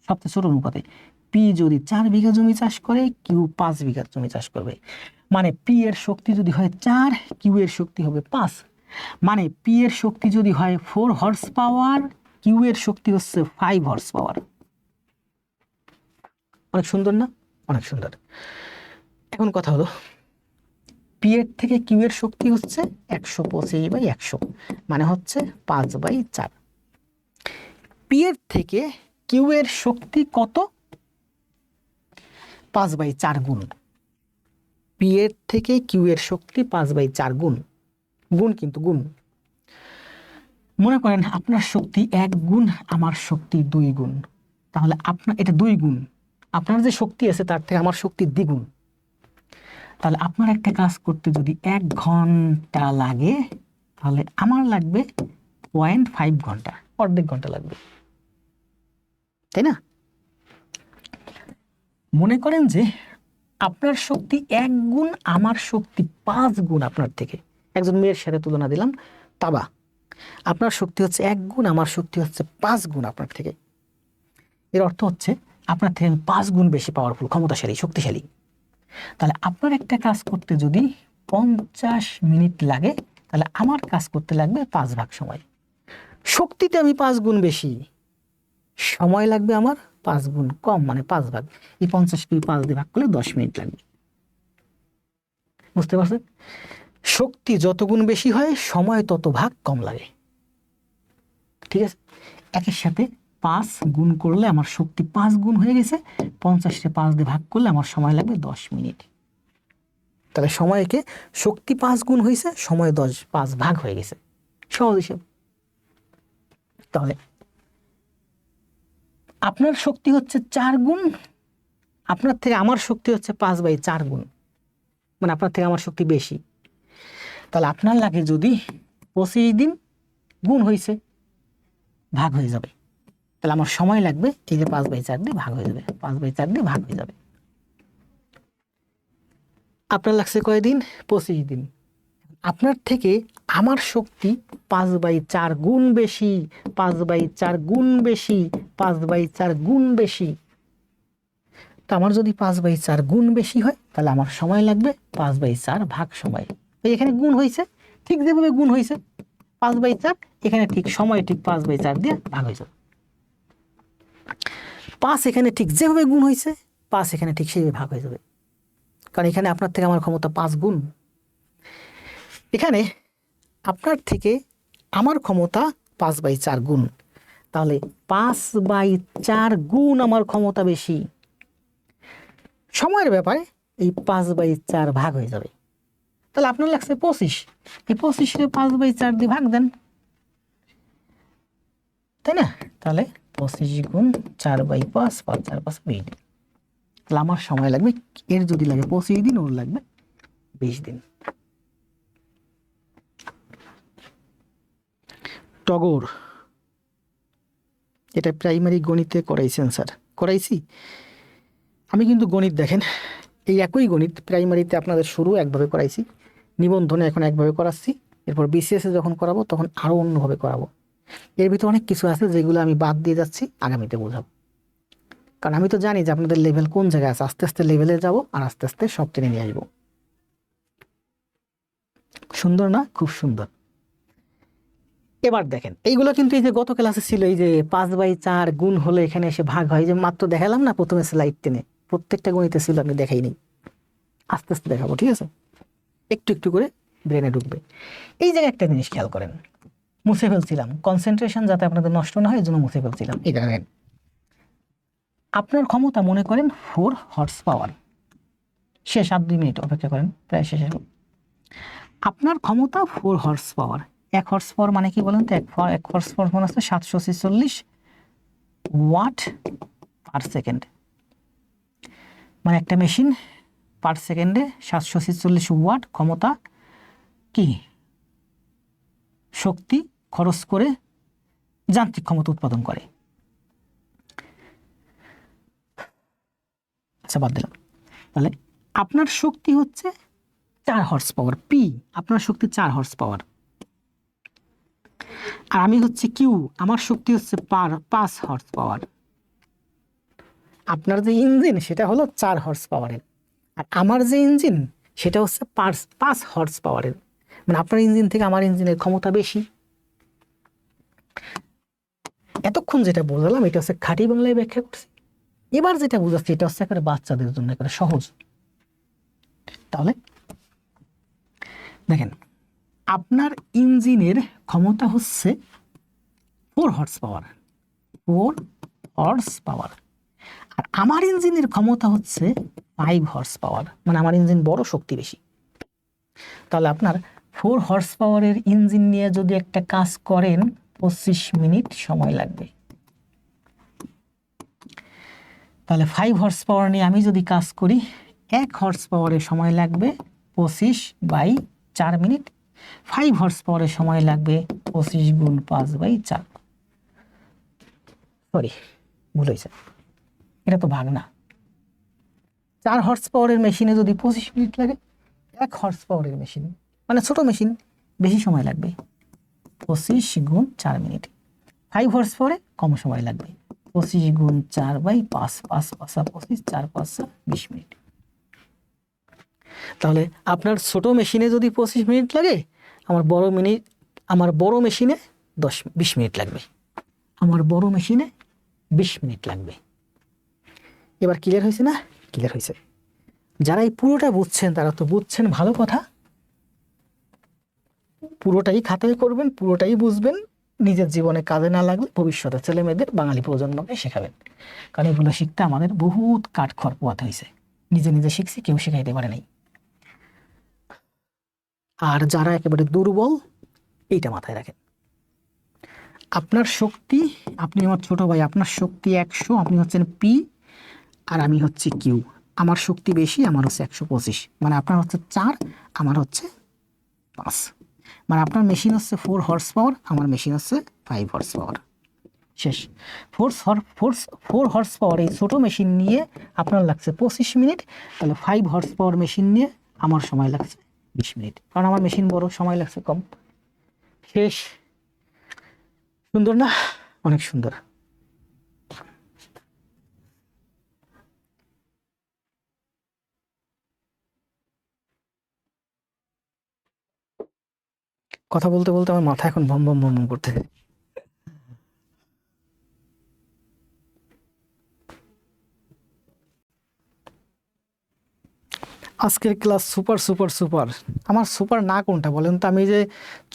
সবচেয়ে ছোট অনুপাতে। পি যদি 4 বিঘা জমি চাষ করে, কিউ 5 বিঘা জমি চাষ করবে। মানে পি এর শক্তি যদি হয় 4, কিউ এর শক্তি হবে 5। মানে পি এর শক্তি যদি হয় 4 হর্স পাওয়ার, কিউ এর শক্তি হচ্ছে 5 হর্স পাওয়ার। অনেক সুন্দর না? অনেক সুন্দর। এখন কথা হলো, পি এর থেকে কিউ এর শক্তি হচ্ছে 125/100, মানে হচ্ছে 5/4। পি এর থেকে কিউ এর শক্তি কত? 5/4 গুণ। পি এর থেকে কিউ এর শক্তি 5/4 গুণ। গুণ কিন্তু গুণ। মনে করেন আপনার শক্তি 1 গুণ, আমার শক্তি 2 গুণ। তাহলে আপনার এটা 2 গুণ, আপনার যে শক্তি আছে তার থেকে আমার শক্তি দ্বিগুণ। তাহলে আপনার একটা কাজ করতে যদি 1 ঘন্টা লাগে, তাহলে আমার লাগবে 0.5 ঘন্টা, অর্ধেক ঘন্টা লাগবে, তাই না? মনে করেন যে আপনার শক্তি 1 গুণ, আমার শক্তি 5 গুণ আপনার থেকে। একজন মেয়ের সাথে তুলনা দিলাম, তাবা আপনার শক্তি হচ্ছে 1 গুণ, আমার শক্তি হচ্ছে 5 গুণ আপনার থেকে। এর অর্থ হচ্ছে আপনার থেকে আমি 5 গুণ বেশি পাওয়ারফুল, ক্ষমতাশালী, শক্তিশালী। তাহলে আপনার একটা কাজ করতে যদি 50 মিনিট লাগে, তাহলে আমার কাজ করতে লাগবে 5 ভাগ সময়। শক্তিতে আমি 5 গুণ বেশি, সময় লাগবে আমার 5 গুণ কম, মানে 5 ভাগ। এই 50কে 5 দিয়ে ভাগ করলে 10 মিনিট লাগবে। বুঝতে পারছেন? শক্তি যত গুণ বেশি হয়, সময় তত ভাগ কম লাগে। ঠিক আছে, একের সাথে 5 গুণ করলে আমার শক্তি 5 গুণ হয়ে গেছে, 50কে 5 দিয়ে ভাগ করলে আমার সময় লাগবে 10 মিনিট। তাহলে সময়কে শক্তি 5 গুণ হয়েছে, সময় 5 ভাগ হয়ে গেছে, সহজ হিসাব। তাহলে আপনার শক্তি হচ্ছে 4 গুণ, আপনার থেকে আমার শক্তি হচ্ছে 5/4 গুণ, মানে আপনার থেকে আমার শক্তি বেশি। তাহলে আপনার লাগে যদি 25 দিন, গুণ হয়েছে, ভাগ হয়ে যাবে। তাহলে আমার সময় লাগবে, এই যে 5/4 দিয়ে ভাগ হয়ে যাবে, 5/4 দিয়ে ভাগ হয়ে যাবে। আপনার লাগছে কয়দিন? 25 দিন। আপনার থেকে আমার শক্তি 5/4 গুণ বেশি, 5/4 গুণ বেশি, 5/4 গুণ বেশি। তো আমার যদি 5/4 গুণ বেশি হয়, তাহলে আমার সময় লাগবে 5/4 ভাগ সময়। এখানে গুণ হয়েছে, ঠিক যেভাবে গুণ হয়েছে 5/4, এখানে ঠিক সময় ঠিক 5/4 দিয়ে ভাগ হয়ে যাবে। 5 এখানে ঠিক যেভাবে গুণ হয়েছে 5 এখানে ঠিক সেইভাবে ভাগ হয়ে যাবে, কারণ এখানে আপনার থেকে আমার ক্ষমতা 5 গুণ, এখানে আপনার থেকে আমার ক্ষমতা 5/4 গুণ, তাহলে 5/4 গুণ আমার ক্ষমতা বেশি। সময়ের ব্যাপারে এই 5/4 ভাগ হয়ে যাবে, তাহলে আপনার লাগছে 25, এই 25-কে 5/4 দিয়ে ভাগ দেন, তাই না? তাহলে 25 গুণ 4/5, 5×4 = 20 দিন। তাহলে আমার সময় লাগবে, এর যদি লাগে 25 দিন, ওর লাগবে 20 দিন। টগর, এটা প্রাইমারি গণিতে করাইছেন স্যার? করাইছি আমি, কিন্তু গণিত দেখেন এই একই গণিত প্রাইমারিতে আপনাদের শুরু একভাবে করাইছি, নিবন্ধনে এখন একভাবে করাচ্ছি, এরপর বিসিএসে যখন করাবো তখন আরও অন্যভাবে করাবো। এর ভিতরে অনেক কিছু আছে যেগুলো আমি বাদ দিয়ে যাচ্ছি, আগামীতে বোঝাবো, কারণ আমি তো জানি যে আপনাদের লেভেল কোন জায়গায় আছে। আস্তে আস্তে লেভেলে যাব আর আস্তে আস্তে সব টেনে নিয়ে আসবো। সুন্দর না? খুব সুন্দর। এবার দেখেন এইগুলো কিন্তু এই যে গত ক্লাসে ছিল, এই যে 5/4 গুণ হলে এখানে এসে ভাগ হয়, যে মাত্র দেখালাম না প্রথমে স্লাইড টেনে, প্রত্যেকটা গণিতে ছিল, আমি দেখাইনি, আস্তে আস্তে দেখাবো, ঠিক আছে? একটু একটু করে ব্রেনে ঢুকবে। এই জায়গায় একটা জিনিস খেয়াল করেন, মুছে ফেলছিলাম কনসেন্ট্রেশন যাতে আপনাদের নষ্ট না হয়, এই জন্য মুছে ফেলছিলাম। এই দেখেন আপনার ক্ষমতা মনে করেন 4 হর্স পাওয়ার, শেষ 2 মিনিট অপেক্ষা করেন, প্রায় শেষ হবে। আপনার ক্ষমতা 4 হর্স পাওয়ার, 1 হর্স পাওয়ার মানে কি বলেন তো? 1 হর্স পাওয়ার মানে হচ্ছে 746 ওয়াট পার সেকেন্ড, মানে একটা মেশিন পার সেকেন্ডে 746 ওয়াট ক্ষমতা কি শক্তি খরচ করে যান্ত্রিক ক্ষমতা উৎপাদন করে। আচ্ছা বাদ দিলাম, তাহলে আপনার শক্তি হচ্ছে 4 হর্স পাওয়ার, পি আপনার শক্তি 4 হর্স পাওয়ার, আর আমি হচ্ছে কিউ, আমার শক্তি হচ্ছে 5 হর্স পাওয়ার। আপনার যে ইঞ্জিন সেটা হলো 4 হর্স পাওয়ারের, আর আমার যে ইঞ্জিন সেটা হচ্ছে 5 হর্স পাওয়ারের, মানে আপনার ইঞ্জিন থেকে আমার ইঞ্জিনের ক্ষমতা বেশি। এতক্ষণ যেটা বোঝালাম এটা হচ্ছে খাঁটি বাংলায় ব্যাখ্যা করছি, এবার যেটা বোঝাচ্ছি এটা হচ্ছে একেবারে বাচ্চাদের জন্য একেবারে সহজ। তাহলে দেখেন আপনার ইঞ্জিনের ক্ষমতা হচ্ছে 4 হর্স পাওয়ার, 4 হর্স পাওয়ার, আর আমার ইঞ্জিনের ক্ষমতা হচ্ছে 5 হর্স পাওয়ার, মানে আমার ইঞ্জিন বড়, শক্তি বেশি। তাহলে আপনার 4 হর্স পাওয়ারের ইঞ্জিন নিয়ে যদি একটা কাজ করেন 25 মিনিট সময় লাগবে, তাহলে 5 হর্স পাওয়ার নিয়ে আমি যদি কাজ করি 1 হর্স পাওয়ারের সময় লাগবে 25/4 মিনিট, 5 হর্স পাওয়ারের সময় লাগবে 25 গুণ 5/4, সরি ভুল হয়েছে, এটা তো ভাগ না। 4 হর্স পাওয়ারের মেশিনে যদি 25 মিনিট লাগে, 1 হর্স পাওয়ারের মেশিন মানে ছোট মেশিন বেশি সময় লাগবে, 25 গুণ 4 মিনিট। 5 হর্স পাওয়ারে কম সময় লাগবে, 25 গুণ 4/5, 5×5 = 25, 4×5 = 20 মিনিট। তাহলে আপনার ছোট মেশিনে যদি 25 মিনিট লাগে, আমার বড় মেশিনে 20 মিনিট লাগবে, আমার বড় মেশিনে 20 মিনিট লাগবে। এবার ক্লিয়ার হয়েছে না? ক্লিয়ার হয়েছে। যারা এই পুরোটা বুঝছেন তারা তো বুঝছেন, ভালো কথা, পুরোটাই খাতায় করবেন, পুরোটাই বুঝবেন, নিজের জীবনে কাজে না লাগলে ভবিষ্যতে ছেলে মেয়েদের বাঙালি প্রজন্মকে শেখাবেন, কারণ এগুলো শিখতে আমাদের বহুত কাঠখড় পোয়াতে হয়েছে, নিজে নিজে শিখছি, কেউ শেখাইতে পারে নাই। আর যারা একেবারে দুর্বল, এইটা মাথায় রাখেন, আপনার শক্তি, আপনি আমার ছোট ভাই, আপনার শক্তি 100, আপনি হচ্ছেন পি আর আমি হচ্ছে কিউ, আমার শক্তি বেশি, আমার হচ্ছে 125, মানে আপনার হচ্ছে 4, আমার হচ্ছে 5, মানে আপনার মেশিন হচ্ছে 4 হর্স পাওয়ার, আমার মেশিন হচ্ছে 5 হর্স পাওয়ার। শেষ। 4 হর্স পাওয়ার এই ছোটো মেশিন নিয়ে আপনার লাগছে 25 মিনিট, তাহলে 5 হর্স পাওয়ার মেশিন নিয়ে আমার সময় লাগছে 20 মিনিট, কারণ আমার মেশিন বড়, সময় লাগছে কম। শেষ। সুন্দর না? অনেক সুন্দর। কথা বলতে বলতে আমার মাথা এখন ভম ভম ভম করতে। আজকের ক্লাস সুপার সুপার সুপার। আমার সুপার না কোনটা বলেন তো? আমি যে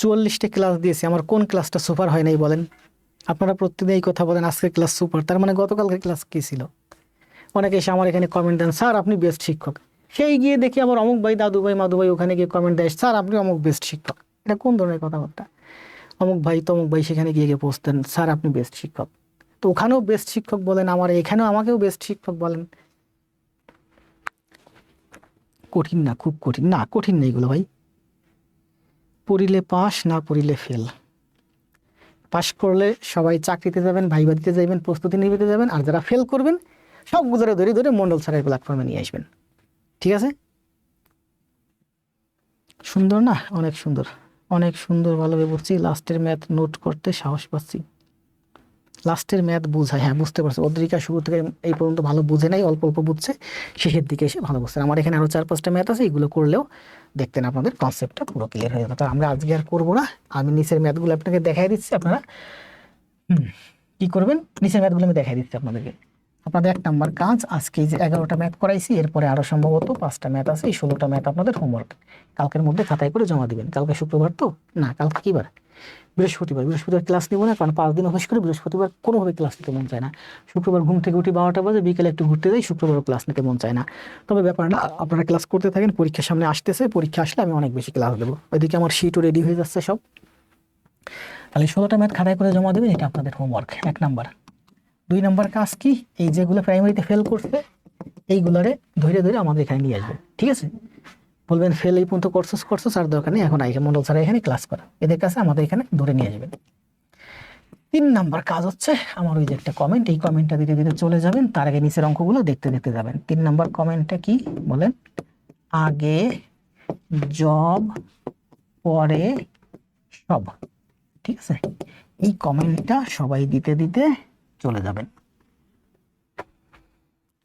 44টা ক্লাস দিয়েছি, আমার কোন ক্লাসটা সুপার হয় নাই বলেন? আপনারা প্রতিদিন এই কথা বলেন আজকের ক্লাস সুপার, তার মানে গতকালকের ক্লাস কী ছিল? অনেকে এসে আমার এখানে কমেন্ট দেন, স্যার আপনি বেস্ট শিক্ষক। সেই গিয়ে দেখি আমার অমুক ভাই, দাদু ভাই, মাদু ভাই ওখানে গিয়ে কমেন্ট দেয়, স্যার আপনি অমুক বেস্ট শিক্ষক। এটা কোন ধরনের কথাবার্তা? অমুক ভাই তমুক ভাই সেখানে গিয়ে গিয়ে পোস্ট দেন, স্যার আপনি বেস্ট শিক্ষক। তো ওখানেও বেস্ট শিক্ষক বলেন, আমার এখানেও আমাকেও বেস্ট শিক্ষক বলেন। কঠিন না? খুব কঠিন না? কঠিন না এগুলো ভাই। পড়িলে পাস, না পড়িলে ফেল। পাস করলে সবাই চাকরিতে যাবেন, ভাইবা দিতে যাবেন, প্রস্তুতি নিতে যাবেন, আর যারা ফেল করবেন সবগুলো ধরে ধরে মন্ডল স্যারের প্ল্যাটফর্মে নিয়ে আসবেন। ঠিক আছে? সুন্দর না? অনেক সুন্দর, অনেক সুন্দর, ভালোভাবে বুঝছি। লাস্টের ম্যাথ নোট করতে সাহস পাচ্ছি। লাস্টের ম্যাথ বুঝায়, হ্যাঁ বুঝতে পারছি। অদ্রিকা শুরু থেকে এই পর্যন্ত ভালো বুঝে নাই, অল্প অল্প বুঝছে, শেষের দিকে এসে ভালো বুঝছেন। আমার এখানে আরও 4-5টা ম্যাথ আছে, এগুলো করলেও দেখতেন আপনাদের কনসেপ্টটা পুরো ক্লিয়ার হয়ে যেত। আমরা আজকে আর করবো না, আমি নিচের ম্যাথগুলো আপনাকে দেখাই দিচ্ছি। আপনারা কী করবেন, নিচের ম্যাথগুলো আমি দেখাই দিচ্ছি আপনাদেরকে। আপনাদের 1 নাম্বার কাজ, আজকে যে 11টা ম্যাথ করাইছি, এরপরে আরও সম্ভবত 5টা ম্যাথ আছে। এই 16টা ম্যাথ আপনাদের হোমওয়ার্ক কালকের মধ্যে খাতায় করে জমা দিবেন। কালকে শুক্রবার তো না, কালকে কী বার? বৃহস্পতিবার। বৃহস্পতিবার ক্লাস নেবো না, কারণ 5 দিন অফিস করে বৃহস্পতিবার কোনোভাবে ক্লাস নিতে মন চায় না। শুক্রবার ঘুম থেকে উঠি 12টা বাজে, বিকেলে একটু ঘুরতে যাই, শুক্রবারও ক্লাস নিতে মন চায় না। তবে ব্যাপার না, আপনারা ক্লাস করতে থাকেন, পরীক্ষার সামনে আসতেছে, পরীক্ষা আসলে আমি অনেক বেশি ক্লাস দেবো। ওইদিকে আমার শিটও রেডি হয়ে যাচ্ছে সব। তাহলে 16টা ম্যাথ খাতায় করে জমা দেবেন, এটা আপনাদের হোমওয়ার্ক 1 নাম্বার। 2 নাম্বার কাজ কি, এই যেগুলো প্রাইমারিতে ফেল করছে এইগুলোরে ধরে ধরে আমাদের এখানে নিয়ে আসবেন। ঠিক আছে? বলবেন ফেল এই পর্যন্ত করছস আর দরকার নেই, এখন আইকে মন্ডল স্যার এখানে ক্লাস করা, এদের কাছে আমাদের এখানে ধরে নিয়ে আসবেন। 3 নাম্বার কাজ হচ্ছে, আমার ওই যে একটা কমেন্ট, এই কমেন্টটা দিতে দিতে চলে যাবেন, তার আগে নিচের অঙ্কগুলো দেখতে দেখতে যাবেন। 3 নাম্বার কমেন্টটা কি বলেন? আগে জব, পরে সব। ঠিক আছে? এই কমেন্টটা সবাই দিতে দিতে চলে যাবেন।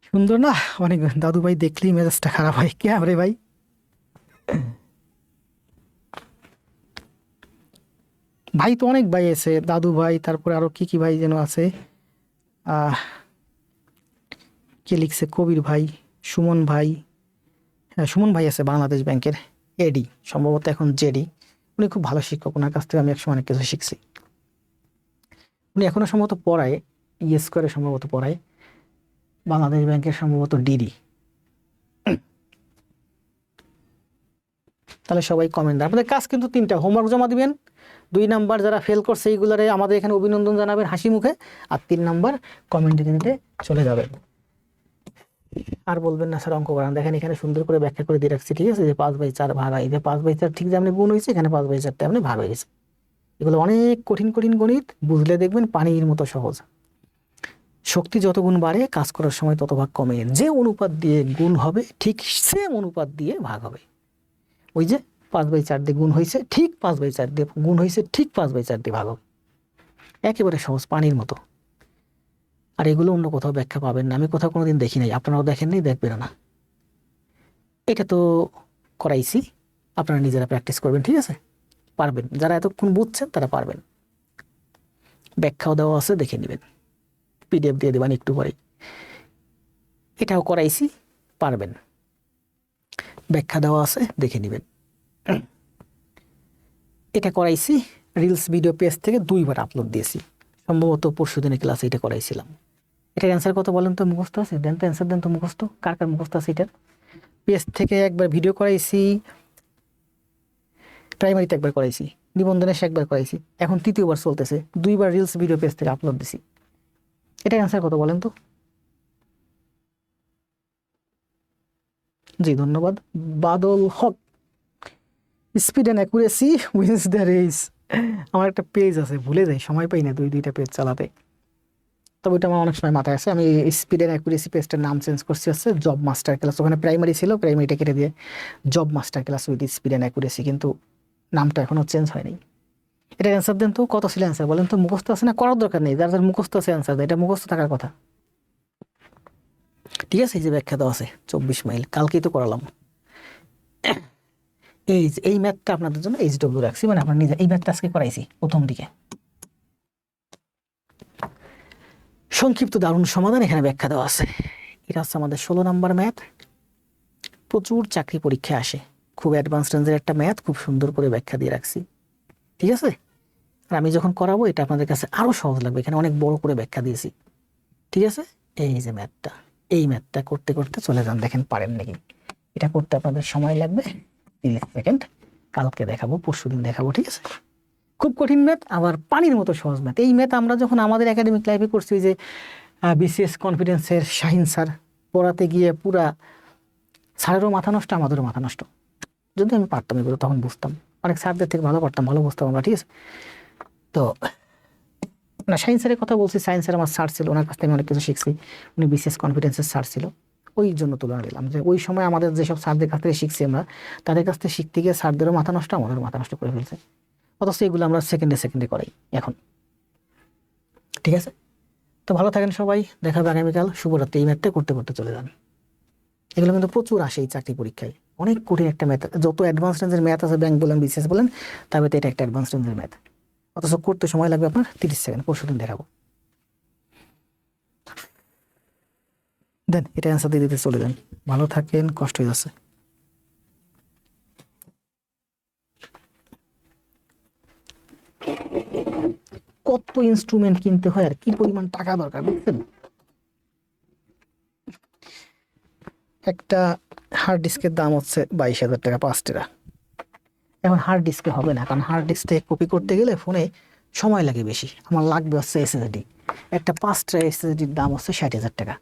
সুন্দর না? অনেক। দাদু ভাই দেখলেই মেজাজটা খারাপ হয়, কে রে ভাই? ভাই তো অনেক ভাই আছে, দাদু ভাই, তারপরে আরো কি কি ভাই যেন আছে। আহ কে লিখছে? কবির ভাই, সুমন ভাই। হ্যাঁ সুমন ভাই আছে বাংলাদেশ ব্যাংকের এডি, সম্ভবত এখন জেডি। উনি খুব ভালো শিক্ষক, ওনার কাছ থেকে আমি একসময় অনেক কিছু শিখছি। উনি এখনো সম্ভবত পড়ায়, স্কোয়ারে সম্ভবত পড়ায়, বাংলাদেশ ব্যাংকের সম্ভবত ডিডি। তাহলে সবাই কমেন্ট দেন। আপনাদের কাজ কিন্তু 3টা, হোমওয়ার্ক জমা দিবেন। 2 নাম্বার যারা ফেল করছে এইগুলারে আমাদের এখানে অভিনন্দন জানাবেন হাসি মুখে। আর 3 নাম্বার কমেন্ট দিতে দিতে চলে যাবেন। আর বলবেন না স্যার অঙ্ক করান, দেখেন এখানে সুন্দর করে ব্যাখ্যা করে দিয়ে রাখছি। ঠিক আছে? যে 5/4 ভাগ হয়, যে 5/4 ঠিক যেমনি গুণ হয়েছে, এখানে 5/4 তেমনি ভাগ হয়ে গেছে। এগুলো অনেক কঠিন কঠিন গণিত, বুঝলে দেখবেন পানির মতো সহজ। শক্তি যত গুণ বাড়ে, কাজ করার সময় তত ভাগ কমে। যে অনুপাত দিয়ে গুণ হবে ঠিক সেম অনুপাত দিয়ে ভাগ হবে। ওই যে 5/4 দিয়ে গুণ হয়েছে, ঠিক 5/4 দিয়ে গুণ হয়েছে, ঠিক 5/4 দিয়ে ভাগ হবে। একেবারে সহজ, পানির মতো। আর এগুলো অন্য কোথাও ব্যাখ্যা পাবেন না, আমি কোথাও কোনোদিন দেখি নাই, আপনারাও দেখেন নাই, দেখবেন না। এটা তো করাইছি, আপনারা নিজেরা প্র্যাকটিস করবেন। ঠিক আছে? পারবেন, যারা এতক্ষণ বুঝছেন তারা পারবেন। ব্যাখ্যাও দেওয়া আছে, দেখে নেবেন, পিডিএফ দিয়ে দেবেন একটু পরে। এটাও করাইছি, পারবেন, ব্যাখ্যা দেওয়া আছে, দেখে নেবেন। এটা করাইছি, রিলস ভিডিও পেজ থেকে 2বার আপলোড দিয়েছি, সম্ভবত পরশুদিনের ক্লাসে এটা করাইছিলাম। এটার অ্যান্সার কত বলেন তো? মুখস্থ আছে? দেন তো অ্যান্সার, দেন তো মুখস্থ। কার কার মুখস্থ আছে? এটার পেজ থেকে একবার ভিডিও করাইছি, প্রাইমারিতে একবার করাইছি, নিবন্ধনে একবার করাইছি, এখন 3য় বার চলতেছে, 2বার রিলস ভিডিও পেজ থেকে আপলোড দিছি। এটার অ্যান্সার কত বলেন তো? জি ধন্যবাদ। Badal Haque, speed and accuracy wins the race. আমার একটা পেজ আছে, ভুলে যাই, সময় পাই না 2-2টা পেজ চালাতে। তবে ওইটা আমার অনেক সময় মাথায় আছে। আমি স্পিড অ্যান্ড অ্যাকুরেসি পেজটার নাম চেঞ্জ করছি, হচ্ছে জব মাস্টার ক্লাস। ওখানে প্রাইমারি ছিল, প্রাইমারিটা কেটে দিয়ে job master class with speed and accuracy, কিন্তু নামটা এখনও চেঞ্জ হয়নি। এটার অ্যান্সার দেন তো, কত ছিল অ্যান্সার বলেন তো? মুখস্থ আছে না? করার দরকার নেই, যার যার মুখস্থ আছে অ্যান্সার দেয়, এটা মুখস্থ থাকার কথা। ঠিক আছে? এই যে ব্যাখ্যা দেওয়া আছে 24 মাইল, কালকেই তো করালাম। এই ম্যাথটা আপনাদের জন্য HW রাখছি, মানে আপনার নিজে এই ম্যাথটা আজকে করাইছি প্রথম দিকে। সংক্ষিপ্ত দারুণ সমাধান, এখানে ব্যাখ্যা দেওয়া আছে। এটা হচ্ছে আমাদের 16 নাম্বার ম্যাথ। প্রচুর চাকরি পরীক্ষা আসে, খুব অ্যাডভান্স রেঞ্জের একটা ম্যাথ খুব সুন্দর করে ব্যাখ্যা দিয়ে রাখছি, ঠিক আছে? আর আমি যখন করাবো এটা আপনাদের কাছে আরো সহজ লাগবে, এখানে অনেক বড় করে ব্যাখ্যা দিয়েছি, ঠিক আছে? এই যে ম্যাথটা, এই ম্যাথটা করতে করতে চলে যান, দেখেন পারেন নাকি। এটা করতে আপনাদের সময় লাগবে 30 সেকেন্ড, কালকে দেখাবো, পরশুদিন দেখাবো, ঠিক আছে? খুব কঠিন ম্যাথ, আবার পানির মতো সহজ ম্যাথ। এই ম্যাথ আমরা যখন আমাদের একাডেমিক লাইফে করছি, ওই যে বিসিএস কনফিডেন্সের শাহিন স্যার পড়াতে গিয়ে পুরা স্যারেরও মাথা নষ্ট, আমাদেরও মাথা নষ্ট। যদি আমি পারতাম এগুলো তখন বুঝতাম, অনেক স্যারদের থেকে ভালো পারতাম, ভালো বুঝতাম আমরা, ঠিক আছে? তো না, সায়েন্সের কথা বলছি, সায়েন্সের আমার স্যার ছিল, ওনার কাছ থেকে আমি অনেক কিছু শিখছি, উনি বিসিএস কনফিডেন্সের স্যার ছিল, ওই জন্য তুলনা দিলাম যে ওই সময় আমাদের যেসব স্যারদের কাছ থেকে শিখছি আমরা, তাদের কাছ থেকে শিখতে গিয়ে স্যারদেরও মাথা নষ্ট, আমাদেরও মাথা নষ্ট করে ফেলছে, অথচ এগুলো আমরা সেকেন্ডে সেকেন্ডে করাই এখন, ঠিক আছে? তো ভালো থাকেন সবাই, দেখা হবে আগামীকাল, শুভরাত্রি। এই ম্যাথটা করতে করতে চলে যান, এগুলো কিন্তু প্রচুর আসে এই চাকরি পরীক্ষায়, অনেক কঠিন একটা ম্যাথ, যত অ্যাডভান্স রেঞ্জের ম্যাথ আছে ব্যাংক বলেন বিসিএস বলেন, তবে এটা একটা অ্যাডভান্স রেঞ্জের ম্যাথ, অথচ করতে সময় লাগবে আপনার 30 সেকেন্ড, পরশুদিন দেখাবো। দেন এটা অ্যান্সার দিয়ে দিতে চলে যান, ভালো থাকেন, কষ্ট হয়ে যাচ্ছে। কত ইনস্ট্রুমেন্ট কিনতে হয় আর কি পরিমাণ টাকা দরকার, বুঝছেন? একটা হার্ড ডিস্কের দাম হচ্ছে 22,000 টাকা, 5 টেরা। এখন হার্ড ডিস্কে হবে না, কারণ হার্ড ডিস্ক থেকে কপি করতে গেলে ফোনে সময় লাগে বেশি, আমার লাগবে হচ্ছে এসএসডি। একটা 5 টেরা এসএসডির দাম হচ্ছে 60,000 টাকা।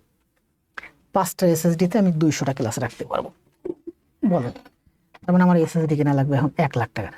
5 টা এসএসডিতে আমি 200টা ক্লাস রাখতে পারবো, বলেন? তার মানে আমার এসএসডি কেনা লাগবে এখন 1 লাখ টাকা।